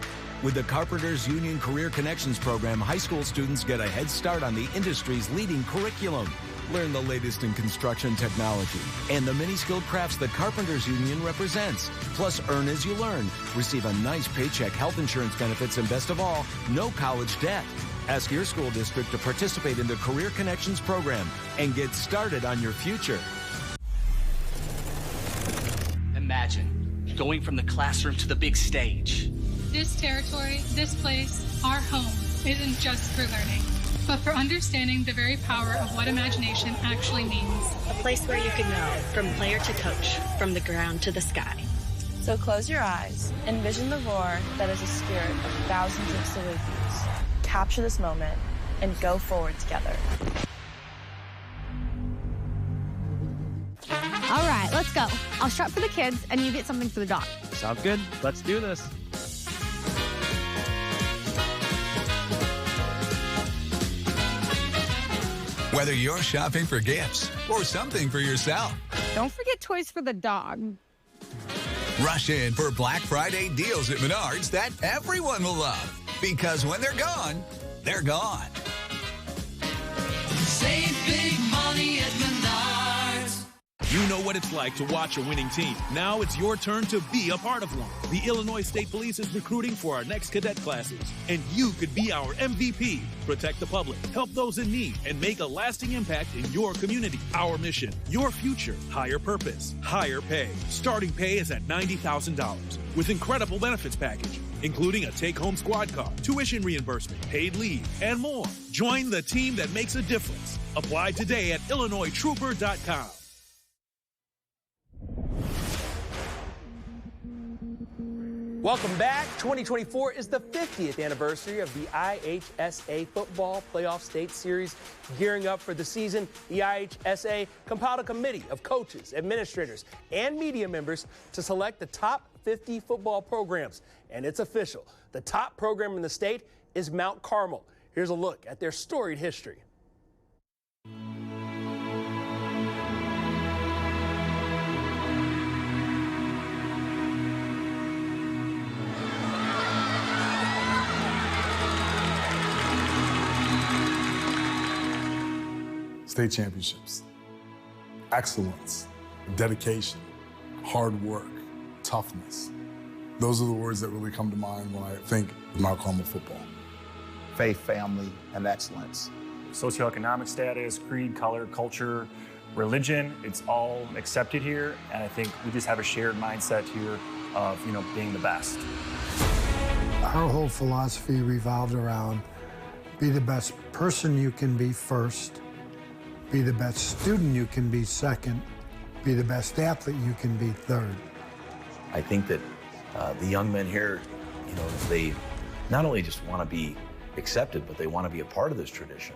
With the Carpenters Union Career Connections program, high school students get a head start on the industry's leading curriculum. Learn the latest in construction technology and the many skilled crafts the Carpenters Union represents. Plus, earn as you learn. Receive a nice paycheck, health insurance benefits, and best of all, no college debt. Ask your school district to participate in the Career Connections program and get started on your future. Imagine going from the classroom to the big stage. This territory, this place, our home, isn't just for learning, but for understanding the very power of what imagination actually means. A place where you can go from player to coach, from the ground to the sky. So close your eyes, envision the roar that is a spirit of thousands of Salukis. Capture this moment and go forward together. All right, let's go. I'll shop for the kids and you get something for the dog. Sounds good. Let's do this. Whether you're shopping for gifts or something for yourself. Don't forget toys for the dog. Rush in for Black Friday deals at Menards that everyone will love. Because when they're gone, they're gone. Save big money at Menards. You know what it's like to watch a winning team. Now it's your turn to be a part of one. The Illinois State Police is recruiting for our next cadet classes, and you could be our MVP. Protect the public, help those in need, and make a lasting impact in your community. Our mission, your future, higher purpose, higher pay. Starting pay is at $90,000 with incredible benefits package, including a take-home squad car, tuition reimbursement, paid leave, and more. Join the team that makes a difference. Apply today at IllinoisTrooper.com. Welcome back. 2024 is the 50th anniversary of the IHSA Football Playoff State Series. Gearing up for the season, the IHSA compiled a committee of coaches, administrators, and media members to select the top 50 football programs. And it's official. The top program in the state is Mount Carmel. Here's a look at their storied history. State championships, excellence, dedication, hard work, toughness. Those are the words that really come to mind when I think of Mount Carmel football. Faith, family, and excellence. Socioeconomic status, creed, color, culture, religion, it's all accepted here. And I think we just have a shared mindset here of, being the best. Our whole philosophy revolved around be the best person you can be first, be the best student you can be second, be the best athlete you can be third. I think that the young men here, they not only just want to be accepted, but they want to be a part of this tradition.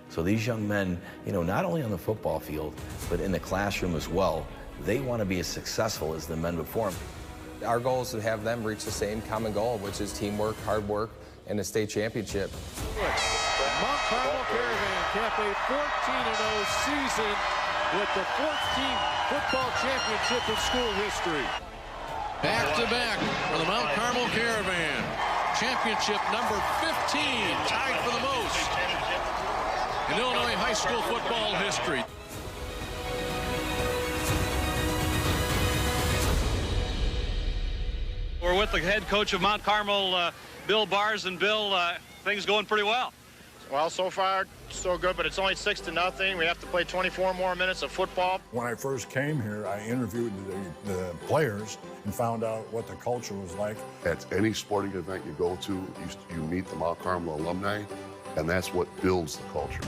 So these young men, not only on the football field, but in the classroom as well, they want to be as successful as the men before them. Our goal is to have them reach the same common goal, which is teamwork, hard work, and a state championship. Mount Carmel Caravan cap a 14-0 season with the 14th football championship in school history. Back-to-back for the Mount Carmel Caravan. Championship number 15, tied for the most in Illinois high school football history. We're with the head coach of Mount Carmel, Bill Bars, and Bill, things going pretty well. Well, so far, so good, but it's only 6-0. We have to play 24 more minutes of football. When I first came here, I interviewed the players and found out what the culture was like. At any sporting event you go to, you meet the Mount Carmel alumni, and that's what builds the culture.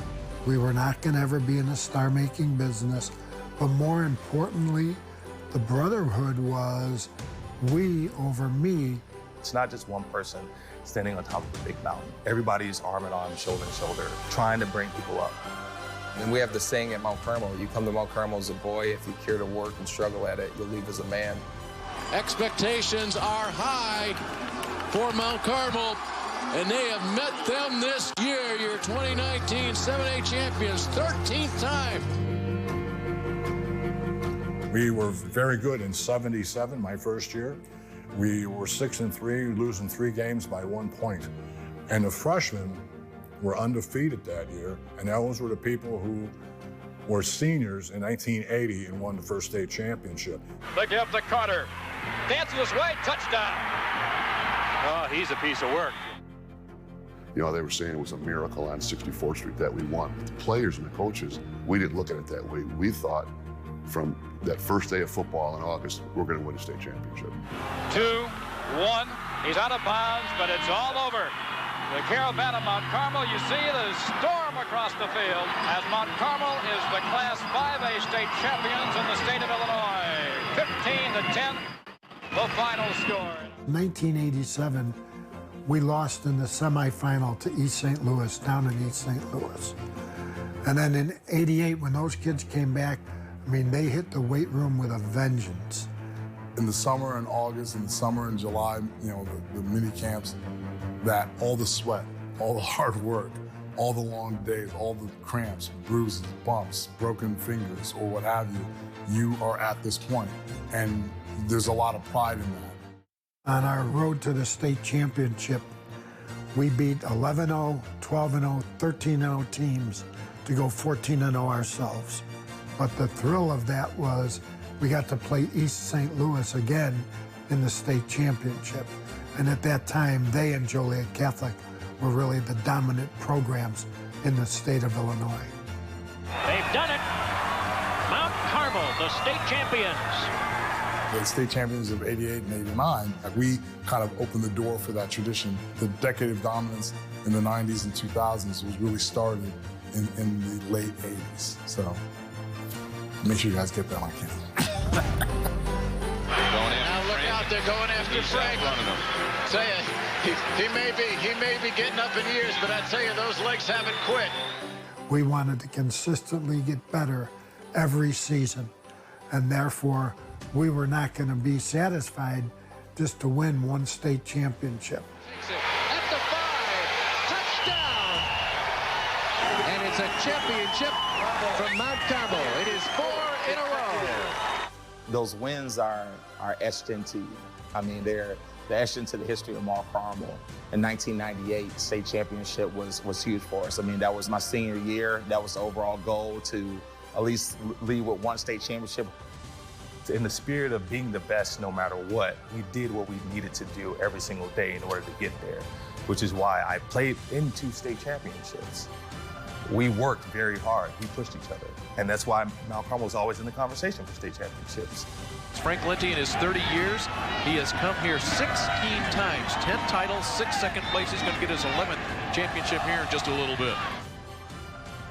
We were not going to ever be in a star-making business, but more importantly, the brotherhood was we over me. It's not just one person standing on top of a big mountain. Everybody's arm in arm, shoulder to shoulder, trying to bring people up. And we have the saying at Mount Carmel, you come to Mount Carmel as a boy, if you care to work and struggle at it, you'll leave as a man. Expectations are high for Mount Carmel, and they have met them this year, your 2019 7A champions, 13th time. We were very good in 77, my first year. We were 6-3, losing 3 games by 1 point. And the freshmen were undefeated that year, and those were the people who were seniors in 1980 and won the first state championship. They give to Carter. Dances his way, touchdown. Oh, he's a piece of work. They were saying it was a miracle on 64th Street that we won. The players and the coaches, we didn't look at it that way. We thought from that first day of football in August, we're going to win a state championship. 2-1, he's out of bounds, but it's all over. The caravan of Mount Carmel, you see the storm across the field as Mount Carmel is the Class 5A state champions in the state of Illinois. 15-10, the final score. 1987, we lost in the semifinal to East St. Louis, down in East St. Louis. And then in 88, when those kids came back, they hit the weight room with a vengeance. In the summer in August, in the summer in July, the mini camps, that all the sweat, all the hard work, all the long days, all the cramps, bruises, bumps, broken fingers, or what have you, you are at this point. And there's a lot of pride in that. On our road to the state championship, we beat 11-0, 12-0, 13-0 teams to go 14-0 ourselves. But the thrill of that was we got to play East St. Louis again in the state championship. And at that time, they and Joliet Catholic were really the dominant programs in the state of Illinois. They've done it. Mount Carmel, the state champions. The state champions of 88 and 89, we kind of opened the door for that tradition. The decade of dominance in the 90s and 2000s was really started in the late 80s. So make sure you guys get that on camera. Now look out, they're going after Frank. Tell you, he may be getting up in years, but I tell you, those legs haven't quit. We wanted to consistently get better every season, and therefore we were not going to be satisfied just to win one state championship. At the 5, touchdown! And it's a championship from Mount Carmel. It is 4 in a row. Those wins are etched into you. I mean, they're etched into the history of Mount Carmel. In 1998, state championship was huge for us. I mean, that was my senior year. That was the overall goal, to at least lead with one state championship. In the spirit of being the best no matter what, we did what we needed to do every single day in order to get there, which is why I played in 2 state championships. We worked very hard. We pushed each other. And that's why Mount Carmel was always in the conversation for state championships. Frank Linty, in his 30 years, he has come here 16 times, 10 titles, 6 second place. He's going to get his 11th championship here in just a little bit.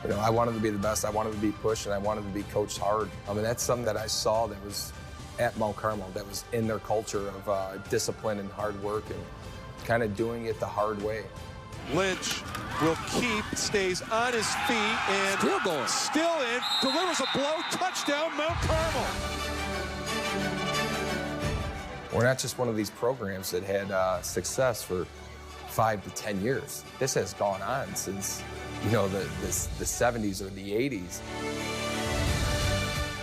You know, I wanted to be the best. I wanted to be pushed, and I wanted to be coached hard. I mean, that's something that I saw that was at Mount Carmel, that was in their culture of discipline and hard work and kind of doing it the hard way. Lynch will keep, stays on his feet, and still going, still in, delivers a blow, touchdown, Mount Carmel. We're not just one of these programs that had success for 5 to 10 years. This has gone on since, you know, the 70s or the 80s.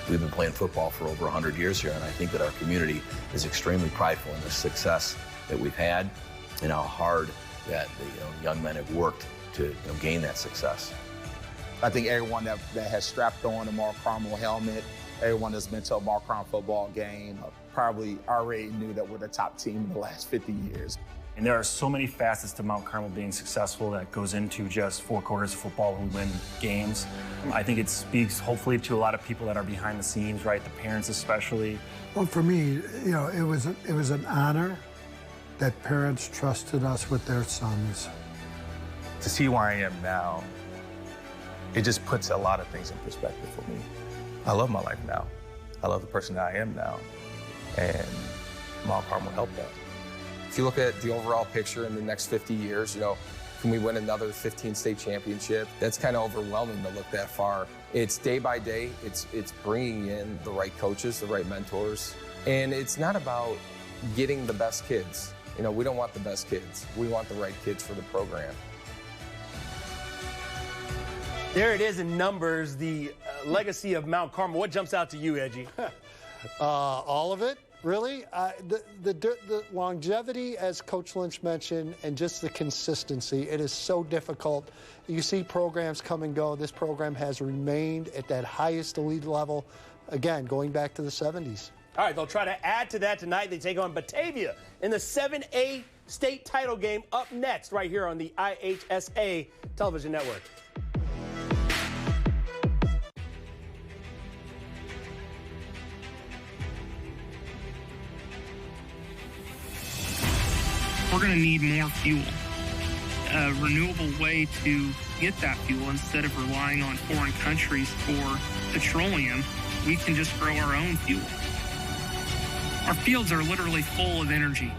We've been playing football for over 100 years here, and I think that our community is extremely prideful in the success that we've had and how hard that the young men have worked to gain that success. I think everyone that has strapped on a Mount Carmel helmet, everyone that's been to a Mount Carmel football game, probably already knew that we're the top team in the last 50 years. And there are so many facets to Mount Carmel being successful that goes into just 4 quarters of football we win games. I think it speaks hopefully to a lot of people that are behind the scenes, right? The parents especially. Well, for me, you know, it was an honor that parents trusted us with their sons. To see where I am now, it just puts a lot of things in perspective for me. I love my life now. I love the person that I am now. And Mount Carmel helped that. If you look at the overall picture in the next 50 years, you know, can we win another 15 state championship? That's kind of overwhelming to look that far. It's day by day. It's bringing in the right coaches, the right mentors. And it's not about getting the best kids. You know, we don't want the best kids. We want the right kids for the program. There it is in numbers, the legacy of Mount Carmel. What jumps out to you, Edgy? All of it, really. The longevity, as Coach Lynch mentioned, and just the consistency. It is so difficult. You see programs come and go. This program has remained at that highest elite level, again, going back to the 70s. All right, they'll try to add to that tonight. They take on Batavia in the 7A state title game up next right here on the IHSA television network. We're going to need more fuel, a renewable way to get that fuel instead of relying on foreign countries for petroleum. We can just grow our own fuel. Our fields are literally full of energy.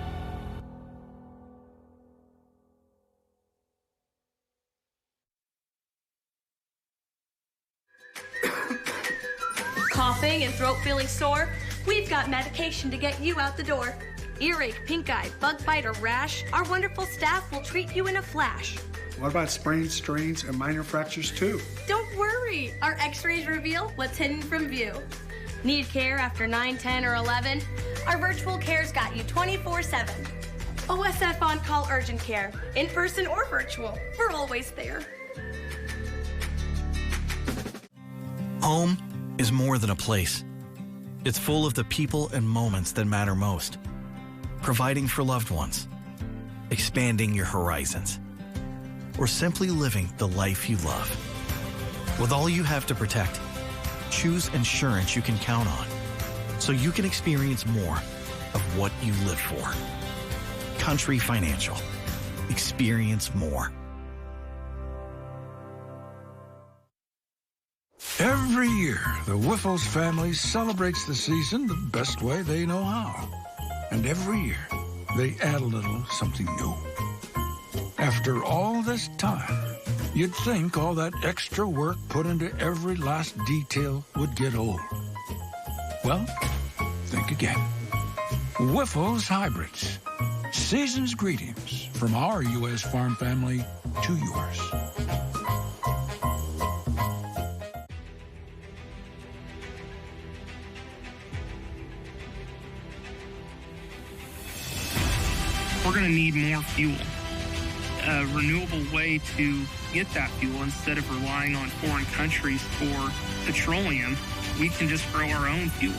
Coughing and throat feeling sore? We've got medication to get you out the door. Earache, pink eye, bug bite, or rash? Our wonderful staff will treat you in a flash. What about sprains, strains, and minor fractures too? Don't worry, our x-rays reveal what's hidden from view. Need care after 9, 10, or 11? Our virtual care's got you 24/7. OSF on-call urgent care, in person or virtual, we're always there. Home is more than a place. It's full of the people and moments that matter most. Providing for loved ones, expanding your horizons, or simply living the life you love. With all you have to protect, choose insurance you can count on so you can experience more of what you live for. Country Financial. Experience more. Every year, the Whiffles family celebrates the season the best way they know how. And every year, they add a little something new. After all this time, you'd think all that extra work put into every last detail would get old. Well, think again. Whiffles Hybrids. Season's greetings from our U.S. farm family to yours. We're going to need more fuel. A renewable way to get that fuel instead of relying on foreign countries for petroleum, we can just grow our own fuel.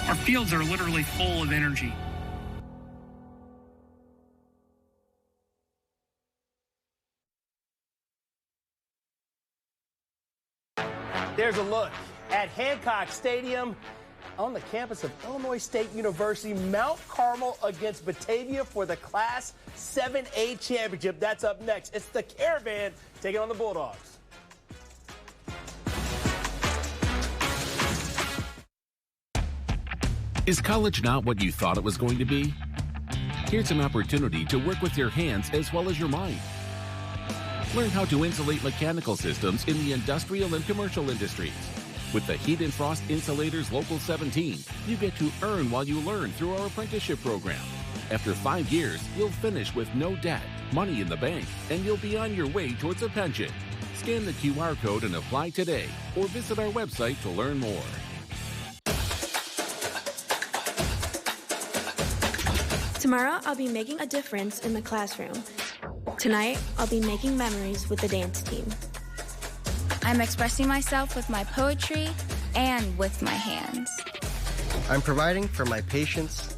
Our fields are literally full of energy. There's a look at Hancock Stadium on the campus of Illinois State University. Mount Carmel against Batavia for the Class 7A championship. That's up next. It's the Caravan taking on the Bulldogs. Is college not what you thought it was going to be? Here's an opportunity to work with your hands as well as your mind. Learn how to insulate mechanical systems in the industrial and commercial industries. With the Heat and Frost Insulators Local 17, you get to earn while you learn through our apprenticeship program. After 5 years, you'll finish with no debt, money in the bank, and you'll be on your way towards a pension. Scan the QR code and apply today, or visit our website to learn more. Tomorrow, I'll be making a difference in the classroom. Tonight, I'll be making memories with the dance team. I'm expressing myself with my poetry and with my hands. I'm providing for my patients